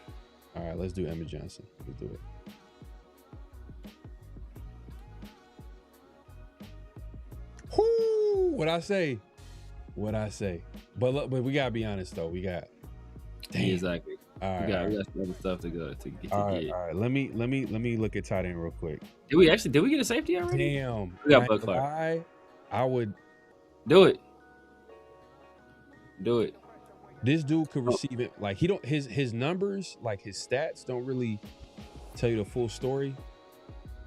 All right, let's do Emmett Johnson. Let's do it. Whoo! What I say? But we gotta be honest though. We got. Damn. Exactly. All right, we got other stuff to go to get. All right. Let me look at tight end real quick. Did we get a safety already? Damn. We got Bud Clark. I would do it. This dude could receive it. Like his numbers, like his stats don't really tell you the full story.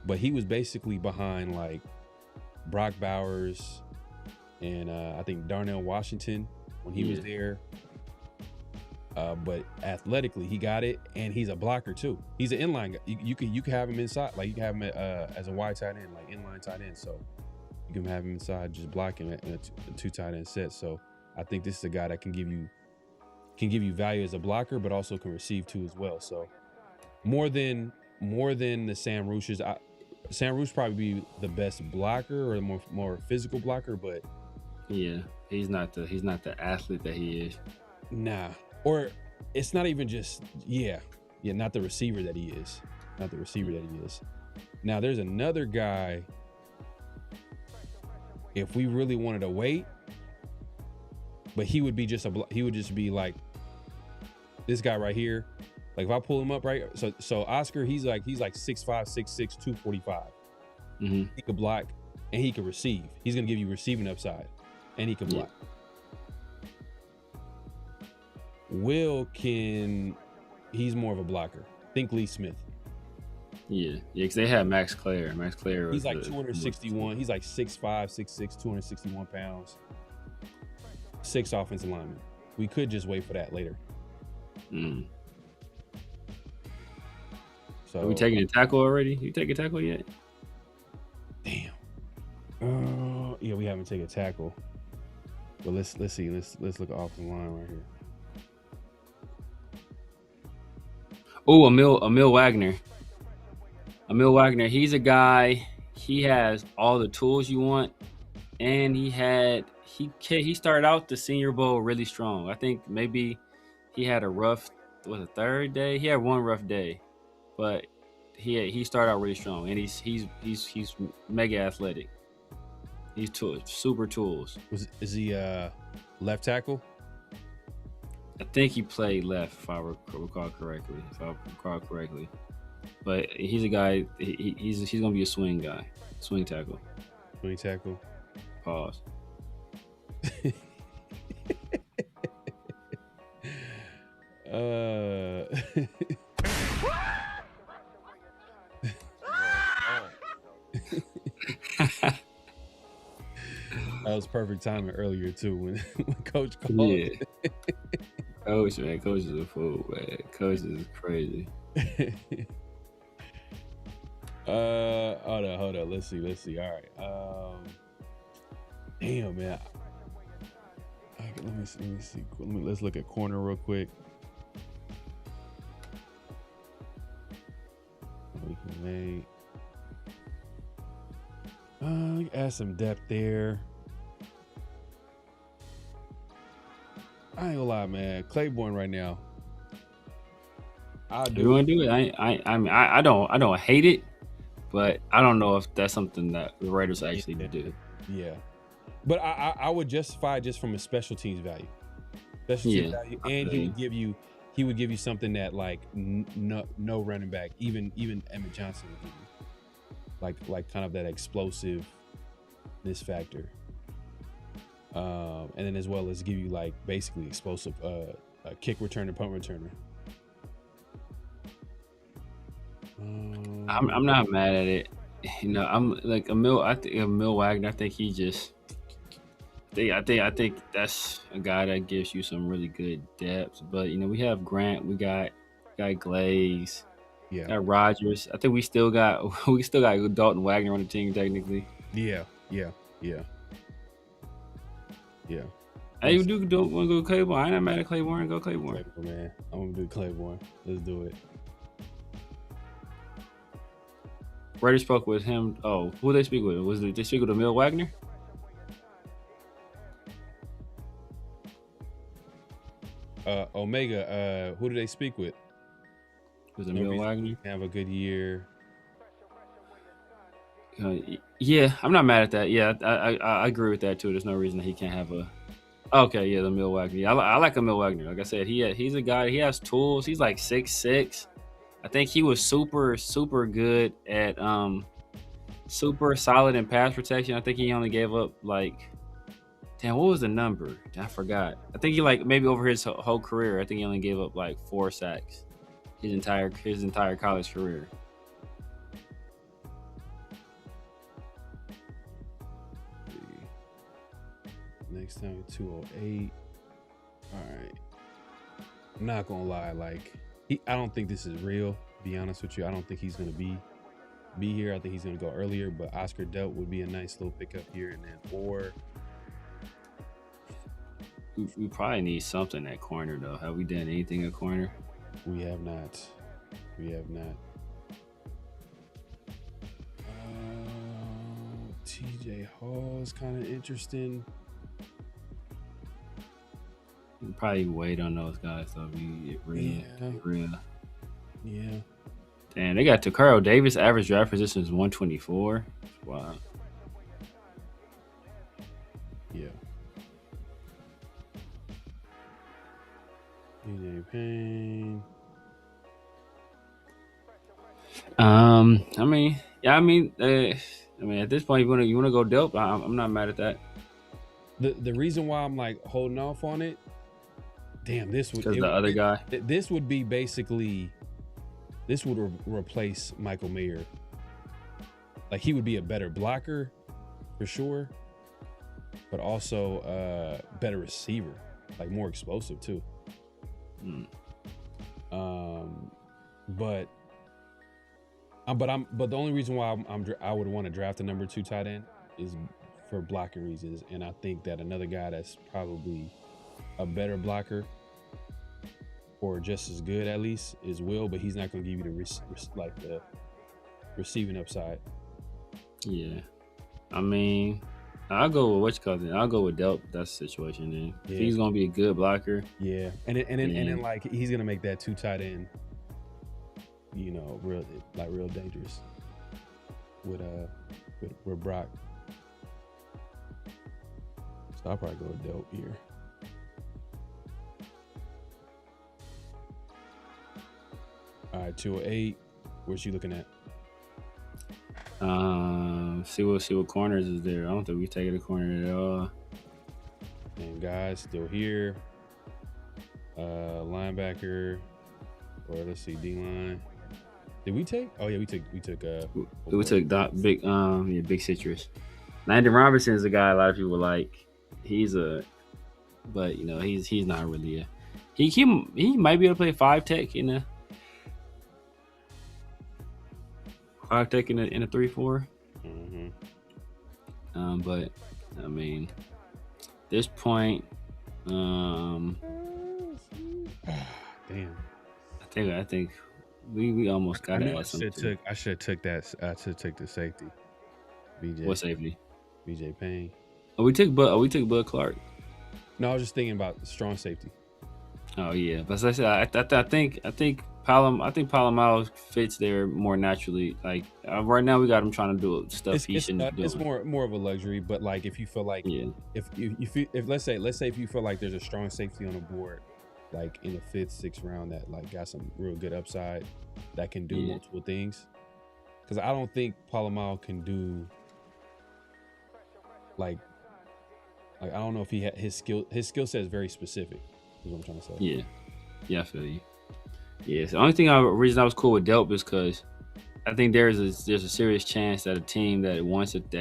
But he was basically behind like Brock Bowers and I think Darnell Washington when he was there. But athletically, he got it, and he's a blocker too. He's an inline guy. You can have him inside, like you can have him as a wide tight end, like inline tight end. So you can have him inside, just blocking in a two tight end set. So I think this is a guy that can give you value as a blocker, but also can receive too as well. So more than the Sam Rooshes. Sam Roosh probably be the best blocker or the more physical blocker, but yeah, he's not the athlete that he is. Nah. Or it's not even just, not the receiver that he is. Now, there's another guy, if we really wanted to wait, but he would just be like this guy right here. Like if I pull him up right, so Oscar, he's like 6'5", 6'6", 245. Mm-hmm. He could block and he could receive. He's gonna give you receiving upside, and he can block. Yeah. Will he's more of a blocker. Think Lee Smith. Yeah, because they had Max Clare. He's like 261. He's like 6'5", 6'6", 261 pounds. 6 offensive linemen. We could just wait for that later. Mm. So are we taking a tackle already? You take a tackle yet? Damn. Yeah, we haven't taken a tackle. But let's see. Let's look off the line right here. Oh, Emil Wagner. He's a guy. He has all the tools you want, and he started out the Senior Bowl really strong. I think maybe he had a third day. He had one rough day, but he started out really strong, and he's mega athletic. He's super tools. Is he left tackle? I think he played left, if I recall correctly. But he's a guy. He's gonna be a swing guy, swing tackle. Swing tackle. Pause. That was perfect timing earlier too when Coach called. Yeah. Coach is a fool, man. Coach is crazy. Hold on. Let's see. All right. Damn, man. Okay, let me see. Let's look at corner real quick. We can make. Add some depth there. I ain't gonna lie, man. Claiborne right now. I'll do. You want to do it? I don't hate it, but I don't know if that's something that the Raiders actually do. Yeah, but I would justify it just from a special teams value. Special teams value, and he would give you something that like no running back, even Emmett Johnson would give you, like kind of that explosiveness factor. And then as well as give you like basically explosive a kick returner, punt returner. I'm not mad at it. You know, I'm like Emil Wagner. I think he just. I think that's a guy that gives you some really good depth. But you know, we have Grant. We got Glaze. Yeah. Got Rogers. I think we still got Dalton Wagner on the team technically. Yeah. Hey, you don't want to go Claiborne? I ain't not mad at Claiborne. Go Claiborne. Man. I'm gonna do Claiborne. Let's do it. Raiders spoke with him. Oh, who did they speak with? Did they speak with Emil Wagner? Omega. Who did they speak with? Was it Emil Wagner? Have a good year. Yeah, I'm not mad at that. Yeah, I agree with that too. There's no reason that he can't have a. Okay, yeah, the Emil Wagner. Yeah, I like Emil Wagner. Like I said, he's a guy. He has tools. He's like 6'6". I think he was super good at super solid in pass protection. I think he only gave up like, damn, what was the number? I forgot. I think he like maybe over his whole career, I think he only gave up like 4 sacks his entire college career. Next time 208. All right. I'm not gonna lie, like I don't think this is real, to be honest with you. I don't think he's gonna be here. I think he's gonna go earlier, but Oscar Delp would be a nice little pickup here and then. Or we probably need something at corner though. Have we done anything at corner? We have not. TJ Hall is kind of interesting. We'll probably wait on those guys so we get real. Yeah. Damn, they got Takaro Davis. Average draft position is 124. Wow. Yeah. DJ Payne. I mean, at this point, you wanna go dope. I'm not mad at that. The reason why I'm like holding off on it. Damn, this would because the other guy. This would be basically. This would replace Michael Mayer. Like he would be a better blocker, for sure, but also better receiver, like more explosive too. But the only reason why I would want to draft a number 2 tight end is for blocking reasons, and I think that another guy that's probably a better blocker or just as good at least is Will, but he's not going to give you the receiving upside. Yeah, I mean, I'll go with I'll go with Delp. That's the situation. Then if he's gonna be a good blocker, and then like he's gonna make that 2 tight end, real dangerous with Brock. So I'll probably go with Delp here. All right, 208. Where's you looking at? See what corners is there. I don't think we taking a corner at all. And guys still here. Linebacker, or let's see, D line. Did we take? Oh yeah, we took. Big Citrus. Landon Robinson is a guy a lot of people like. He's not really a. He might be able to play 5 tech in a. 5 tech in a 3-4. Mm-hmm. But I mean, this point, damn. I think we almost got to add something. I should have took that. I should take the safety. BJ. What safety? BJ Payne. We took Bud Clark. No, I was just thinking about strong safety. Oh yeah, but as I said, I think Palomalo fits there more naturally. Like right now, we got him trying to do stuff he shouldn't do. It's more of a luxury, but like if you feel like if let's say if you feel like there's a strong safety on the board, like in the 5th, 6th round that like got some real good upside that can do multiple things, because I don't think Palomalo can do like I don't know if he had his skill set is very specific. Is what I'm trying to say. Yeah, I feel you. Yeah, so the only reason I was cool with Delp is because I think there's a serious chance that a team that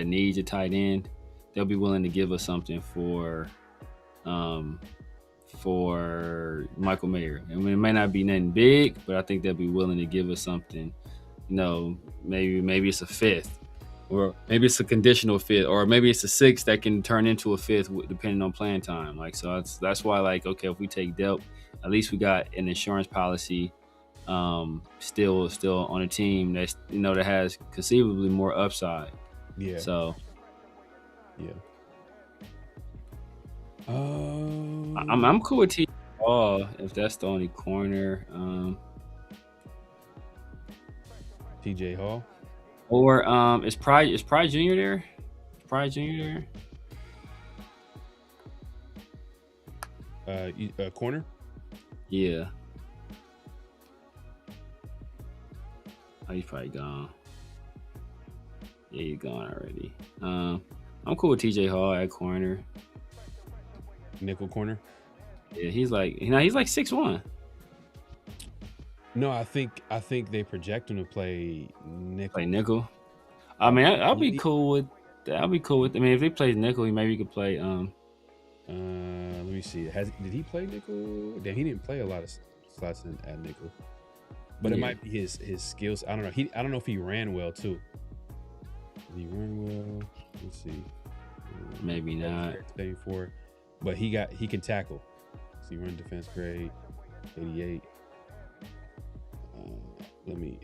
needs a tight end, they'll be willing to give us something for Michael Mayer. I mean, it may not be nothing big, but I think they'll be willing to give us something. Maybe it's a 5th, or maybe it's a conditional 5th, or maybe it's a 6th that can turn into a 5th depending on playing time. Like, so that's why, like, okay, if we take Delp, at least we got an insurance policy still on a team that's that has conceivably more upside. Yeah. So yeah. I'm cool with T. Hall if that's the only corner. TJ Hall. Or is Pride Jr. there? Is Pride Jr. there? Corner. Yeah. Oh, he's probably gone. Yeah, he's gone already. I'm cool with TJ Hall at corner. Nickel corner. Yeah, he's like 6'1". No, I think they project him to play nickel. Play nickel. I mean, I'll be cool with that. I mean, if they play nickel, he maybe could play. Let me see. Did he play nickel? He didn't play a lot of slots at nickel, but it might be his skills. I don't know. I don't know if he ran well too. Did he run well? Let's see. Maybe not. 84, but he can tackle. So he run defense grade 88. Let me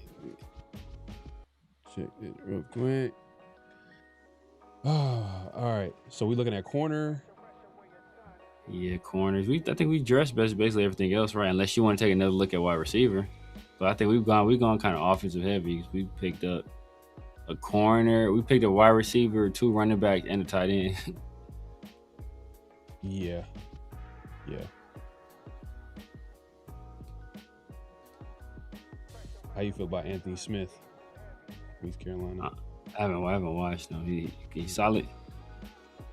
check it real quick. All right. So we're looking at corner. Yeah, corners. I think we dressed basically everything else right, unless you want to take another look at wide receiver. But I think we've gone kind of offensive heavy. We picked up a corner. We picked a wide receiver, 2 running backs, and a tight end. Yeah. How you feel about Anthony Smith, East Carolina? I haven't watched him. He's solid.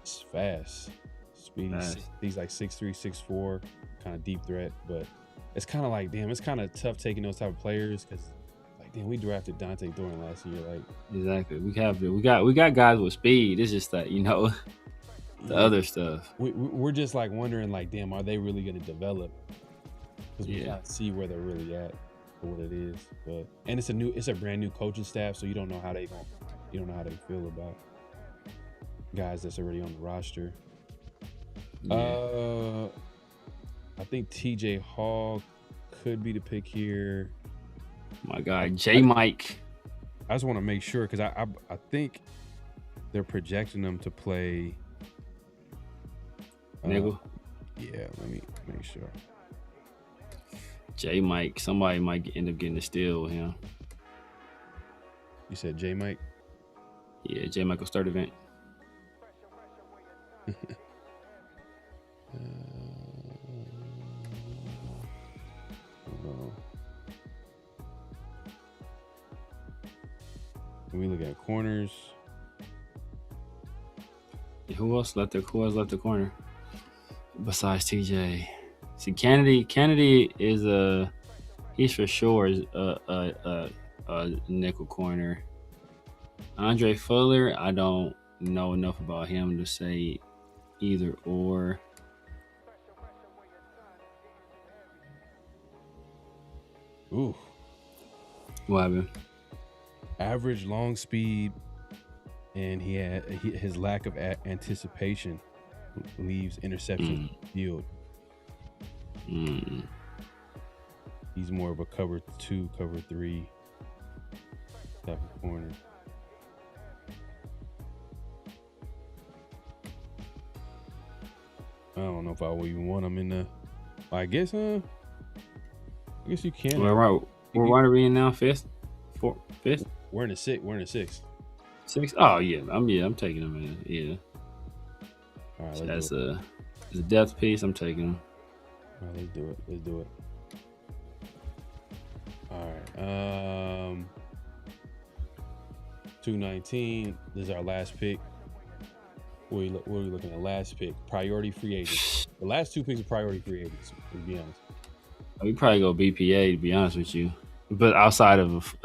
It's fast. Speedy. He's like 6'3", 6'4", kind of deep threat, but it's kind of like, damn, it's kind of tough taking those type of players because, like, damn, we drafted Dante Thorne last year. Like, exactly, we got guys with speed. It's just that the other stuff. We're just like wondering, like, damn, are they really going to develop? Because we can't see where they're really at for what it is. But it's a brand new coaching staff, so you don't know how they feel about guys that's already on the roster. I think TJ Hall could be the pick here. My guy, Mike. I just want to make sure because I think they're projecting them to play Nickel. Yeah, let me make sure. J Mike. Somebody might end up getting a steal with him. You said J Mike? Yeah, J Mike will start event. We look at corners. Who else left the corner besides TJ? See, Kennedy is he's for sure a nickel corner. Andre Fuller, I don't know enough about him to say either or. Ooh. What happened? Average long speed, and his lack of anticipation leaves interception field. He's more of a cover 2, cover 3 type of corner. I don't know if I would even want him in the. I guess you can. We're we in now? Fifth? We're in the sixth. Six? Oh yeah, I'm taking him in. Yeah. All right, as a depth piece, I'm taking him. All right, let's do it. All right. 219. This is our last pick. What are we looking at? Last pick, priority free agents. The last 2 picks are priority free agents. To be honest, We probably go BPA to be honest with you, but outside of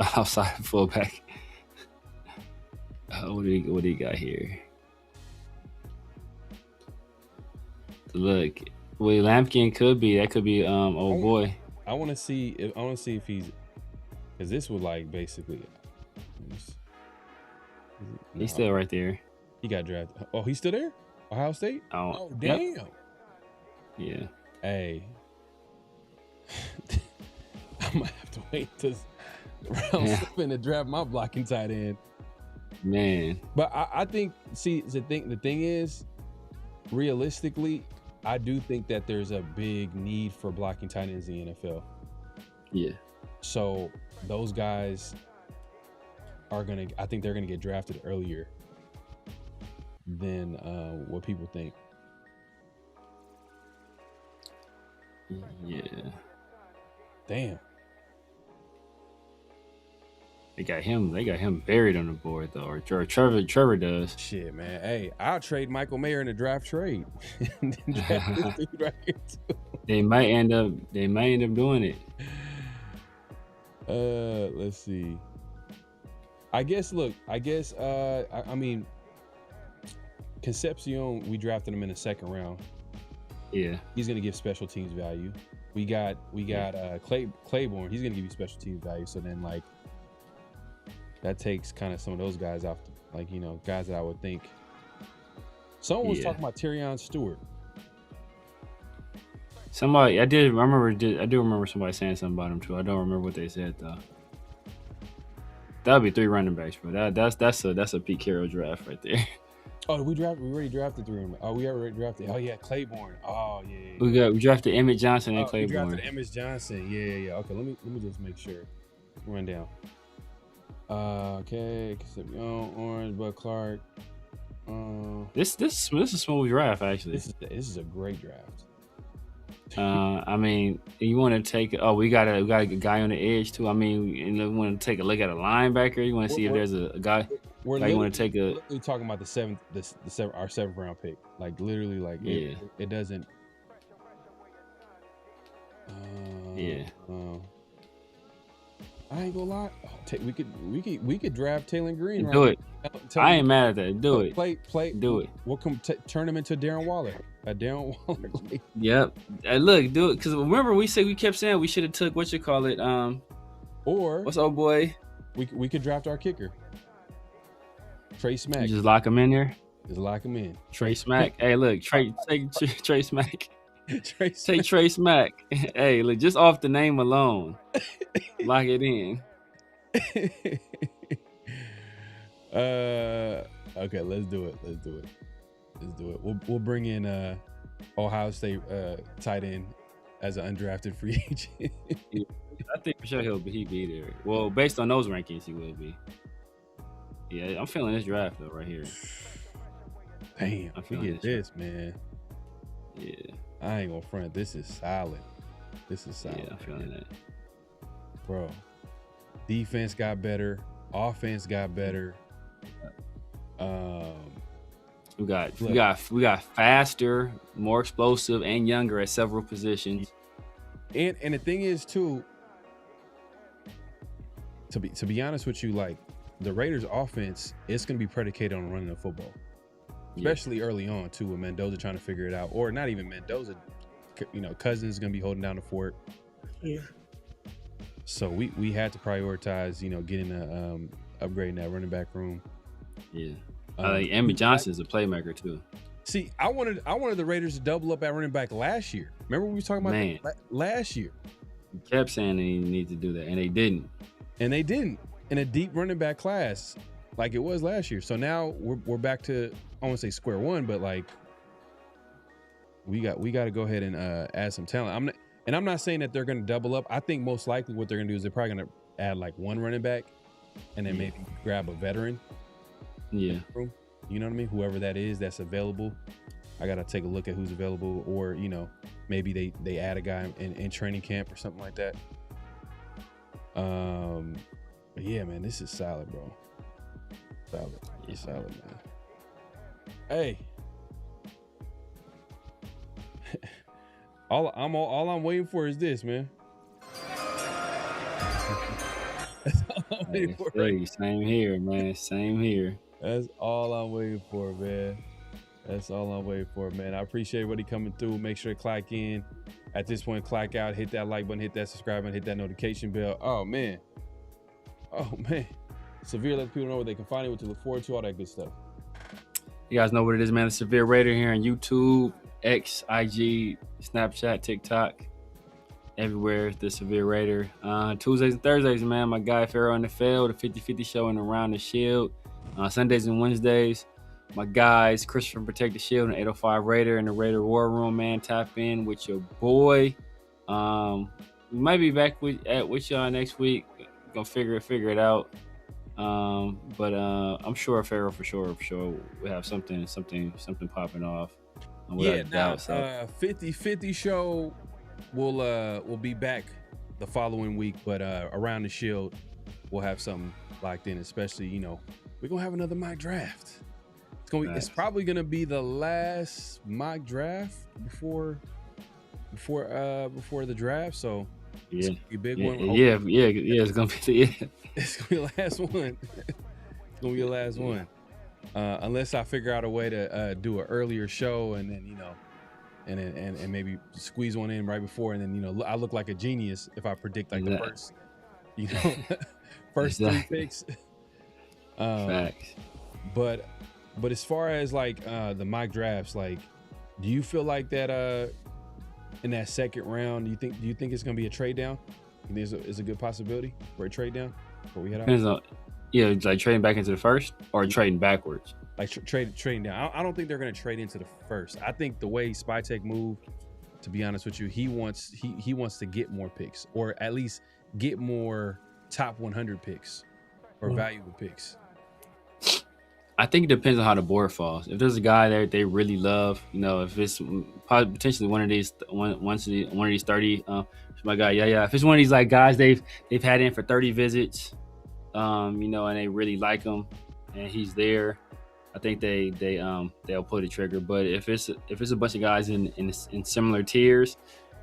fullback. What do you got here? Look, Lampkin could be old boy. I want to see if he's, because this would like basically. He's still right there. He got drafted. Oh, he's still there? Ohio State? Oh, damn. Yep. Yeah. Hey. I might have to wait to round 7 to draft my blocking tight end. Man. But I think, see, the thing is, realistically, I do think that there's a big need for blocking tight ends in the NFL. Yeah. So those guys I think they're gonna get drafted earlier than what people think. Yeah. Damn. They got him buried on the board though, or Trevor does. Shit, man. Hey, I'll trade Michael Mayer in a draft trade. And then draft this dude right here too. They might end up doing it. Let's see. I mean, Concepcion, we drafted him in the 2nd round. Yeah. He's gonna give special teams value. We got Claiborne, he's gonna give you special teams value. So then like that takes kind of some of those guys off, like, you know, guys that I would think. Someone was talking about Terrion Stewart. Somebody, I do remember somebody saying something about him too. I don't remember what they said though. That would be 3 running backs, bro. That's a Pete Carroll draft right there. Oh, we already drafted 3. Oh, we already drafted. Oh yeah, Claiborne. Oh yeah. We drafted Emmett Johnson and Claiborne. We drafted Emmett Johnson. Yeah. Okay, let me just make sure. Run down. Okay, Orange, Bud Clark. This is a smooth draft actually. This is a great draft. I mean, you want to take? Oh, we got a guy on the edge too. I mean, you want to take a look at a linebacker. You want to see if there's a guy. We're you want to take a. Literally talking about our 7th round pick. Like literally, like it doesn't. I ain't gonna lie. We could draft Taylor Green. Do it. I ain't mad at that. Do it. Play. Do it. We'll turn him into Darren Waller. Darren Waller. Yep. Look, do it. Because remember, we kept saying we should have took or what's old boy? We could draft our kicker, Trey Smack. You just lock him in there. Just lock him in. Trey Smack. Hey, look, take Trey Smack. Take Trey Smack. Hey, look, just off the name alone, lock it in. Okay, let's do it. We'll bring in Ohio State tight end as an undrafted free agent. Yeah, I think for sure he'll be there. Well, based on those rankings, he will be. Yeah, I'm feeling this draft though right here. Damn, we get this, man. Yeah, I ain't gonna front. This is solid. This is solid. Yeah, I'm feeling that, bro. Defense got better. Offense got better. We got faster, more explosive, and younger at several positions. And the thing is too, to be honest with you, like the Raiders offense, it's gonna be predicated on running the football. Especially early on too, with Mendoza trying to figure it out. Or not even Mendoza, Cousins is gonna be holding down the fort. Yeah. So we had to prioritize, getting upgrading that running back room. Yeah. Emmett Johnson's a playmaker too. See, I wanted the Raiders to double up at running back last year. Remember we were talking about that last year? You kept saying they need to do that, and they didn't. And they didn't in a deep running back class like it was last year. So now we're back to, I won't say square one, but like we got to go ahead and add some talent. I'm not saying that they're going to double up. I think most likely what they're going to do is they're probably going to add like one running back and then maybe grab a veteran. Yeah. You know what I mean? Whoever that is that's available. I got to take a look at who's available, or, maybe they add a guy in training camp or something like that. But yeah, man, this is solid, bro. Solid. It's solid, man. Hey. All I'm waiting for is this, man. That's all I'm waiting for. Right? Same here, man. Same here. That's all I'm waiting for, man. That's all I'm waiting for, man. I appreciate everybody coming through. Make sure to clock in. At this point, clock out. Hit that like button. Hit that subscribe button. Hit that notification bell. Oh, man. Severe lets people know where they can find it, what to look forward to, all that good stuff. You guys know what it is, man. The Severe Raider here on YouTube, X, IG, Snapchat, TikTok, everywhere. The Severe Raider. Tuesdays and Thursdays, man. My guy PharoahNFL, the 50-50 show and Around the Shield. Sundays and Wednesdays, my guys Christopher Protect the Shield and 805 Raider in the Raider War Room, man. Tap in with your boy. We might be back with y'all next week. Gonna figure it out. But I'm sure Pharaoh for sure we have something popping off. Yeah, now 50-50 show will be back the following week, but Around the Shield we'll have something locked in, especially, we're gonna have another mock draft. It's probably gonna be the last mock draft before the draft. So it's gonna be a big one. Yeah. It's gonna be It's gonna be the last one. It's gonna be the last one. Unless I figure out a way to do an earlier show and then and maybe squeeze one in right before, and then I look like a genius if I predict like the first three picks. Facts. But as far as like the mock drafts, like, do you feel like that in that second round, do you think it's gonna be a trade down? Is a good possibility for a trade down before we head out? Like trading back into the first or trading backwards. Like trading down. I don't think they're gonna trade into the first. I think the way SpyTech moved, to be honest with you, he wants to get more picks, or at least get more top 100 picks or valuable picks. I think it depends on how the board falls. If there's a guy there they really love, if it's potentially one of these 30, my guy, if it's one of these like guys they've had in for 30 visits, and they really like him, and he's there, I think they'll pull the trigger. But if it's a bunch of guys in similar tiers,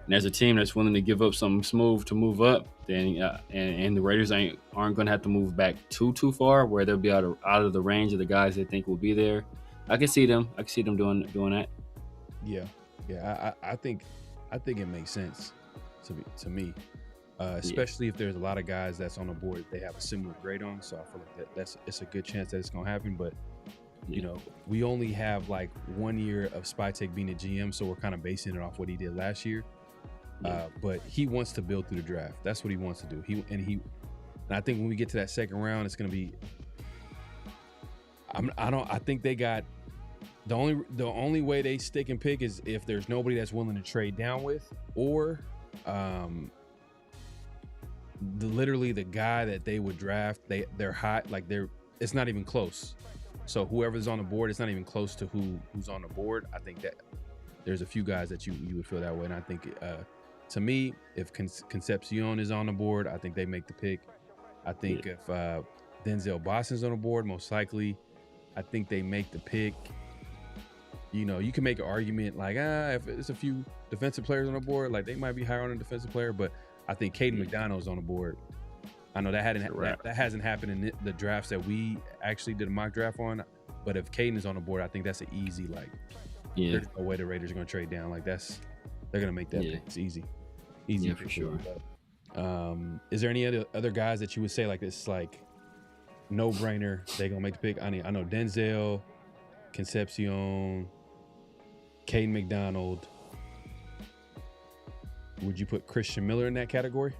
and there's a team that's willing to give up something smooth to move up, then and the Raiders aren't going to have to move back too far, where they'll be out of the range of the guys they think will be there. I can see them doing that. Yeah. I think it makes sense to me, especially if there's a lot of guys that's on the board they have a similar grade on. So I feel like it's a good chance that it's going to happen. But we only have like 1 year of SpyTech being a GM, so we're kind of basing it off what he did last year. But he wants to build through the draft. That's what he wants to do. And I think when we get to that second round, it's going to be. I think they got The only way they stick and pick is if there's nobody that's willing to trade down with, or literally the guy that they would draft, they're hot, like it's not even close. So whoever's on the board, it's not even close to who's on the board. I think that there's a few guys that you would feel that way, and I think to me, if Concepcion is on the board, I think they make the pick. I think if Denzel Boston's on the board, most likely, I think they make the pick. You know, you can make an argument like, if it's a few defensive players on the board, like they might be higher on a defensive player, but I think Caden McDonald's on the board. I know that hasn't happened in the drafts that we actually did a mock draft on, but if Caden is on the board, I think that's an easy, like, there's no way the Raiders are going to trade down. Like they're going to make that pick. It's easy for sure. Is there any other guys that you would say like this, like no brainer, they're going to make the pick? I know Denzel, Concepcion, Caden McDonald. Would you put Christian Miller in that category?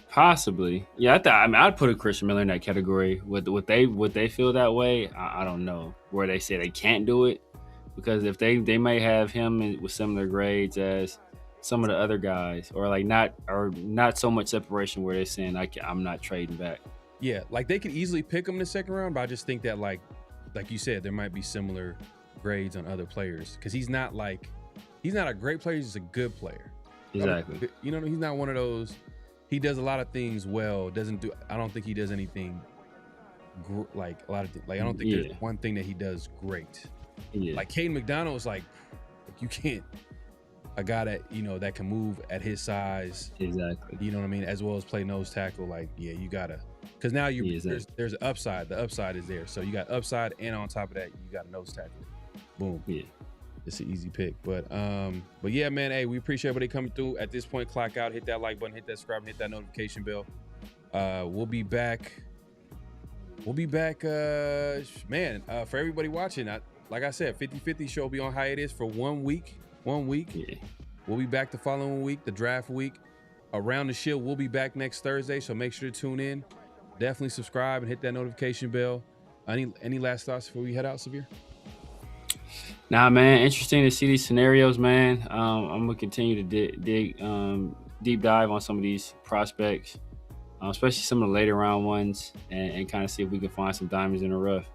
Possibly. Yeah, I'd put a Christian Miller in that category. Would they feel that way? I don't know. Where they say they can't do it, because if they may have him with similar grades as some of the other guys, or not so much separation where they're saying I'm not trading back. Yeah, like they could easily pick him in the second round, but I just think that like you said, there might be similar grades on other players, because he's not a great player, he's just a good player. Exactly. You know, he's not one of those. He does a lot of things well. I don't think he does anything like a lot of like. I don't think there's one thing that he does great. Yeah. Like Caden McDonald is like you can't, a guy that that can move at his size. Exactly. You know what I mean? As well as play nose tackle. Like you gotta, because now there's an upside. The upside is there. So you got upside, and on top of that, you got a nose tackle. Boom. Yeah. It's an easy pick, but yeah, man. Hey, we appreciate everybody coming through. At this point, clock out, hit that like button, hit that subscribe, hit that notification bell. We'll be back. Man. For everybody watching, like I said, 50-50 show will be on hiatus for 1 week. 1 week. Yeah. We'll be back the following week, the draft week. Around the Shield, we'll be back next Thursday, so make sure to tune in. Definitely subscribe and hit that notification bell. Any last thoughts before we head out, Severe? Nah, man, interesting to see these scenarios, man. I'm gonna continue to dig deep dive on some of these prospects, especially some of the later round ones, and kind of see if we can find some diamonds in the rough.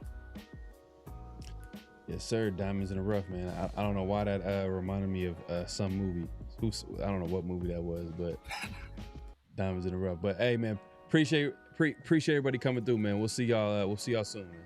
Yes, sir. Diamonds in the rough, man. I don't know why that reminded me of some movie. I don't know what movie that was, but Diamonds in the rough. But hey, man, appreciate everybody coming through, man. We'll see y'all soon, man.